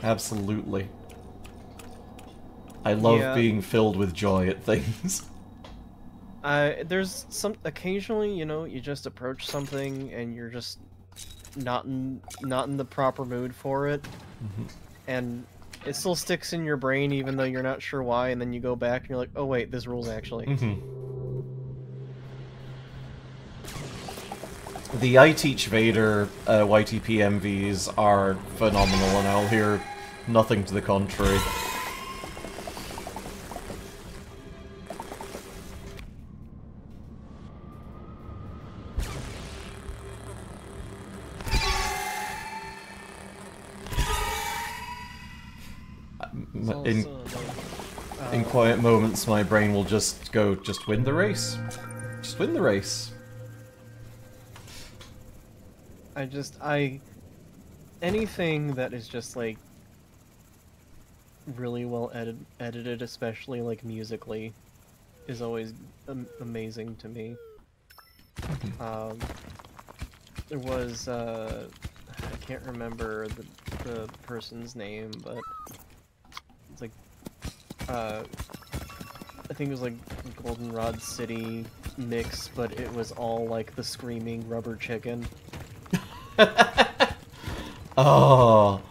Absolutely. I love being filled with joy at things. There's some... Occasionally, you know, you just approach something and you're just not in the proper mood for it. Mm-hmm. And it still sticks in your brain even though you're not sure why, and then you go back and you're like, oh wait, this rules actually. Mm-hmm. The I Teach Vader YTP MVs are phenomenal, and I'll hear nothing to the contrary. In quiet moments, my brain will just go, just win the race. Just win the race. Anything that is just, like, really well edited, especially, like, musically, is always amazing to me. There was, I can't remember the person's name, but it's like, I think it was, like, Goldenrod City mix, but it was all, like, the screaming rubber chicken. Oh,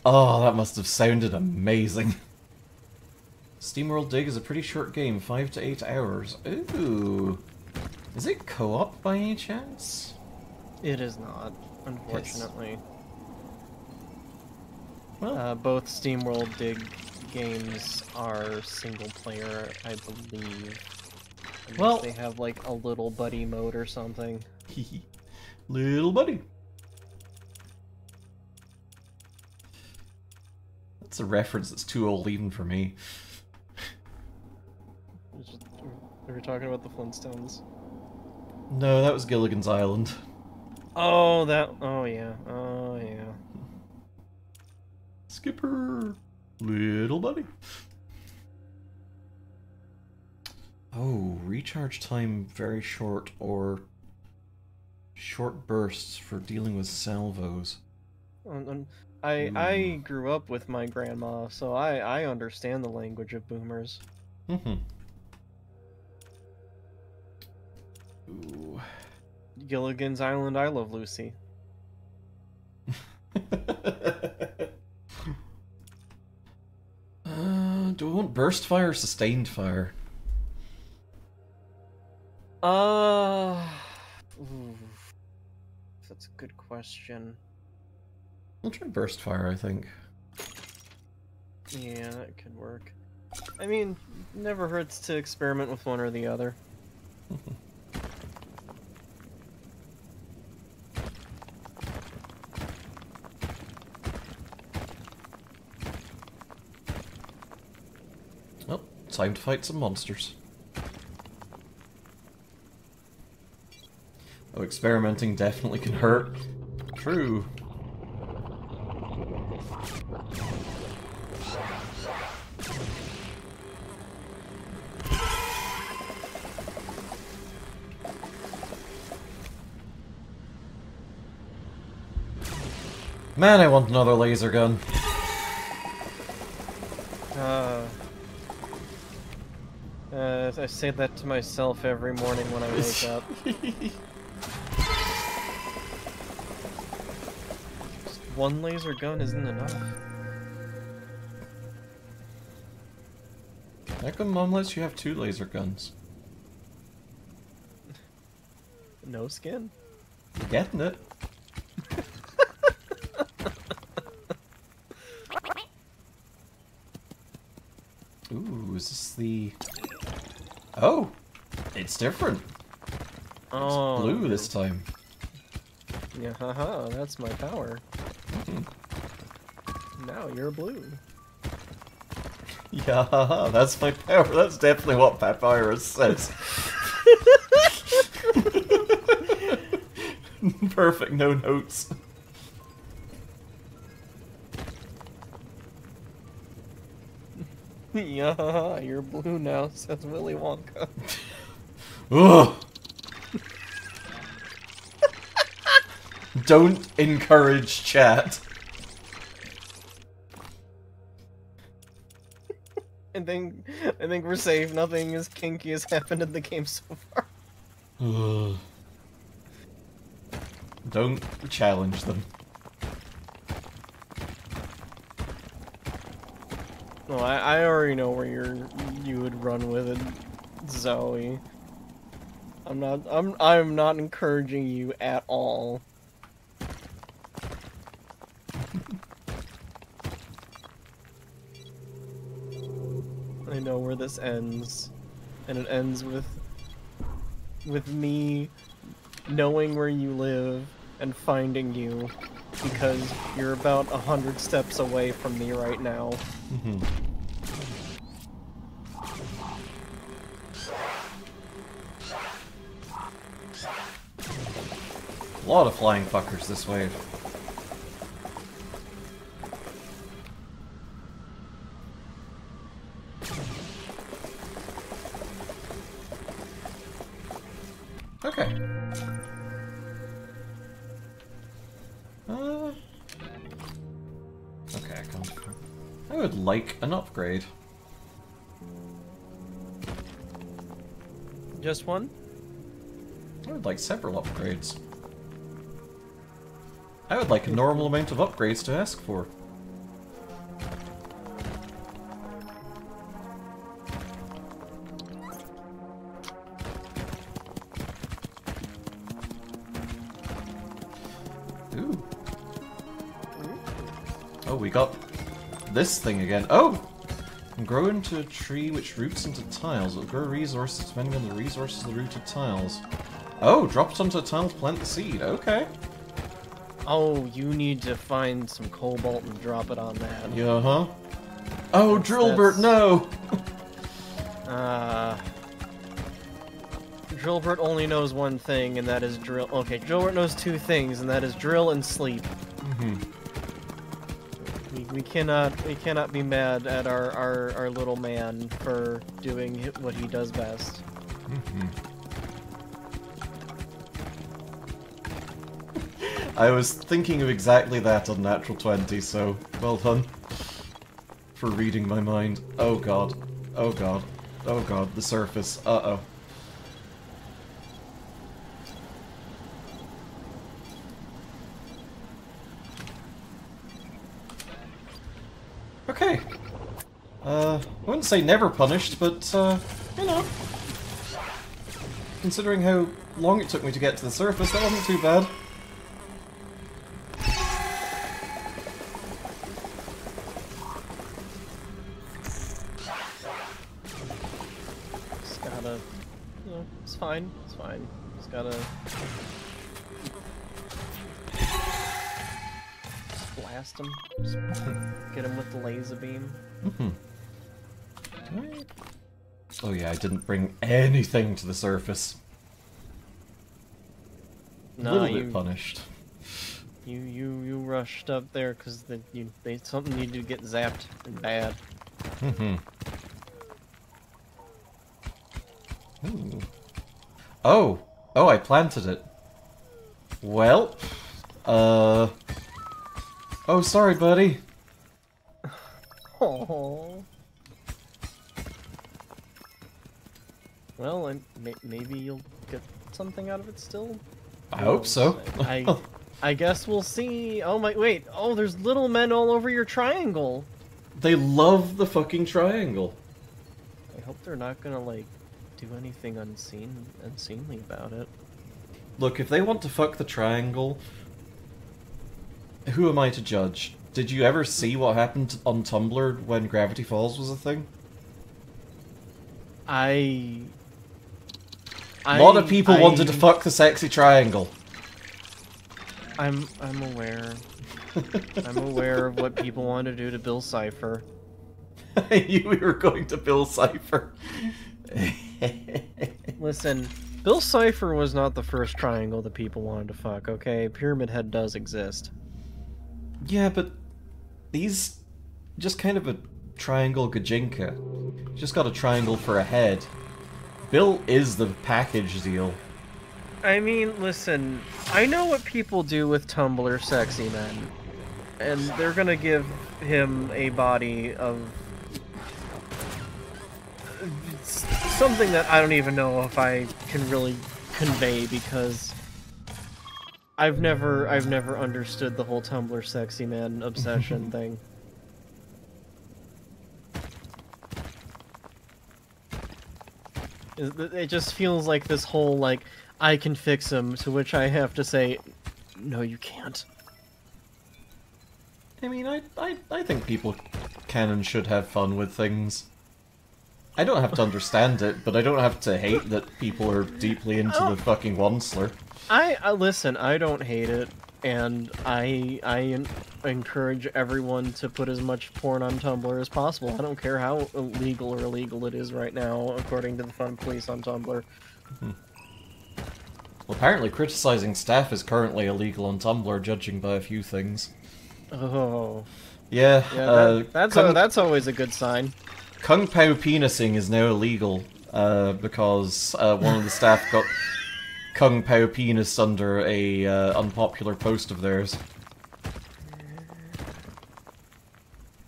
Oh, that must have sounded amazing. SteamWorld Dig is a pretty short game, 5 to 8 hours. Ooh. Is it co-op by any chance? It is not, unfortunately. Well, both SteamWorld Dig games are single player, I believe. Unless well, they have like a little buddy mode or something. little buddy. That's a reference that's too old even for me. We were talking about the Flintstones. No, that was Gilligan's Island. Oh, that. Oh yeah. Oh yeah. Skipper, little buddy. Oh, recharge time very short or short bursts for dealing with salvos. I grew up with my grandma, so I understand the language of boomers. Mm-hmm. Ooh. Gilligan's Island, I Love Lucy. Do I want burst fire or sustained fire? Ooh, that's a good question. I'll try burst fire, I think. Yeah, that could work. I mean, never hurts to experiment with one or the other. Well, time to fight some monsters. Oh, experimenting definitely can hurt. True. Man, I want another laser gun. I say that to myself every morning when I wake up. Just one laser gun isn't enough. How come Mom lets you have 2 laser guns? No skin? You getting it? Ooh, is this the... Oh! It's different! Oh, It's blue this time. Yeah, haha, that's my power. Now you're blue. Yeah, haha, that's my power. That's definitely what Papyrus says. Perfect, no notes. Yeah, you're blue now, says Willy Wonka. Ugh. Don't encourage chat. I think we're safe. Nothing as kinky has happened in the game so far. Ugh. Don't challenge them. Well, I already know where you would run with it, Zoe. I'm not encouraging you at all. I know where this ends, and it ends with me knowing where you live and finding you, because you're about 100 steps away from me right now. Mm-hmm. A lot of flying fuckers this wave. Okay. Okay, I would like an upgrade. Just one? I would like several upgrades. I would like a normal amount of upgrades to ask for. Oh, we got this thing again. Oh! Grow into a tree which roots into tiles. It'll grow resources depending on the resources of the rooted tiles. Oh, drop it onto a tile to plant the seed. Okay. Oh, you need to find some cobalt and drop it on that. Yeah, huh? Oh, Drillbert, no! Drillbert only knows one thing, and that is drill. Okay, Drillbert knows two things, and that is drill and sleep. We cannot be mad at our little man for doing what he does best. I was thinking of exactly that on Natural 20, so well done for reading my mind. Oh god. Oh god. Oh god, the surface. Uh-oh. Okay. I wouldn't say never punished, but, you know. Considering how long it took me to get to the surface, that wasn't too bad. Just gotta, you know, it's fine, it's fine. Just gotta blast him. Just get him with the laser beam. Oh yeah, I didn't bring anything to the surface. No, A little bit punished. You rushed up there because something needed to get zapped and bad. Ooh. Oh, I planted it. Well, oh, sorry, buddy. Oh. Well, and maybe you'll get something out of it still. I hope so. I guess we'll see. Oh my, wait. Oh, there's little men all over your triangle. They love the fucking triangle. I hope they're not gonna like do anything unseemly about it. Look, if they want to fuck the triangle, who am I to judge? Did you ever see what happened on Tumblr when Gravity Falls was a thing? A lot of people wanted to fuck the sexy triangle. I'm aware. I'm aware of what people want to do to Bill Cipher. I knew we were going to Bill Cipher. Listen, Bill Cipher was not the first triangle that people wanted to fuck, okay? Pyramid Head does exist. Yeah, but he's just kind of a triangle gajinka. Just got a triangle for a head. Bill is the package deal. I mean, listen, I know what people do with Tumblr sexy men. And they're gonna give him a body of something that I don't even know if I can really convey, because I've never understood the whole Tumblr sexy man obsession thing. It just feels like this whole, like, I can fix him, to which I have to say, no, you can't. I mean, I think people can and should have fun with things. I don't have to understand it, but I don't have to hate that people are deeply into the fucking Wansler. Listen, I don't hate it, and I encourage everyone to put as much porn on Tumblr as possible. I don't care how illegal or illegal it is right now, according to the fun police on Tumblr. Well, apparently criticizing staff is currently illegal on Tumblr, judging by a few things. Oh. Yeah, that's always a good sign. Kung Pao penising is now illegal, because one of the staff got Kung Pao penis under a unpopular post of theirs.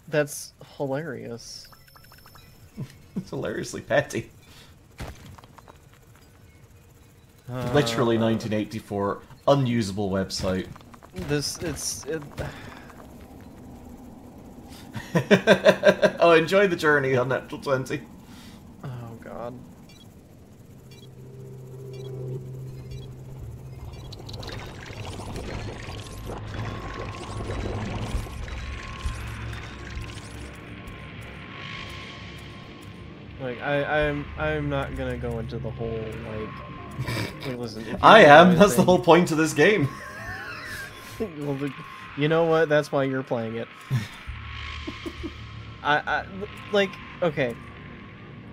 That's hilarious. It's hilariously petty. Literally 1984, unusable website. Oh, enjoy the journey on Natural 20. Oh god. Like, I'm not gonna go into the whole, like... Wait, listen, if you I know am! my That's the thing- whole point of this game. Well, you know what? That's why you're playing it. Like, okay.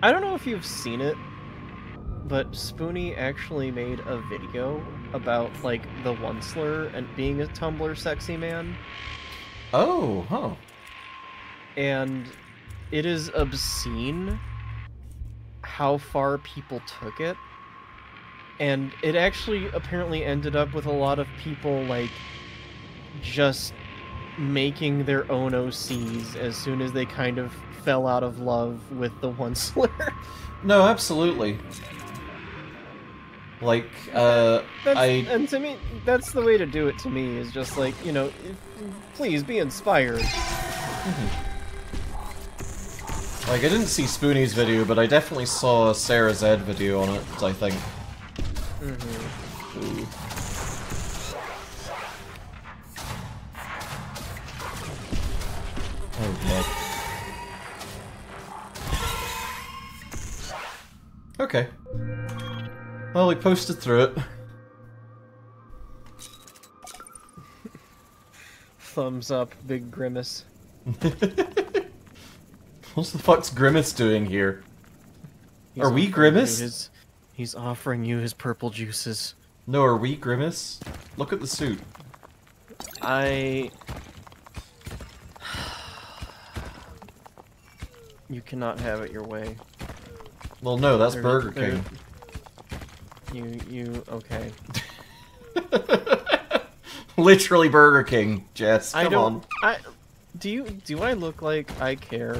I don't know if you've seen it, but Spoonie actually made a video about, like, the Onceler and being a Tumblr sexy man. Oh, huh. And it is obscene how far people took it. And it actually apparently ended up with a lot of people, like, just making their own OCs as soon as they kind of fell out of love with the Onceler. No, absolutely. Like, And to me, that's the way to do it to me, is just like, you know, please be inspired. Like, I didn't see Spoonie's video, but I definitely saw a Sarah Zed video on it, I think. Ooh. Oh, God. Okay. Well, we posted through it. Thumbs up, big grimace. What the fuck's Grimace doing here? He's Are we offering you Grimace? He's offering you his purple juices. No, are we Grimace? Look at the suit. You cannot have it your way. Well, no, that's There- Burger there- King. Okay. Literally Burger King, Jess. Come on. Do I look like I care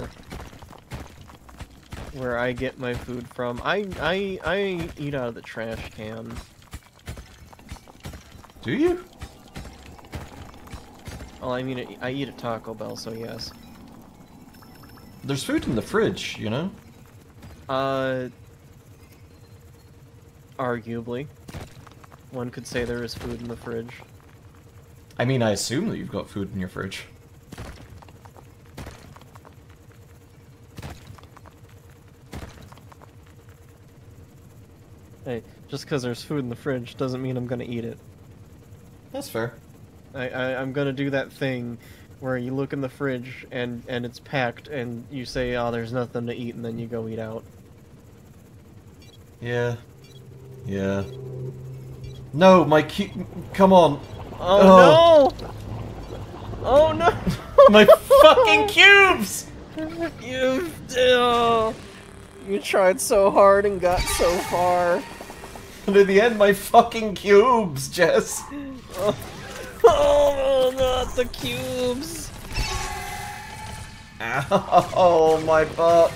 where I get my food from? I eat out of the trash can. Do you? Well, I mean, I eat at Taco Bell, so yes. There's food in the fridge, you know? Arguably. One could say there is food in the fridge. I mean, I assume that you've got food in your fridge. Hey, just because there's food in the fridge doesn't mean I'm gonna eat it. That's fair. I'm gonna do that thing where you look in the fridge and it's packed and you say, oh, there's nothing to eat, and then you go eat out. Yeah. Yeah. No, my come on. Oh, no! Oh no! My fucking cubes! You tried so hard and got so far. And in the end, my fucking cubes, Jess. Oh, not the cubes! Ow, my butt.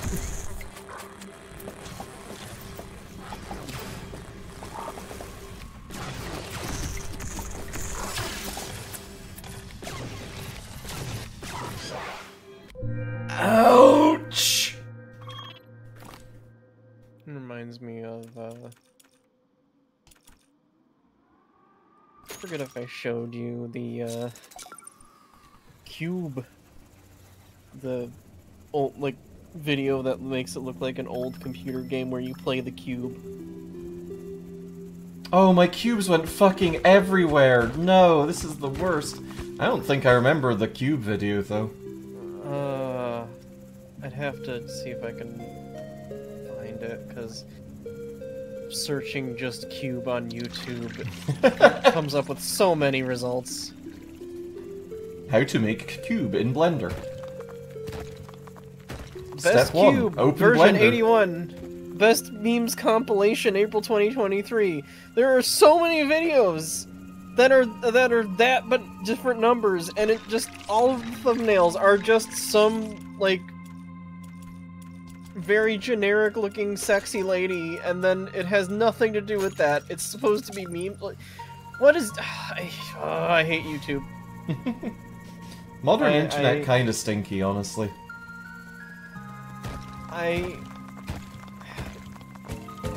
Ouch! It reminds me of, I forget if I showed you the, Cube. The old, like, video that makes it look like an old computer game where you play the cube. Oh, my cubes went fucking everywhere. No, this is the worst. I don't think I remember the cube video, though. I'd have to see if I can find it, because searching just cube on YouTube comes up with so many results. How to make cube in Blender. Best Step 1, Cube, open version Blender. 81. Best Memes Compilation, April 2023. There are so many videos that are that, but different numbers, and it just, all of the thumbnails are just some, like, very generic looking sexy lady, and then it has nothing to do with that. It's supposed to be meme. Like, what is... I hate YouTube. Modern internet kinda stinky, honestly.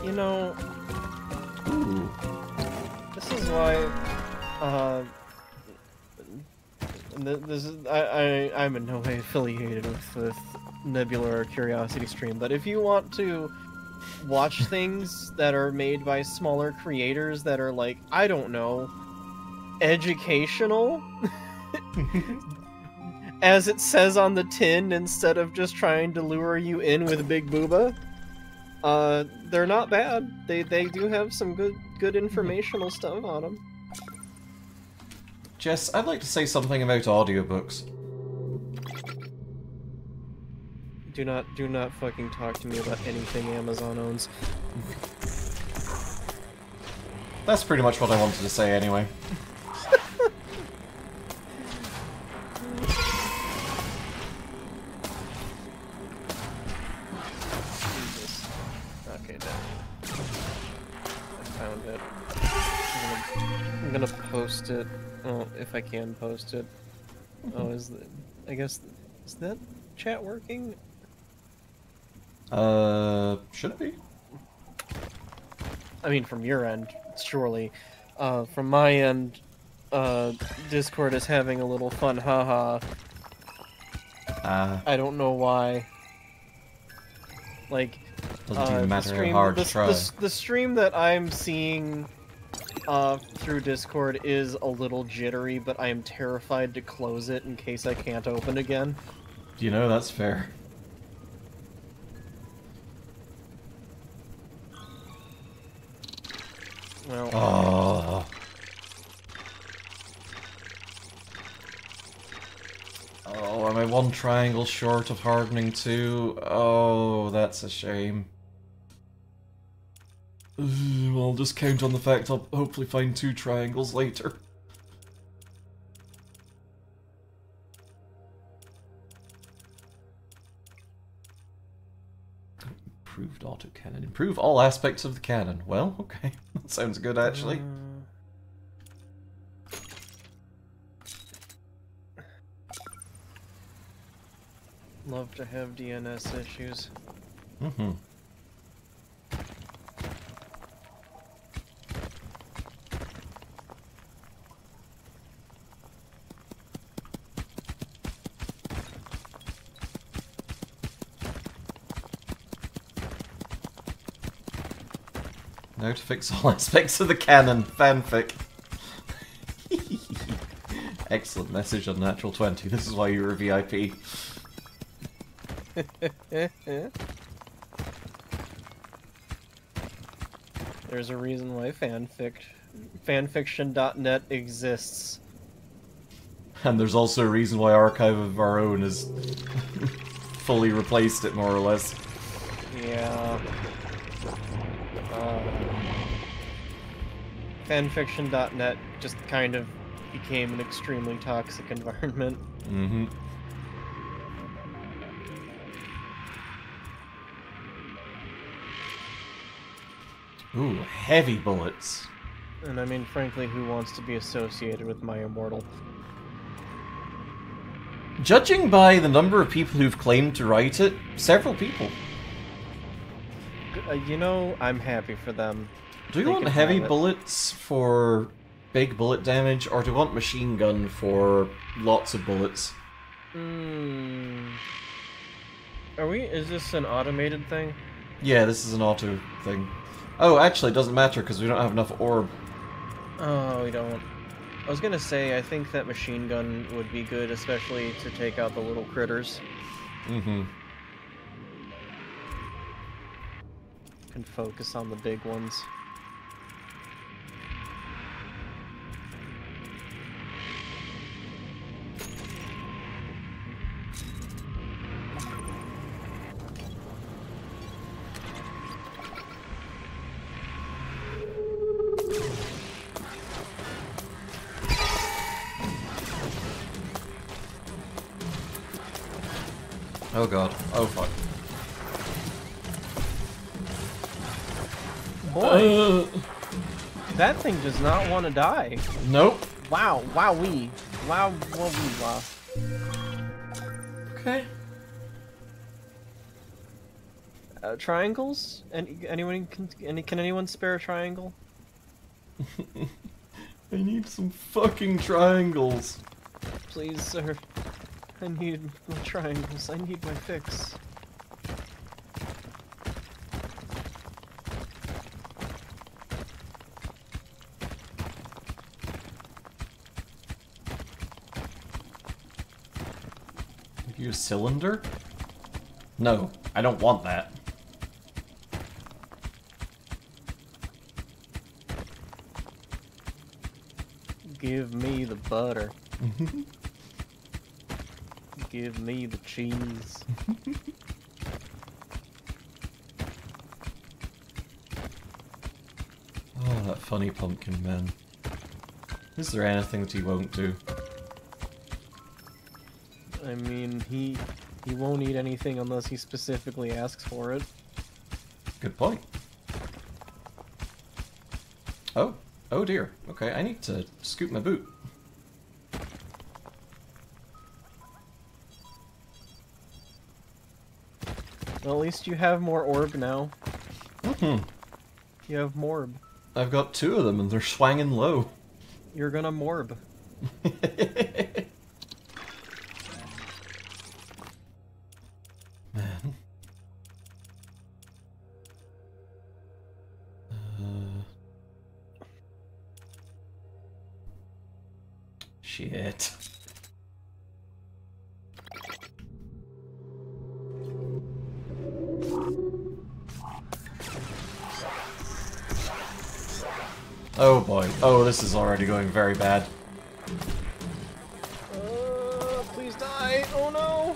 You know... Ooh. This is why, And this is I'm in no way affiliated with Nebula or Curiosity Stream, but if you want to watch things that are made by smaller creators that are like, I don't know, educational, as it says on the tin, instead of just trying to lure you in with Big Booba, they're not bad. They do have some good informational stuff on them. Jess, I'd like to say something about audiobooks. Do not fucking talk to me about anything Amazon owns. That's pretty much what I wanted to say anyway. Jesus. Okay, now. I found it. I'm gonna post it. Oh, if I can post it. Oh, I guess, is that chat working? Should it be? I mean, from your end, surely. From my end, Discord is having a little fun, haha. I don't know why. Like, doesn't even matter stream, how hard to try. the stream that I'm seeing through Discord is a little jittery, but I am terrified to close it in case I can't open again. You know, that's fair. Well, Oh. Oh, am I one triangle short of hardening two? Oh, that's a shame. Well, I'll just count on the fact I'll hopefully find 2 triangles later. Improved autocannon. Improve all aspects of the cannon. Well, okay. That sounds good, actually. Love to have DNS issues. Mm-hmm. Now to fix all aspects of the cannon. Fanfic. Excellent message on Natural 20. This is why you're a VIP. There's a reason why fanfiction.net exists. And there's also a reason why Archive of Our Own has fully replaced it, more or less. Yeah. Fanfiction.net just kind of became an extremely toxic environment. Mm-hmm. Ooh, heavy bullets. And I mean, frankly, who wants to be associated with My Immortal? Judging by the number of people who've claimed to write it, several people. You know, I'm happy for them. Do we want heavy bullets for big bullet damage, or do we want machine gun for lots of bullets? Is this an automated thing? Yeah, this is an auto thing. Oh, actually, it doesn't matter because we don't have enough orb. Oh, we don't. I was gonna say, I think that machine gun would be good, especially to take out the little critters. Mm-hmm. And focus on the big ones. Oh god. Oh fuck. Boy, that thing does not want to die. Nope. Wow, wowee. Wow, wowee, wow. Okay. Triangles? Can anyone spare a triangle? I need some fucking triangles. Please, sir. I need my triangles. I need my fix. Use cylinder? No, I don't want that. Give me the butter. Give me the cheese. Oh, that funny pumpkin man. Is there anything that he won't do? I mean, he won't eat anything unless he specifically asks for it. Good point. Oh. Oh dear. Okay, I need to scoop my boot. Well, at least you have more orb now. Mm-hmm. You have morb. I've got 2 of them and they're swanging low. You're gonna morb. Man. Shit. Oh boy. Oh, this is already going very bad. Please die! Oh no!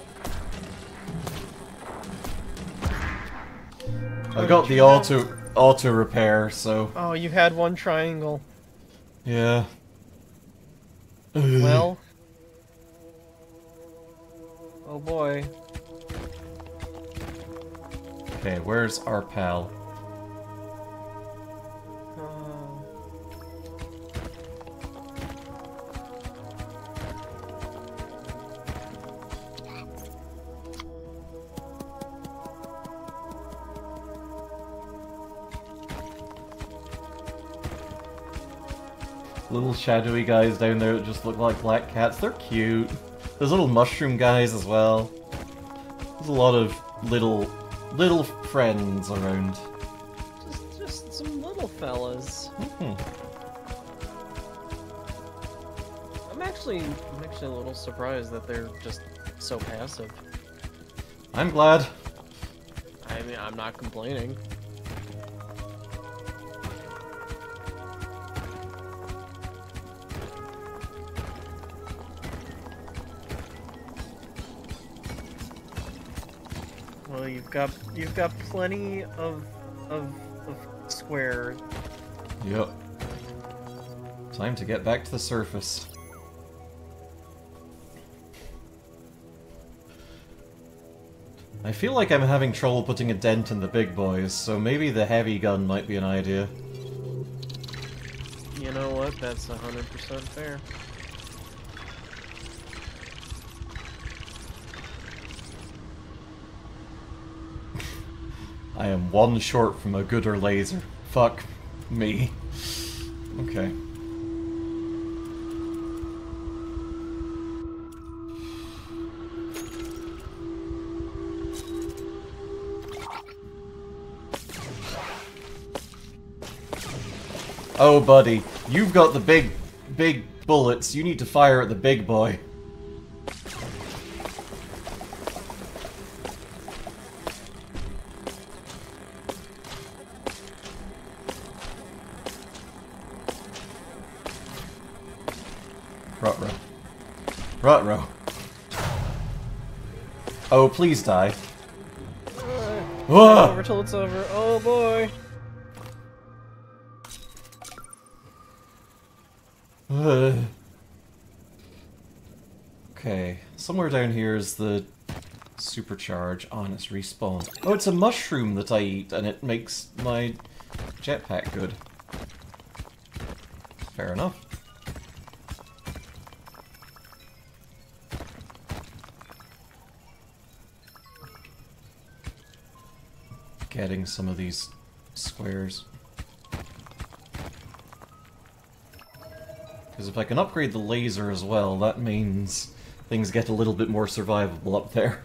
I've got the auto repair, so Oh, you had one triangle. yeah. Well. Oh boy. Okay, where's our pal? Little shadowy guys down there that just look like black cats. They're cute. There's little mushroom guys as well. There's a lot of little friends around. Just some little fellas. I'm actually a little surprised that they're just so passive. I'm glad. I mean, I'm not complaining. Well, you've got plenty of square. Yep. Time to get back to the surface. I feel like I'm having trouble putting a dent in the big boys, so maybe the heavy gun might be an idea. You know what? That's 100% fair. I am one short from a gooder laser. Fuck me. Okay. Oh, buddy, you've got the big bullets. You need to fire at the big boy. Ruh-roh. Ruh-roh. Oh, please die. Over till it's over. Oh boy. Okay, somewhere down here is the supercharge. Oh, and it's respawn. Oh, it's a mushroom that I eat, and it makes my jetpack good. Fair enough. Getting some of these squares. Because if I can upgrade the laser as well, that means things get a little bit more survivable up there.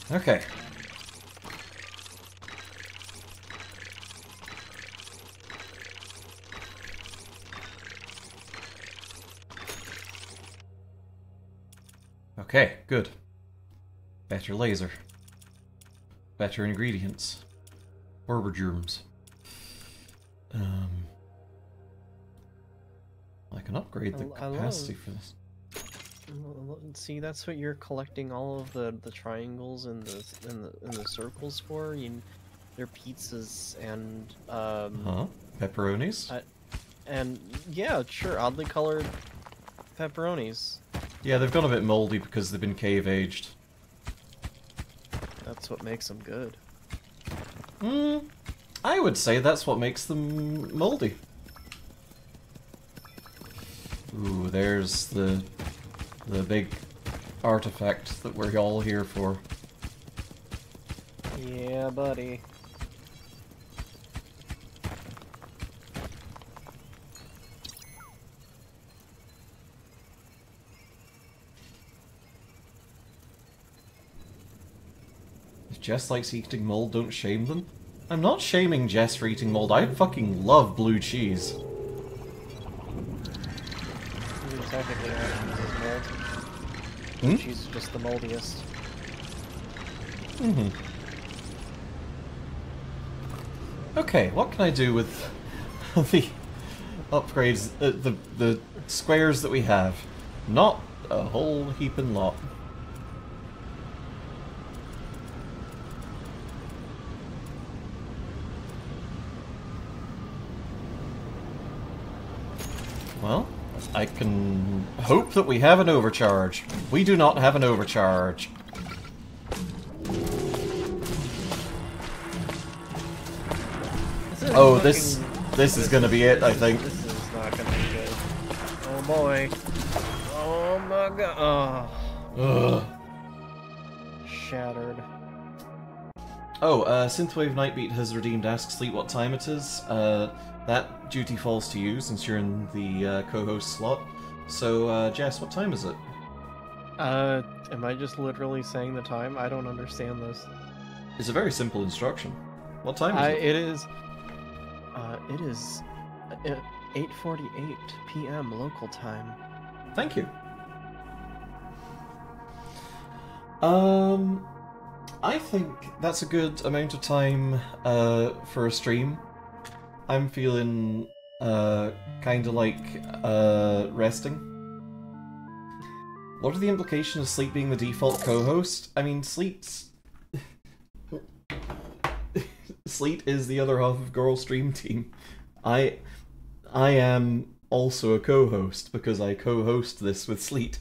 Okay. Okay, good. Better laser. Better ingredients. Orber germs. I can upgrade the capacity for this. See, that's what you're collecting all of the triangles and the circles for. They're pizzas and pepperonis. And yeah, sure, oddly colored pepperonis. Yeah, they've gone a bit moldy because they've been cave aged. That's what makes them good. I would say that's what makes them moldy. Ooh, there's the big artifact that we're all here for. Yeah, buddy. If Jess likes eating mold, don't shame them. I'm not shaming Jess for eating mold. I fucking love blue cheese. Technically, mold. She's just the moldiest. Okay, what can I do with the upgrades, the squares that we have? Not a whole heaping lot. Well, I can hope that we have an overcharge. We do not have an overcharge. Oh, this is gonna be it, I think. This is not gonna be good. Oh boy. Oh my god. Ugh. Shattered. Oh, Synthwave Nightbeat has redeemed Ask Sleep what time it is. That duty falls to you since you're in the co-host slot. So, Jess, what time is it? Am I just literally saying the time? I don't understand this. It's a very simple instruction. What time is it? It is 8:48 p.m. local time. Thank you. I think that's a good amount of time for a stream. I'm feeling kind of like resting. What are the implications of Sleep being the default co-host? I mean, Sleet is the other half of Girl Stream Team. I am also a co-host because I co-host this with Sleet.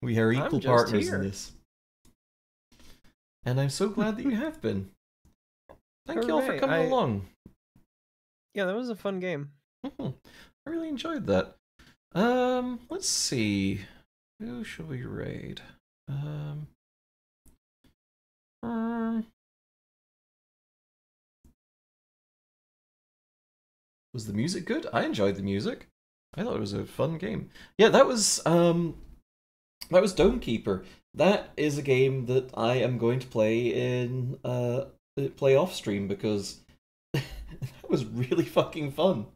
We are equal partners in this. And I'm so glad that you have been. Thank you all for coming along. Yeah, that was a fun game. I really enjoyed that. Let's see. Who should we raid? Was the music good? I enjoyed the music. I thought it was a fun game. Yeah, that was Domekeeper. That is a game that I am going to play in play off stream because that was really fucking fun.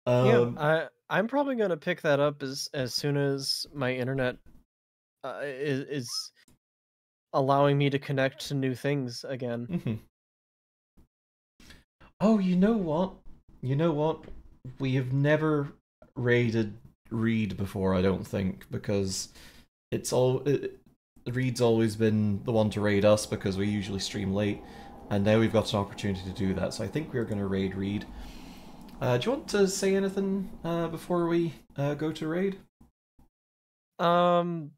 I'm probably gonna pick that up as soon as my internet is allowing me to connect to new things again. Oh, you know what? We have never raided Reed before, I don't think, because Reed's always been the one to raid us because we usually stream late, and now we've got an opportunity to do that, so I think we're going to raid Reed. Do you want to say anything before we go to raid? I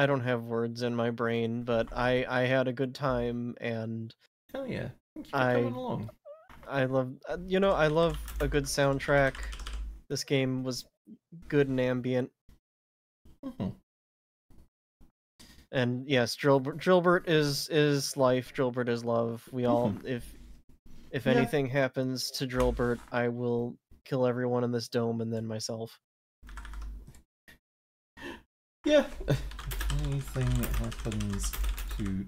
don't have words in my brain, but I had a good time, and hell yeah, thanks for coming along. I love I love a good soundtrack. This game was good and ambient. Mhm. And yes, Drillbert is life. Drillbert is love. We all, if Yeah. anything happens to Drillbert, I will kill everyone in this dome and then myself. Yeah. If anything happens to...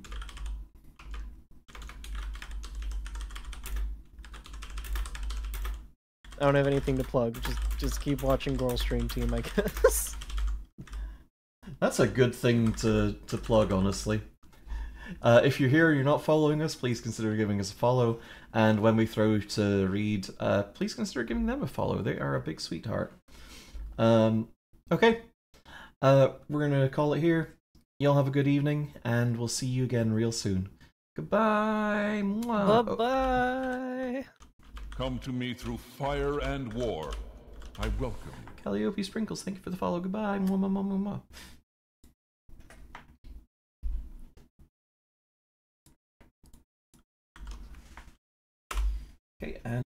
I don't have anything to plug. Just keep watching Girl Stream Team, I guess. That's a good thing to plug, honestly. If you're here and you're not following us, please consider giving us a follow. And when we throw to Reed, please consider giving them a follow. They are a big sweetheart. Okay. We're going to call it here. Y'all have a good evening, and we'll see you again real soon. Goodbye. Mwah. Bye-bye. Come to me through fire and war. I welcome you. Calliope Sprinkles, thank you for the follow. Goodbye. Mwah, mwah, mwah, mwah, mwah. Okay, and